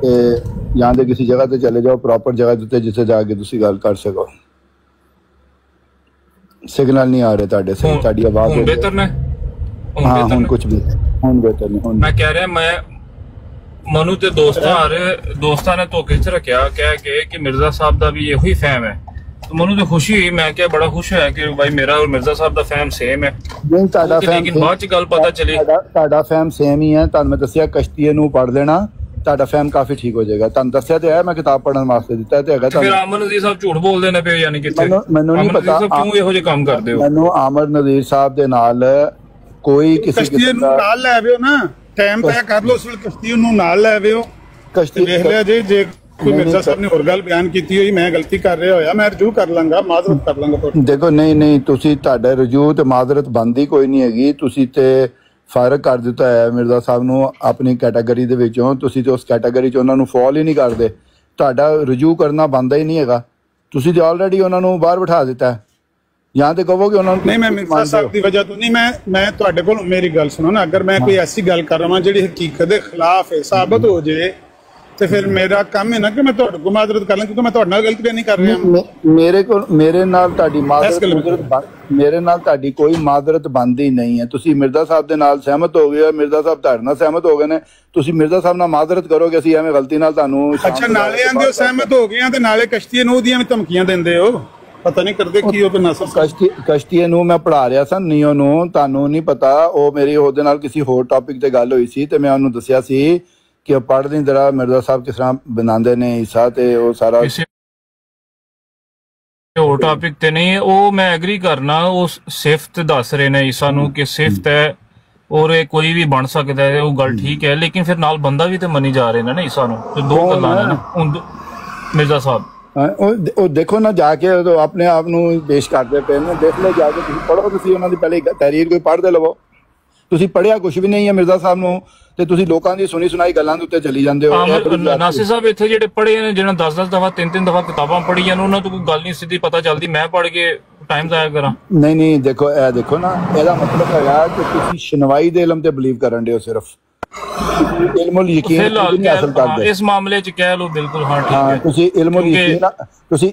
ਤੇ ਜਾਂ ਤੇ ਕਿਸੇ ਜਗ੍ਹਾ ਤੇ ਚਲੇ ਜਾਓ, ਪ੍ਰੋਪਰ ਜਗ੍ਹਾ ਦੇ ਉੱਤੇ ਜਿੱਥੇ ਜਾ ਕੇ ਤੁਸੀਂ ਗੱਲ ਕਰ ਸਕੋ। ਸਿਗਨਲ ਨਹੀਂ ਆ ਰਹੇ ਤੁਹਾਡੇ ਸੇ, ਤੁਹਾਡੀ ਆਵਾਜ਼ ਹੁਣ ਬਿਹਤਰ ਨੇ? ਹਾਂ ਹੁਣ ਕੁਝ ਵੀ ਹੁਣ ਬਿਹਤਰ ਨਹੀਂ। ਹੁਣ ਮੈਂ ਕਹਿ ਰਿਹਾ ਮੈਂ ਮਨੂ ਤੇ ਦੋਸਤਾਂ ਨੇ ਧੋਖੇ 'ਚ ਰੱਖਿਆ ਕਹਿ ਕੇ ਕਿ ਮਿਰਜ਼ਾ ਸਾਹਿਬ ਦਾ ਵੀ ਇਹੋ ਹੀ ਫਹਿਮ ਹੈ। ਮੈਨੂੰ ਤਾਂ ਖੁਸ਼ੀ ਹੋਈ, ਮੈਂ ਕਿਹਾ ਬੜਾ ਖੁਸ਼ ਹੋਇਆ ਕਿ ਭਾਈ ਮੇਰਾ ਔਰ ਮਿਰਜ਼ਾ ਸਾਹਿਬ ਦਾ ਫਹਿਮ ਸੇਮ ਹੈ। ਨਹੀਂ ਤੁਹਾਡਾ ਫਹਿਮ, ਲੇਕਿਨ ਬਾਅਦ 'ਚ ਗੱਲ ਪਤਾ ਚੱਲੀ ਤੁਹਾਡਾ ਫਹਿਮ ਸੇਮ ਹੀ ਹੈ। ਤੁਹਾਨੂੰ ਮੈਂ ਦੱਸਿਆ ਕਸ਼ਤੀਏ ਨੂੰ ਪੜ੍ਹ ਲੈਣਾ, ਤੁਹਾਡਾ ਫਹਿਮ ਕਾਫੀ ਠੀਕ ਹੋ ਜਾਏਗਾ। ਤੁਹਾਨੂੰ ਦੱਸਿਆ ਤੇ ਹੈ ਮੈਂ ਕਿਤਾਬ ਪੜ੍ਹਨ ਵਾਸਤੇ ਦਿੱਤਾ ਤੇ ਹੈਗਾ। ਫਿਰ ਆਮਰ ਨਜ਼ੀਰ ਸਾਹਿਬ ਝੂਠ ਬੋਲਦੇ ਨੇ ਪਏ ਯਾਨੀ ਕਿ ਮੈਨੂੰ ਨਹੀਂ ਪਤਾ ਕਿਉਂ ਇਹੋ ਜਿਹੇ ਕੰਮ ਕਰਦੇ ਹੋ। ਮੈਨੂੰ ਆਮਰ ਨਜ਼ੀਰ ਸਾਹਿਬ ਦੇ ਨਾਲ ਕੋਈ ਕਿਸੇ ਕਸ਼ਤੀਏ ਨੂੰ ਨਾਲ ਲੈ ਆਵਿਓ ਨਾ, ਟਾਈਮ ਤੈਅ ਕਰ ਲਓ ਉਸ ਵੇਲੇ ਕਸ਼ਤੀਏ ਨੂੰ ਨਾਲ ਲੈ ਆਵਿਓ। ਕਸ਼ਤੀ ਵੇਖ ਲਿਆ ਜੇ ਕੋਈ ਮਿਰਜ਼ਾ ਸਾਹਿਬ ਨੇ ਹੋਰ ਗੱਲ ਬਿਆਨ ਕੀਤੀ ਹੋਈ, ਮੈਂ ਗਲਤੀ ਕਰ ਰਿਹਾ ਹੋਇਆ, ਮੈਂ ਰਜੂ ਕਰ ਲਾਂਗਾ, ਮਾਜ਼ਰਤ ਕਰ ਲਾਂਗਾ। ਦੇਖੋ ਨਹੀਂ ਤੁਸੀਂ ਤੁਹਾਡਾ ਰਜੂ ਤੇ ਮਾਜ਼ਰਤ ਬੰਦੀ ਕੋਈ ਨਹੀਂ ਹੈਗੀ। ਤੁਸੀਂ ਤੇ ਫਰਕ ਕਰ ਦਿੱਤਾ ਹੈ ਮਿਰਜ਼ਾ ਸਾਹਿਬ ਨੂੰ ਆਪਣੀ ਕੈਟਾਗਰੀ ਦੇ ਵਿੱਚੋਂ। ਤੁਸੀਂ ਤੇ ਉਸ ਕੈਟਾਗਰੀ 'ਚ ਉਹਨਾਂ ਨੂੰ ਫਾਲ ਹੀ ਨਹੀਂ ਕਰਦੇ। ਤੁਹਾਡਾ ਰਜੂ ਕਰਨਾ ਬਣਦਾ ਹੀ ਨਹੀਂ ਹੈਗਾ। ਤੁਸੀਂ ਤੇ ਆਲਰੇਡੀ ਉਹਨਾਂ ਨੂੰ ਬਾਹਰ ਬਿਠਾ ਦਿੱਤਾ ਹੈ। ਜਾਂ ਤੇ ਕਹੋ ਕਿ ਉਹਨਾਂ ਨੂੰ ਨਹੀਂ, ਮੈਂ ਮਿਰਜ਼ਾ ਸਾਹਿਬ ਦੀ ਵਜ੍ਹਾ ਤੋਂ ਨਹੀਂ, ਮੈਂ ਤੁਹਾਡੇ ਕੋਲ ਮੇਰੀ ਗੱਲ ਸੁਣੋ ਨਾ, ਅਗਰ ਮੈਂ ਕੋਈ ਐਸੀ ਗੱਲ ਕਰ ਰਹਾ ਜਿਹੜੀ ਹਕੀਕਤ ਦੇ ਖਿਲਾਫ ਹੈ, ਸਾਬਤ ਹੋ ਜੇ ਤੇ ਫਿਰ ਮੇਰਾ ਕੰਮ ਹੈ ਨਾ ਕਿ ਮੈਂ ਤੁਹਾਡੇ ਕੋਲ ਮਾਜ਼ਰਤ ਕਰ ਲਾਂ, ਕਿਉਂਕਿ ਮੈਂ ਤੁਹਾਡੇ ਨਾਲ ਗਲਤੀ ਨਹੀਂ ਕਰ ਰਿਹਾ। ਮੇਰੇ ਨਾਲ ਤੁਹਾਡੀ ਕੋਈ ਮਾਜ਼ਰਤ ਬਣਦੀ ਨਹੀਂ ਹੈ। ਤੁਸੀਂ ਮਿਰਜ਼ਾ ਸਾਹਿਬ ਦੇ ਨਾਲ ਸਹਿਮਤ ਹੋ ਗਏ, ਮਿਰਜ਼ਾ ਸਾਹਿਬ ਤੁਹਾਡੇ ਨਾਲ ਸਹਿਮਤ ਹੋ ਗਏ ਨੇ, ਤੁਸੀਂ ਮਿਰਜ਼ਾ ਸਾਹਿਬ ਨਾਲ ਮਾਜ਼ਰਤ ਕਰੋਗੇ, ਅਸੀਂ ਐਵੇਂ ਗਲਤੀ ਨਾਲ ਤੁਹਾਨੂੰ ਅੱਛਾ ਨਾਲੇ ਆਂਦੇ ਹੋ ਸਹਿਮਤ ਹੋ ਗਏ ਆ ਤੇ ਨਾਲੇ ਕਸ਼ਤੀਏ ਨੂੰ ਉਹਦੀਆਂ ਵੀ ਧਮਕੀਆਂ ਦਿੰਦੇ ਹੋ, ਪਤਾ ਨਹੀਂ ਕਰਦੇ ਕੀ ਹੋ। ਕਸ਼ਤੀਏ ਨੂੰ ਮੈਂ ਪੜ੍ਹਾ ਰਿਹਾ ਸਾਂ ਨੀਓ ਨੂੰ, ਤੁਹਾਨੂੰ ਨਹੀਂ ਪਤਾ। ਉਹ ਮੇਰੀ ਉਹਦੇ ਨਾਲ ਕਿਸੇ ਹੋਰ ਟੌਪਿਕ ਤੇ ਗੱਲ ਹੋਈ ਸੀ ਤੇ ਮੈਂ ਉਹਨੂੰ ਦੱਸਿਆ ਸੀ ਕਿ ਉਹ ਪੜ੍ਹਦੀ ਤਰ੍ਹਾਂ ਮਿਰਜ਼ਾ ਸਾਹਿਬ ਕਿਸ ਤਰ੍ਹਾਂ ਬਣਾਉਂਦੇ ਨੇ ਹਿੱਸਾ ਤੇ ਉਹ ਸਾਰਾ ਹੋਰ ਟਾਪਿਕ ਤੇ ਨਹੀਂ, ਉਹ ਮੈਂ ਐਗਰੀ ਕਰਨਾ, ਉਹ ਸਿਫਤ ਦੱਸ ਰਹੇ ਨੇ ਈਸਾ ਨੂੰ ਕਿ ਸਿਫਤ ਹੈ ਔਰ ਇਹ ਕੋਈ ਵੀ ਬਣ ਸਕਦਾ ਹੈ, ਉਹ ਗੱਲ ਠੀਕ ਹੈ, ਲੇਕਿਨ ਫਿਰ ਨਾਲ ਬੰਦਾ ਵੀ ਤੇ ਮੰਨੀ ਜਾ ਰਹੇ ਨੇ ਨਾ ਈਸਾ ਨੂੰ, ਤੇ ਦੋ ਗੱਲਾਂ ਨੇ ਨਾ ਮਿਰਜ਼ਾ ਸਾਹਿਬ। ਉਹ ਦੇਖੋ ਨਾ ਜਾ ਕੇ ਆਪਣੇ ਆਪ ਨੂੰ ਪੇਸ਼ ਕਰਦੇ ਪਏ ਨੇ, ਦੇਖ ਲਓ ਜਾ ਕੇ, ਤੁਸੀਂ ਪੜ੍ਹੋ, ਤੁਸੀਂ ਉਹਨਾਂ ਦੀ ਪਹਿਲੇ ਤਹਿਰੀਰ ਕੋਈ ਪੜ੍ਹਦੇ ਲਵੋ। ਤੁਸੀਂ ਪੜ੍ਹਿਆ ਕੁਝ ਵੀ ਨਹੀਂ ਹੈ ਮਿਰਜ਼ਾ ਸਾਹਿਬ ਨੂੰ, ਤੇ ਤੁਸੀਂ ਲੋਕਾਂ ਦੀ ਸੁਣੀ ਸੁਣਾਈ ਗੱਲਾਂ ਦੇ ਉੱਤੇ ਚਲੀ ਜਾਂਦੇ ਹੋ। ਨਾਸਿਰ ਸਾਹਿਬ ਇੱਥੇ ਜਿਹੜੇ ਪੜ੍ਹੇ ਨੇ, ਜਿਹਨਾਂ 10-10 ਦਫਾ 3-3 ਦਫਾ ਕਿਤਾਬਾਂ ਪੜ੍ਹੀਆਂ ਨੇ, ਉਹਨਾਂ ਤੋਂ ਕੋਈ ਗੱਲ ਨਹੀਂ ਸਿੱਧੀ ਪਤਾ ਚੱਲਦੀ, ਮੈਂ ਪੜ੍ਹ ਕੇ ਟਾਈਮ ਜ਼ਾਇਆ ਕਰਾਂ? ਨਹੀਂ, ਦੇਖੋ ਇਹ ਦੇਖੋ ਨਾ, ਇਹਦਾ ਮਤਲਬ ਹੈਗਾ ਕਿ ਤੁਸੀਂ ਸ਼ਨਵਾਈ ਦੇ ਇਲਮ ਤੇ ਬਲੀਵ ਕਰਨ ਦੇ ਹੋ, ਸਿਰਫ ਇਲਮੁਲ ਯਕੀਨ ਨਹੀਂ ਹਾਸਲ ਕਰਦੇ ਇਸ ਮਾਮਲੇ 'ਚ। ਕਹਿ ਲਓ ਬਿਲਕੁਲ, ਹਾਂ ਠੀਕ ਹੈ, ਤੁਸੀਂ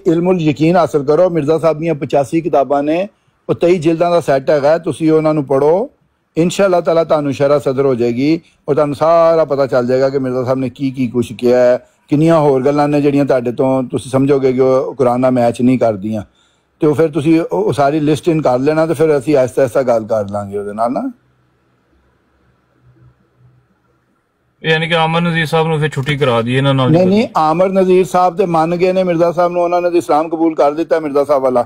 ਇਲਮੁਲ ਯਕੀਨ ਹਾਸਲ ਕਰੋ। ਮਿਰਜ਼ਾ ਸਾਹਿਬ ਦੀਆਂ 85 ਕਿਤਾਬਾਂ ਨੇ, ਉਹ 23 ਜਿਲਦਾਂ ਦਾ ਸੈੱਟ ਹੈਗਾ, ਤੁਸੀਂ ਉਹਨਾਂ ਨੂੰ ਪੜ੍ਹੋ, इंशाअल्लाह ताला ਤੁਹਾਨੂੰ ਸ਼ਰਹ ਸਦਰ ਹੋ ਜਾਏਗੀ ਔਰ ਤੁਹਾਨੂੰ ਸਾਰਾ ਪਤਾ ਚੱਲ ਜਾਏਗਾ ਕਿ ਮਿਰਜ਼ਾ ਸਾਹਿਬ ਨੇ ਕੀ ਕੁਛ ਕਿਹਾ ਹੈ, ਕਿੰਨੀਆਂ ਹੋਰ ਗੱਲਾਂ ਨੇ ਜਿਹੜੀਆਂ ਤੁਹਾਡੇ ਤੋਂ ਤੁਸੀਂ ਸਮਝੋਗੇ ਕਿ ਉਹ ਕੁਰਾਨ ਨਾਲ ਮੈਚ ਨਹੀਂ ਕਰਦੀਆਂ, ਤੇ ਉਹ ਫਿਰ ਤੁਸੀਂ ਉਹ ਸਾਰੀ ਲਿਸਟ ਇਨ ਕਰ ਲੈਣਾ, ਤੇ ਫਿਰ ਅਸੀਂ ਆਹਿਸਤਾ ਗੱਲ ਕਰ ਲਾਂਗੇ ਉਹਦੇ ਨਾਲ ਨਾ। ਯਾਨੀ ਕਿ ਆਮਰ ਨਜ਼ੀਰ ਸਾਹਿਬ ਨੂੰ ਫਿਰ ਛੁੱਟੀ ਕਰਾ ਦੀ ਇਹਨਾਂ ਨਾਲ? ਨਹੀਂ, ਆਮਰ ਨਜ਼ੀਰ ਸਾਹਿਬ ਤੇ ਮੰਨ ਗਏ ਨੇ ਮਿਰਜ਼ਾ ਸਾਹਿਬ ਨੂੰ, ਉਹਨਾਂ ਨੇ ਇਸਲਾਮ ਕਬੂਲ ਕਰ ਦਿੱਤਾ ਮਿਰਜ਼ਾ ਸਾਹਿਬ ਵਾਲਾ।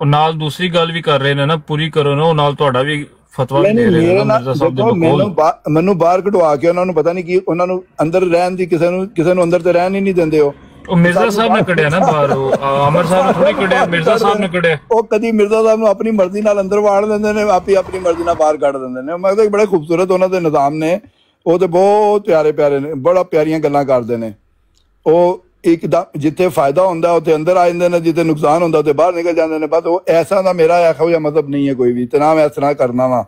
ਉਹ ਨਾਲ ਦੂਸਰੀ ਗੱਲ ਵੀ ਕਰ ਰਹੇ ਨੇ ਨਾ, ਪੂਰੀ ਕਰੋ ਨਾ, ਉਹ ਨਾਲ ਤੁਹਾਡਾ ਵੀ ਫਤਵਾ ਦੇ ਰਹੇ ਨੇ ਮਿਰਜ਼ਾ ਸਾਹਿਬ ਦੇ ਬਕੌਲ। ਮੈਨੂੰ ਬਾਹਰ ਕਢਵਾ ਕੇ ਉਹਨਾਂ ਨੂੰ ਪਤਾ ਨਹੀਂ ਕੀ, ਉਹਨਾਂ ਨੂੰ ਅੰਦਰ ਰਹਿਣ ਦੀ, ਕਿਸੇ ਨੂੰ ਅੰਦਰ ਤੇ ਰਹਿਣ ਹੀ ਨਹੀਂ ਦਿੰਦੇ। ਉਹ ਮਿਰਜ਼ਾ ਸਾਹਿਬ ਨੇ ਕੱਢਿਆ ਨਾ ਬਾਹਰ, ਉਹ ਆਮਰ ਸਾਹਿਬ ਨੇ ਥੋੜੀ ਕੱਢਿਆ, ਮਿਰਜ਼ਾ ਸਾਹਿਬ ਨੇ ਕੱਢਿਆ। ਉਹ ਕਦੀ ਮਿਰਜ਼ਾ ਸਾਹਿਬ ਨੂੰ ਆਪਣੀ ਮਰਜ਼ੀ ਨਾਲ ਅੰਦਰ ਵਾੜ ਦਿੰਦੇ ਨੇ, ਆਪਣੀ ਮਰਜ਼ੀ ਨਾਲ ਬਾਹਰ ਕੱਢ ਦਿੰਦੇ ਨੇ। ਮੈਂ ਕਿਹਾ ਬੜੇ ਖੂਬਸੂਰਤ ਉਹਨਾਂ ਦੇ ਨਿਜ਼ਾਮ ਨੇ, ਉਹ ਤੇ ਬਹੁਤ ਪਿਆਰੇ ਨੇ, ਬੜਾ ਪਿਆਰੀਆਂ ਗੱਲਾਂ ਕਰਦੇ ਨੇ। ਉਹ ਇੱਕਦਮ ਜਿੱਥੇ ਫਾਇਦਾ ਹੁੰਦਾ ਉੱਥੇ ਅੰਦਰ ਆ ਜਾਂਦੇ ਨੇ, ਜਿੱਥੇ ਨੁਕਸਾਨ ਹੁੰਦਾ ਉੱਥੇ ਬਾਹਰ ਨਿਕਲ ਜਾਂਦੇ ਨੇ। ਬਸ ਉਹ ਐਸਾ ਦਾ ਮੇਰਾ ਇਹੋ ਜਿਹਾ ਮਤਲਬ ਨਹੀਂ ਹੈ ਕੋਈ ਵੀ, ਤੇ ਨਾ ਮੈਂ ਇਸ ਤਰ੍ਹਾਂ ਕਰਨਾ ਵਾ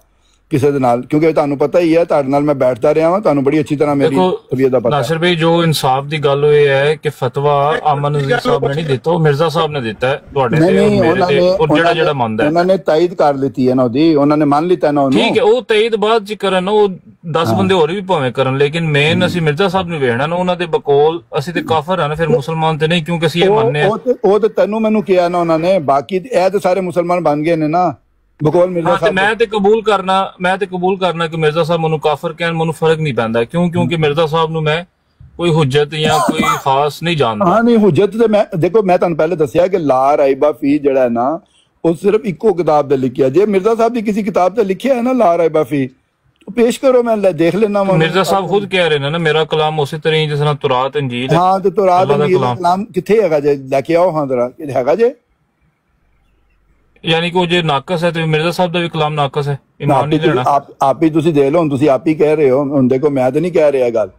ਕਿਸੇ ਦੇ ਨਾਲ, ਕਿਉਂਕਿ ਤੁਹਾਨੂੰ ਪਤਾ ਹੀ ਹੈ, ਤੁਹਾਡੇ ਨਾਲ ਮੈਂ ਬੈਠਦਾ ਰਿਹਾ ਵਾਂ, ਤੁਹਾਨੂੰ ਬੜੀ ਅੱਛੀ ਤਰ੍ਹਾਂ ਮੇਰੀ ਤਬੀਅਤ ਦਾ ਪਤਾ। ਨਾਸਿਰ ਭਾਈ, ਜੋ ਇਨਸਾਫ ਦੀ ਗੱਲ ਇਹ ਹੈ ਕਿ ਫਤਵਾ ਆਮਰ ਨਜ਼ੀਰ ਸਾਹਿਬ ਨੇ ਨਹੀਂ ਦਿੱਤਾ, ਉਹ ਮਿਰਜ਼ਾ ਸਾਹਿਬ ਨੇ ਦਿੱਤਾ ਹੈ ਤੁਹਾਡੇ ਤੇ ਔਰ ਮੇਰੇ ਤੇ, ਔਰ ਜਿਹੜਾ ਮੰਨਦਾ ਉਹਨਾਂ ਨੇ ਤਾਇਦ ਕਰ ਲਿੱਤੀ ਹੈ ਨਾ ਉਹਦੀ, ਉਹਨਾਂ ਨੇ ਮੰਨ ਲਿੱਤਾ ਨਾ ਉਹਨੂੰ। ਠੀਕ ਹੈ, ਉਹ ਤਾਇਦ ਬਾਅਦ ਚ ਕਰਨ, ਉਹ 10 ਬੰਦੇ ਹੋਰ ਵੀ ਭਾਵੇਂ ਕਰਨ, ਲੇਕਿਨ ਮੇਨ ਅਸੀਂ ਮਿਰਜ਼ਾ ਸਾਹਿਬ ਨੂੰ ਵੇਖਣਾ ਨਾ, ਉਹਨਾਂ ਦੇ ਬਕੌਲ ਅਸੀਂ ਤੇ ਕਾਫਰ ਆ ਨਾ, ਫਿਰ ਮੁਸਲਮਾਨ ਤੇ ਨਹੀਂ, ਕਿਉਂਕਿ ਅਸੀਂ ਇਹ ਮੰਨਦੇ ਆ। ਉਹ ਤੇ ਤੈਨੂੰ ਮੈਨੂੰ ਕਿਹਾ ਨਾ ਉਹਨਾਂ ਨੇ, ਬਾਕੀ ਇਹ ਤੇ ਸਾਰੇ ਮੁਸਲਮਾਨ ਬਣ ਗਏ ਨੇ ਨਾ ਬਕੌਲ ਮਿਰਜ਼ਾ ਸਾਹਿਬ। ਮੈਂ ਤੇ ਕਬੂਲ ਕਰਨਾ ਕਿ ਮਿਰਜ਼ਾ ਸਾਹਿਬ ਮੈਨੂੰ ਕਾਫਰ ਕਹਿਣ, ਮੈਨੂੰ ਫਰਕ ਨਹੀਂ ਪੈਂਦਾ, ਕਿਉਂਕਿ ਮਿਰਜ਼ਾ ਸਾਹਿਬ ਨੂੰ ਮੈਂ ਕੋਈ ਹੁਜਤ ਜਾਂ ਕੋਈ ਖਾਸ ਨਹੀਂ ਜਾਣਦਾ। ਹਾਂ ਨਹੀਂ, ਹੁਜਤ ਤੇ ਮੈਂ ਦੇਖੋ, ਮੈਂ ਤੁਹਾਨੂੰ ਪਹਿਲੇ ਦੱਸਿਆ ਕਿ ਲਾ ਰਾਇਬਾ ਫੀ ਜਿਹੜਾ ਹੈ ਨਾ, ਉਹ ਸਿਰਫ ਇੱਕੋ ਕਿਤਾਬ ਤੇ ਲਿਖਿਆ। ਜੇ ਮਿਰਜ਼ਾ ਸਾਹਿਬ ਦੀ ਕਿਸੇ ਕਿਤਾਬ ਤੇ ਲਿਖਿਆ ਹੈ ਨਾ ਲਾ ਰਾਇਬਾ ਫੀ, ਪੇਸ਼ ਕਰੋ, ਮੈਂ ਦੇਖ ਲੈਣਾ। ਮਿਰਜ਼ਾ ਸਾਹਿਬ ਖੁਦ ਕਹਿ ਰਹੇ ਨੇ ਨਾ, ਮੇਰਾ ਕਲਾਮ ਉਸੇ ਤਰ੍ਹਾਂ ਹੀ ਜਿਸ ਤਰ੍ਹਾਂ ਤੁਰਾਤ ਅੰਜੀਲ। ਹਾਂ, ਤੇ ਤੁਰਾਤ ਅੰਜੀਲ ਦਾ ਕਲਾਮ ਕਿੱਥੇ ਹੈਗਾ ਜੇ, ਲੈ ਕੇ ਆਓ। ਹਾਂ ਜਰਾ ਹੈਗਾ ਜੇ, ਯਾਨੀ ਕਿ ਉਹ ਜੇ ਨਾਕਸ ਹੈ ਤੇ ਮਿਰਜ਼ਾ ਸਾਹਿਬ ਦਾ ਵੀ ਕਲਾਮ ਨਾਕਸ ਹੈ, ਇਮਾਨ ਨਹੀਂ ਲੈਣਾ। ਆਪ ਹੀ ਤੁਸੀਂ ਦੇਖ ਲਓ, ਹੁਣ ਤੁਸੀਂ ਆਪ ਹੀ ਕਹਿ ਰਹੇ ਹੋ, ਹੁਣ ਦੇਖੋ ਮੈਂ ਤਾਂ ਨਹੀਂ ਕਹਿ ਰਿਹਾ ਗੱਲ।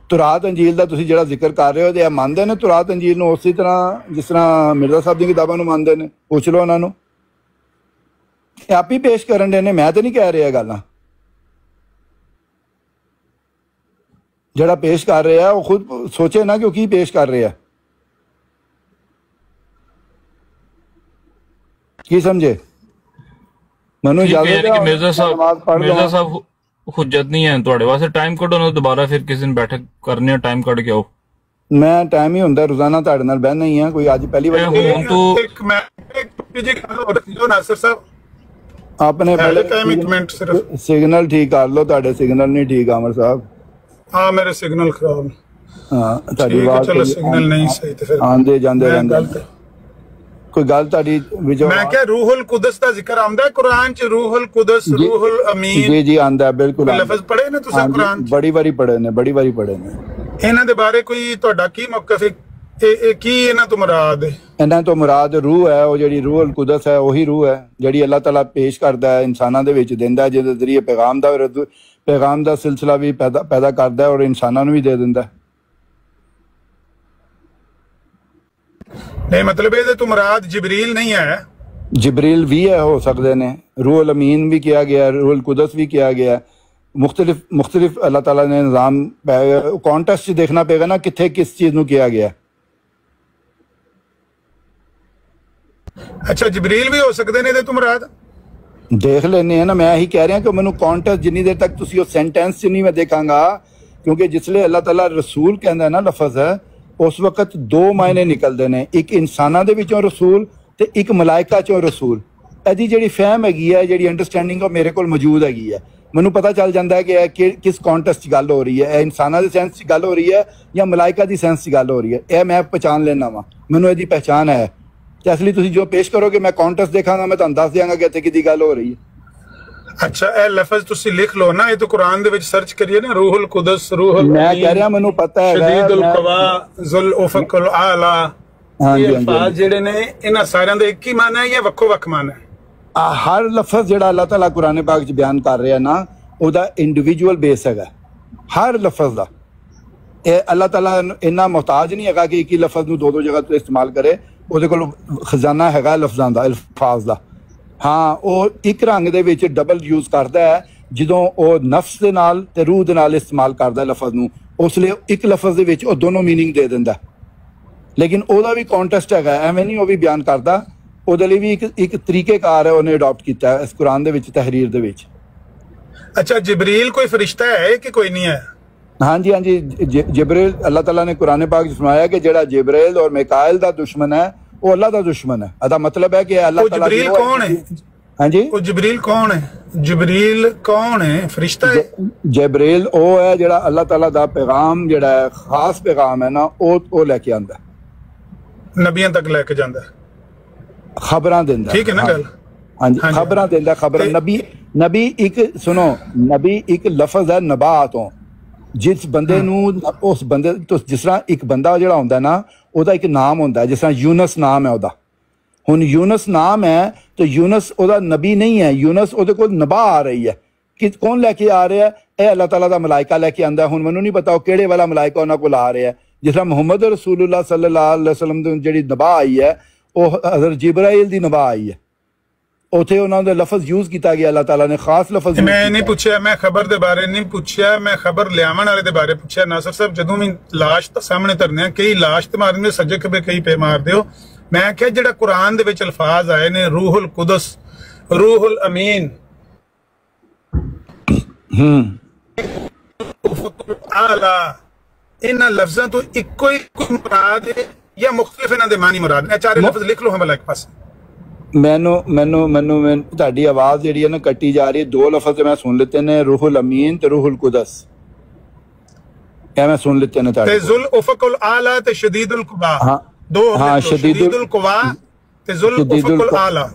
ਤੁਰਾਤ ਅੰਜੀਲ ਦਾ ਤੁਸੀਂ ਜਿਹੜਾ ਜ਼ਿਕਰ ਕਰ ਰਹੇ ਹੋ, ਤੇ ਇਹ ਮੰਨਦੇ ਨੇ ਤੁਰਾਤ ਅੰਜੀਲ ਨੂੰ ਉਸੇ ਤਰ੍ਹਾਂ ਜਿਸ ਤਰ੍ਹਾਂ ਮਿਰਜ਼ਾ ਸਾਹਿਬ ਦੀਆਂ ਕਿਤਾਬਾਂ ਨੂੰ ਮੰਨਦੇ ਨੇ? ਪੁੱਛ ਲਓ ਉਹਨਾਂ ਨੂੰ, ਆਪ ਹੀ ਪੇਸ਼ ਕਰਨ ਦੇ ਨੇ, ਮੈਂ ਤਾਂ ਨਹੀਂ ਕਹਿ ਰਿਹਾ ਗੱਲਾਂ। ਜਿਹੜਾ ਪੇਸ਼ ਕਰ ਰਿਹਾ ਉਹ ਖੁਦ ਸੋਚੇ ਨਾ ਕਿ ਉਹ ਕੀ ਪੇਸ਼ ਕਰ ਰਿਹਾ, ਕੀ ਸਮਝੇ। ਮੈਨੂੰ ਇਜਾਜ਼ਤ ਹੈ ਕਿ ਮਿਰਜ਼ਾ ਸਾਹਿਬ ਹੁਜਤ ਨਹੀਂ ਹੈ ਤੁਹਾਡੇ ਵਾਸਤੇ, ਟਾਈਮ ਕੱਢੋ ਨਾ, ਦੁਬਾਰਾ ਫਿਰ ਕਿਸੇ ਦਿਨ ਬੈਠਕ ਕਰਨੀ ਹੈ, ਟਾਈਮ ਕੱਢ ਕੇ ਆਓ। ਮੈਂ ਟਾਈਮ ਹੀ ਹੁੰਦਾ ਰੋਜ਼ਾਨਾ ਤੁਹਾਡੇ ਨਾਲ ਬਹਿਣਾ ਹੀ ਆ, ਕੋਈ ਅੱਜ ਪਹਿਲੀ ਵਾਰ। ਨਾਸਿਰ ਸਾਹਿਬ ਆਪਣੇ ਪਹਿਲੇ ਸਿਗਨਲ ਠੀਕ ਕਰ ਲਓ, ਤੁਹਾਡੇ ਸਿਗਨਲ ਨਹੀਂ ਠੀਕ ਆਮਰ ਸਾਹਿਬ। ਹਾਂ, ਮੇਰੇ ਸਿਗਨਲ ਖਰਾਬ। ਹਾਂ, ਤੁਹਾਡੀ ਆਵਾਜ਼ ਚਲੋ ਸਿਗਨਲ ਨਹੀਂ ਸਹੀ ਤੇ ਫਿਰ ਆਂਦੇ ਜਾਂਦੇ ਰਹਿੰਦੇ। ਕੋਈ ਗੱਲ ਤੁਹਾਡੀ ਵਿੱਚੋਂ ਮੈਂ ਕਿਹਾ ਰੂਹੁਲ ਕੁਦਸ ਦਾ ਜ਼ਿਕਰ ਆਉਂਦਾ ਕੁਰਾਨ ਚ, ਰੂਹੁਲ ਕੁਦਸ, ਰੂਹੁਲ ਅਮੀਨ। ਜੀ ਆਂਦਾ, ਬਿਲਕੁਲ ਲਫ਼ਜ਼ ਪੜ੍ਹੇ ਨੇ ਤੁਸੀਂ ਕੁਰਾਨ ਚ? ਬੜੀ ਵਾਰੀ ਪੜ੍ਹੇ ਨੇ। ਇਹਨਾਂ ਦੇ ਬਾਰੇ ਕੋਈ ਤੁਹਾਡਾ ਕੀ ਮੌਕਫ ਹੈ? ਇਹ ਕੀ ਇਹਨਾਂ ਤੋਂ ਮੁਰਾਦ ਹੈ? ਇਹਨਾਂ ਤੋਂ ਮੁਰਾਦ ਰੂਹ ਹੈ, ਉਹ ਜਿਹੜੀ ਰੂਹੁਲ ਕੁਦਸ ਹੈ, ਉਹੀ ਰੂਹ ਹੈ ਜਿਹੜੀ ਅੱਲਾਹ ਤਾਲਾ ਪੇਸ਼ ਕਰਦਾ ਹੈ, ਇਨਸਾਨਾਂ ਦੇ ਵਿੱਚ ਦਿੰਦਾ, ਜਿਹਦੇ ਜ਼ਰੀਏ ਪੈਗਾਮ ਦਾ ਸਿਲਸਿਲਾ ਵੀ ਪੈਦਾ ਕਰਦਾ ਔਰ ਇਨਸਾਨਾਂ ਨੂੰ ਵੀ ਦੇ ਦਿੰਦਾ। ਨਹੀਂ, ਮਤਲਬ ਇਹਦੇ ਤੋਂ ਮੁਰਾਦ ਜਿਬਰੀਲ ਨਹੀਂ ਹੈ? ਜਿਬਰੀਲ ਵੀ ਹੈ, ਹੋ ਸਕਦੇ ਨੇ। ਰੂਹੁਲ ਅਮੀਨ ਵੀ ਕਿਹਾ ਗਿਆ, ਰੂਹੁਲ ਕੁਦਸ ਵੀ ਕਿਹਾ ਗਿਆ। ਮੁਖਤਲਿਫ ਅੱਲਾਹ ਤਾਲਾ ਨੇ ਨਿਜ਼ਾਮ ਕॉन्टेक्स्ट 'ਚ ਦੇਖਣਾ ਪਏਗਾ ਨਾ, ਕਿੱਥੇ ਕਿਸ ਚੀਜ਼ ਨੂੰ ਕਿਹਾ ਗਿਆ। ਅੱਛਾ, ਜਿਬਰੀਲ ਵੀ ਹੋ ਸਕਦੇ ਨੇ ਇਹਦੇ ਤੋਂ ਮੁਰਾਦ? ਦੇਖ ਲੈਣੇ ਆ ਨਾ, ਮੈਂ ਇਹੀ ਕਹਿ ਰਿਹਾ ਕਿ ਮੈਨੂੰ कॉन्टेक्स्ट ਜਿੰਨੀ ਦੇਰ ਤੱਕ ਤੁਸੀਂ ਉਹ ਸੈਂਟੈਂਸ 'ਚ ਨਹੀਂ ਮੈਂ ਦੇਖਾਂਗਾ, ਕਿਉਂਕਿ ਜਿਸਲੇ ਅੱਲਾਹ ਤਾਲਾ ਰਸੂਲ ਕਹਿੰਦਾ ਨਾ ਲਫ਼ਜ਼ ਹੈ, ਉਸ ਵਕਤ ਦੋ ਮਾਇਨੇ ਨਿਕਲਦੇ ਨੇ, ਇੱਕ ਇਨਸਾਨਾਂ ਦੇ ਵਿੱਚੋਂ ਰਸੂਲ ਤੇ ਇੱਕ ਮਲਾਇਕਾ ਚੋਂ ਰਸੂਲ। ਇਹਦੀ ਜਿਹੜੀ ਫਹਿਮ ਹੈਗੀ ਹੈ, ਜਿਹੜੀ ਅੰਡਰਸਟੈਂਡਿੰਗ ਉਹ ਮੇਰੇ ਕੋਲ ਮੌਜੂਦ ਹੈਗੀ ਹੈ। ਮੈਨੂੰ ਪਤਾ ਚੱਲ ਜਾਂਦਾ ਹੈ ਕਿ ਇਹ ਕਿਸ ਕॉन्टेक्स्ट 'ਚ ਗੱਲ ਹੋ ਰਹੀ ਹੈ, ਇਹ ਇਨਸਾਨਾਂ ਦੇ ਸੈਂਸ 'ਚ ਗੱਲ ਹੋ ਰਹੀ ਹੈ ਜਾਂ ਮਲਾਇਕਾ ਦੀ ਸੈਂਸ 'ਚ ਗੱਲ ਹੋ ਰਹੀ ਹੈ। ਇਹ ਮੈਂ ਪਛਾਣ ਲੈਣਾ ਵਾ, ਮੈਨੂੰ ਇਹਦੀ ਪਹਿਚਾਣ ਹੈ ਤੇ ਇਸ ਲਈ ਤੁਸੀਂ ਜੋ ਪੇਸ਼ ਕਰੋਗੇ ਮੈਂ ਕਾਉਂਟੈਸਟ ਦੇਖਾਂਗਾ, ਮੈਂ ਤੁਹਾਨੂੰ ਦੱਸ ਦਿਆਂਗਾ ਕਿ ਇੱਥੇ ਕਿਹਦੀ ਗੱਲ ਹੋ ਰਹੀ ਹੈ। ਅੱਛਾ, ਇਹ ਲਫ਼ਜ਼ ਤੁਸੀਂ ਲਿਖ ਲਓ ਨਾ, ਇਹ ਤਾਂ ਕੁਰਾਨ ਦੇ ਵਿੱਚ ਸਰਚ ਕਰੀਏ ਨਾ, ਰੂਹੁਲ ਕੁਦਸ, ਰੂਹੁਲ ਮੈਂ ਕਹਿ ਰਿਹਾ ਮੈਨੂੰ ਪਤਾ ਹੈਗਾ, ਸ਼ਦੀਦੁਲ ਕਵਾ, ਜ਼ੁਲ ਉਫਕੁਲ ਆਲਾ, ਇਹ ਅਲਫਾਜ਼ ਜਿਹੜੇ ਨੇ ਇਹਨਾਂ ਸਾਰਿਆਂ ਦਾ ਇੱਕ ਹੀ ਮਾਨਾ ਹੈ ਜਾਂ ਵੱਖੋ ਵੱਖ ਮਾਨਾ ਹੈ? ਹਰ ਲਫ਼ਜ਼ ਜਿਹੜਾ ਅੱਲਾਹ ਤਾਲਾ ਕੁਰਾਨ ਪਾਕ 'ਚ ਬਿਆਨ ਕਰ ਰਿਹਾ ਨਾ, ਉਹਦਾ ਇੰਡੀਵਿਜੂਅਲ ਬੇਸ ਹੈਗਾ ਹਰ ਲਫ਼ਜ਼ ਦਾ। ਇਹ ਅੱਲਾਹ ਤਾਲਾ ਇੰਨਾ ਮੁਹਤਾਜ ਨਹੀਂ ਹੈਗਾ ਕਿ ਇੱਕ ਹੀ ਲਫ਼ਜ਼ ਨੂੰ ਦੋ ਜਗ੍ਹਾ ਤੋਂ ਇਸਤੇਮਾਲ ਕਰੇ, ਉਹਦੇ ਕੋਲ ਖਜ਼ਾਨਾ ਹੈਗਾ ਲਫ਼ਜ਼ਾਂ ਦਾ, ਅਲਫਾਜ਼ ਦਾ। ਹਾਂ, ਉਹ ਇੱਕ ਰੰਗ ਦੇ ਵਿੱਚ ਡਬਲ ਯੂਜ਼ ਕਰਦਾ ਹੈ ਜਦੋਂ ਉਹ ਨਫਸ ਦੇ ਨਾਲ ਤੇ ਰੂਹ ਦੇ ਨਾਲ ਇਸਤੇਮਾਲ ਕਰਦਾ ਲਫ਼ਜ਼ ਨੂੰ, ਉਸ ਲਈ ਇੱਕ ਲਫ਼ਜ਼ ਦੇ ਵਿੱਚ ਉਹ ਦੋਨੋਂ ਮੀਨਿੰਗ ਦੇ ਦਿੰਦਾ। ਲੇਕਿਨ ਉਹਦਾ ਵੀ ਕੰਟੈਸਟ ਹੈਗਾ, ਐਵੇਂ ਨਹੀਂ ਉਹ ਵੀ ਬਿਆਨ ਕਰਦਾ, ਉਹਦੇ ਲਈ ਵੀ ਇੱਕ ਤਰੀਕੇਕਾਰ ਹੈ ਉਹਨੇ ਅਡਾਪਟ ਕੀਤਾ ਹੈ ਇਸ ਕੁਰਾਨ ਦੇ ਵਿੱਚ, ਤਹਰੀਰ ਦੇ ਵਿੱਚ। ਅੱਛਾ, ਜਿਬਰੀਲ ਕੋਈ ਫਰਿਸ਼ਤਾ ਹੈ ਕਿ ਕੋਈ ਨਹੀਂ ਹੈ? ਹਾਂਜੀ ਹਾਂਜੀ, जिब्रील अल्लाह ताला ने कुरान पाक में फरमाया कि जेड़ा जिब्रील और मिकाइल दा दुश्मन है वो अल्लाह दा दुश्मन है। अदा मतलब है कि अल्लाह ताला जिब्रील कौन है? हाँ जी, वो जिब्रील कौन है? जिब्रील कौन है? फरिश्ता है? जिब्रील वो है जेड़ा अल्लाह ताला दा पैगाम जेड़ा है, खास पैगाम है ना, वो लेके आंदा, नबियां तक लेके जांदा, खबरां देंदा। ठीक है ना गल? हाँ जी, खबरां देंदा, खबर। नबी एक सुनो, नबी एक लफ्ज है नबात हो, जिस बंदे नूं उस बंदे तो जिस तरह एक बंदा जिहड़ा हुंदा ना, ਉਹਦਾ ਇੱਕ ਨਾਮ ਹੁੰਦਾ ਹੈ, ਜਿਸ ਤਰ੍ਹਾਂ ਯੂਨਸ ਨਾਮ ਹੈ ਉਹਦਾ। ਹੁਣ ਯੂਨਸ ਨਾਮ ਹੈ ਤੇ ਯੂਨਸ ਉਹਦਾ ਨਬੀ ਨਹੀਂ ਹੈ, ਯੂਨਸ ਉਹਦੇ ਕੋਲ ਨਬਾ ਆ ਰਹੀ ਹੈ। ਕਿ ਕੌਣ ਲੈ ਕੇ ਆ ਰਿਹਾ? ਇਹ ਅੱਲਾਹ ਤਾਲਾ ਦਾ ਮਲਾਇਕਾ ਲੈ ਕੇ ਆਂਦਾ। ਹੁਣ ਮੈਨੂੰ ਨਹੀਂ ਪਤਾ ਉਹ ਕਿਹੜੇ ਵਾਲਾ ਮਲਾਇਕਾ ਉਹਨਾਂ ਕੋਲ ਆ ਰਿਹਾ। ਜਿਸ ਤਰ੍ਹਾਂ ਮੁਹੰਮਦ ਰਸੂਲੁल्लाह सल्लल्लाहु अलैहि वसल्लम ਦੀ ਜਿਹੜੀ ਨਬਾ ਆਈ ਹੈ ਉਹ ਹਜ਼ਰਤ ਜਿਬਰਾਈਲ ਦੀ ਨਬਾ ਆਈ ਹੈ। ਉੱਥੇ ਉਹਨਾਂ ਦਾ ਲਫ਼ਜ਼ ਯੂਜ਼ ਕੀਤਾ ਗਿਆ, ਅੱਲਾਹ ਤਾਲਾ ਨੇ ਖਾਸ ਲਫ਼ਜ਼। ਮੈਂ ਨਹੀਂ ਪੁੱਛਿਆ, ਮੈਂ ਖਬਰ ਦੇ ਬਾਰੇ ਨਹੀਂ ਪੁੱਛਿਆ, ਮੈਂ ਖਬਰ ਲਿਆਵਣ ਵਾਲੇ ਦੇ ਬਾਰੇ ਪੁੱਛਿਆ। ਨਾਸਰ ਸਾਹਿਬ, ਜਦੋਂ ਵੀ ਲਾਸ਼ ਤਾਂ ਸਾਹਮਣੇ ਧਰਨੇ ਆ, ਕਈ ਲਾਸ਼ ਤੇ ਮਾਰਦੇ ਸੱਜੇ ਖੱਬੇ, ਕਈ ਪੇ ਮਾਰਦੇ ਹੋ। ਮੈਂ ਕਿਹਾ ਜਿਹੜਾ ਕੁਰਾਨ ਦੇ ਵਿੱਚ ਅਲਫਾਜ਼ ਆਏ ਨੇ, ਰੂਹੁਲ ਕੁਦਸ, ਰੂਹੁਲ ਅਮੀਨ, ਆਲਾ, ਇਹਨਾਂ ਲਫ਼ਜ਼ਾਂ ਤੋਂ ਇੱਕੋ ਹੀ ਮੁਰਾਦ ਹੈ ਜਾਂ ਮੁਖਤਲਿਫ ਇਹਨਾਂ ਦੇ ਮਾਨੀ ਮੁਰਾਦ ਨੇ? ਚਾਰੇ ਲਫ਼ਜ਼ ਲਿਖ ਲਓ ਹਮਲਾ ਇੱਕ ਪਾਸੇ। ਮੈਨੂੰ ਤੁਹਾਡੀ ਆਵਾਜ਼ ਜਿਹੜੀ ਹੈ ਨਾ ਕੱਟੀ ਜਾ ਰਹੀ ਹੈ। ਦੋ ਲਫ਼ਜ਼ ਮੈਂ ਸੁਣ ਲਿੱਤੇ ਨੇ, ਰੂਹੁਲ ਅਮੀਨ ਤੇ ਰੂਹੁਲ ਕੁਦਸ, ਇਹ ਮੈਂ ਸੁਣ ਲਿੱਤੇ ਨੇ ਤੁਹਾਡੇ। ਤੇ ਜ਼ੁਲ ਉਫਕੁਲ ਆਲਾ ਤੇ ਸ਼ਦੀਦੁਲ ਕੁਵਾ, ਹਾਂ ਦੋ। ਹਾਂ, ਸ਼ਦੀਦੁਲ ਕੁਵਾ ਤੇ ਜ਼ੁਲ ਉਫਕੁਲ ਆਲਾ।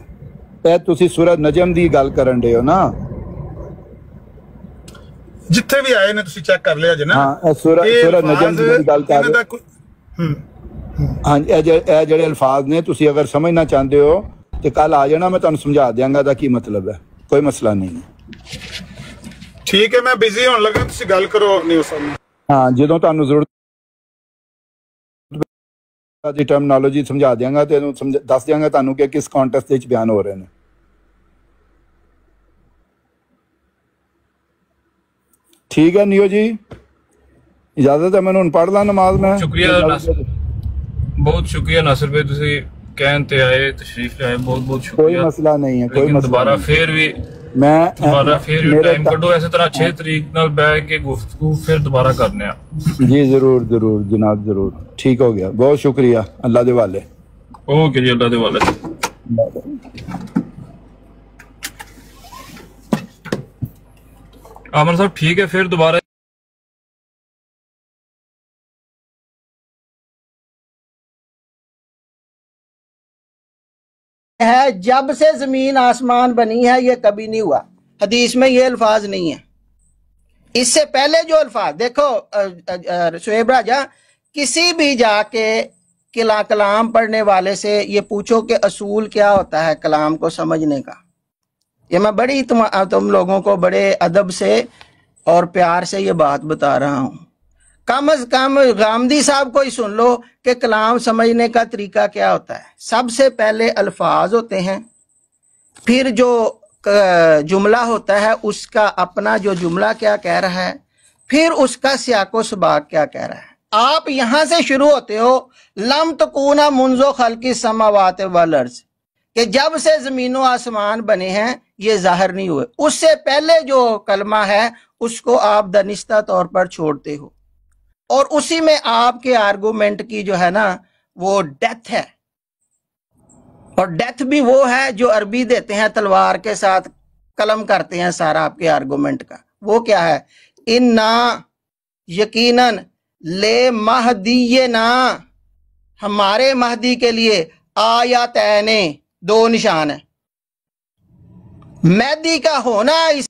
ਇਹ ਤੁਸੀਂ ਸੂਰਤ ਨਜਮ ਦੀ ਗੱਲ ਕਰਨ ਦੇ ਹੋ ਨਾ? ਜਿੱਥੇ ਵੀ ਆਏ ਨੇ ਤੁਸੀਂ ਚੈੱਕ ਕਰ ਲਿਆ ਜੇ ਨਾ। ਹਾਂ, ਸੂਰਤ ਨਜਮ ਦੀ ਗੱਲ ਕਰ ਰਹੇ ਹੋ। ਹਾਂ, ਇਹ ਜਿਹੜੇ ਅਲਫਾਜ਼ ਨੇ ਤੁਸੀਂ ਅਗਰ ਸਮਝਣਾ ਚਾਹੁੰਦੇ ਹੋ ਤੇ ਕੱਲ ਆ ਜਾਣਾ, ਮੈਂ ਤੁਹਾਨੂੰ ਸਮਝਾ ਦਿਆਂਗਾ ਦਾ ਕੀ ਮਤਲਬ ਹੈ, ਕੋਈ ਮਸਲਾ ਨਹੀਂ ਹੈ। ਠੀਕ ਹੈ, ਮੈਂ ਬਿਜ਼ੀ ਹੋਣ ਲੱਗਾ, ਤੁਸੀਂ ਗੱਲ ਕਰੋ ਆਪਣੀ ਉਸ ਨਾਲ। ਹਾਂ, ਜਦੋਂ ਤੁਹਾਨੂੰ ਜ਼ਰੂਰਤ ਦੀ ਟਰਮਨੋਲੋਜੀ ਸਮਝਾ ਦਿਆਂਗਾ ਤੇ ਇਹਨੂੰ ਦੱਸ ਦਿਆਂਗਾ ਤੁਹਾਨੂੰ ਕਿ ਕਿਸ ਕੰਟੈਕਸਟ ਦੇ ਵਿੱਚ ਬਿਆਨ ਹੋ ਰਹੇ ਨੇ। ठीक है नियो जी, इजाजत है, मैंने पढ़ ला नमाज में। शुक्रिया नासिर, बहुत शुक्रिया नासिर भाई, तुसी कहन ते आए, तशरीफ ले आए, बहुत बहुत शुक्रिया। कोई मसला नहीं है, कोई मसला। दोबारा फिर भी दोबारा फिर टाइम कढो, इस तरह 6 तरीक नाल बैठ के गुफ्तगू फिर दोबारा करने आ जी। जरूर जरूर जनाब, जरूर। ठीक हो गया, बहुत शुक्रिया, अल्लाह दे वाले। ओके जी, अल्लाह दे वाले। आमर साहब ठीक है, फिर दोबारा है, जब से जमीन आसमान बनी है ये कभी नहीं हुआ। हदीस में ये अल्फाज नहीं है। इससे पहले जो अल्फाज देखो, शुएब राजा, किसी भी जाके कलाम पढ़ने वाले से ये पूछो कि असूल क्या होता है कलाम को समझने का। ये मैं बड़ी तुम लोगों को बड़े अदब से और प्यार से ये बात बता रहा हूं। कम अज कम गामदी साहब को ही सुन लो कि कलाम समझने का तरीका क्या होता है। सबसे पहले अल्फाज होते हैं, फिर जो जुमला होता है उसका अपना जो जुमला क्या कह रहा है, फिर उसका सियाको सबाक क्या कह रहा है। आप यहां से शुरू होते हो, लम तकूना मुंजो खल्की समावात वल अर्ज़, कि जब से जमीनों आसमान बने हैं ये जाहिर नहीं हुए। उससे पहले जो कलमा है उसको आप दनिस्ता तौर पर छोड़ते हो, और उसी में आपके आर्गूमेंट की जो है ना वो डेथ है। और डेथ भी वो है जो अरबी देते हैं, तलवार के साथ कलम करते हैं सारा आपके आर्गूमेंट का। वो क्या है? इन्ना यकीनन ले महदीये ना, हमारे महदी के लिए आ या तैने दो निशान है। मेहदी का होना इस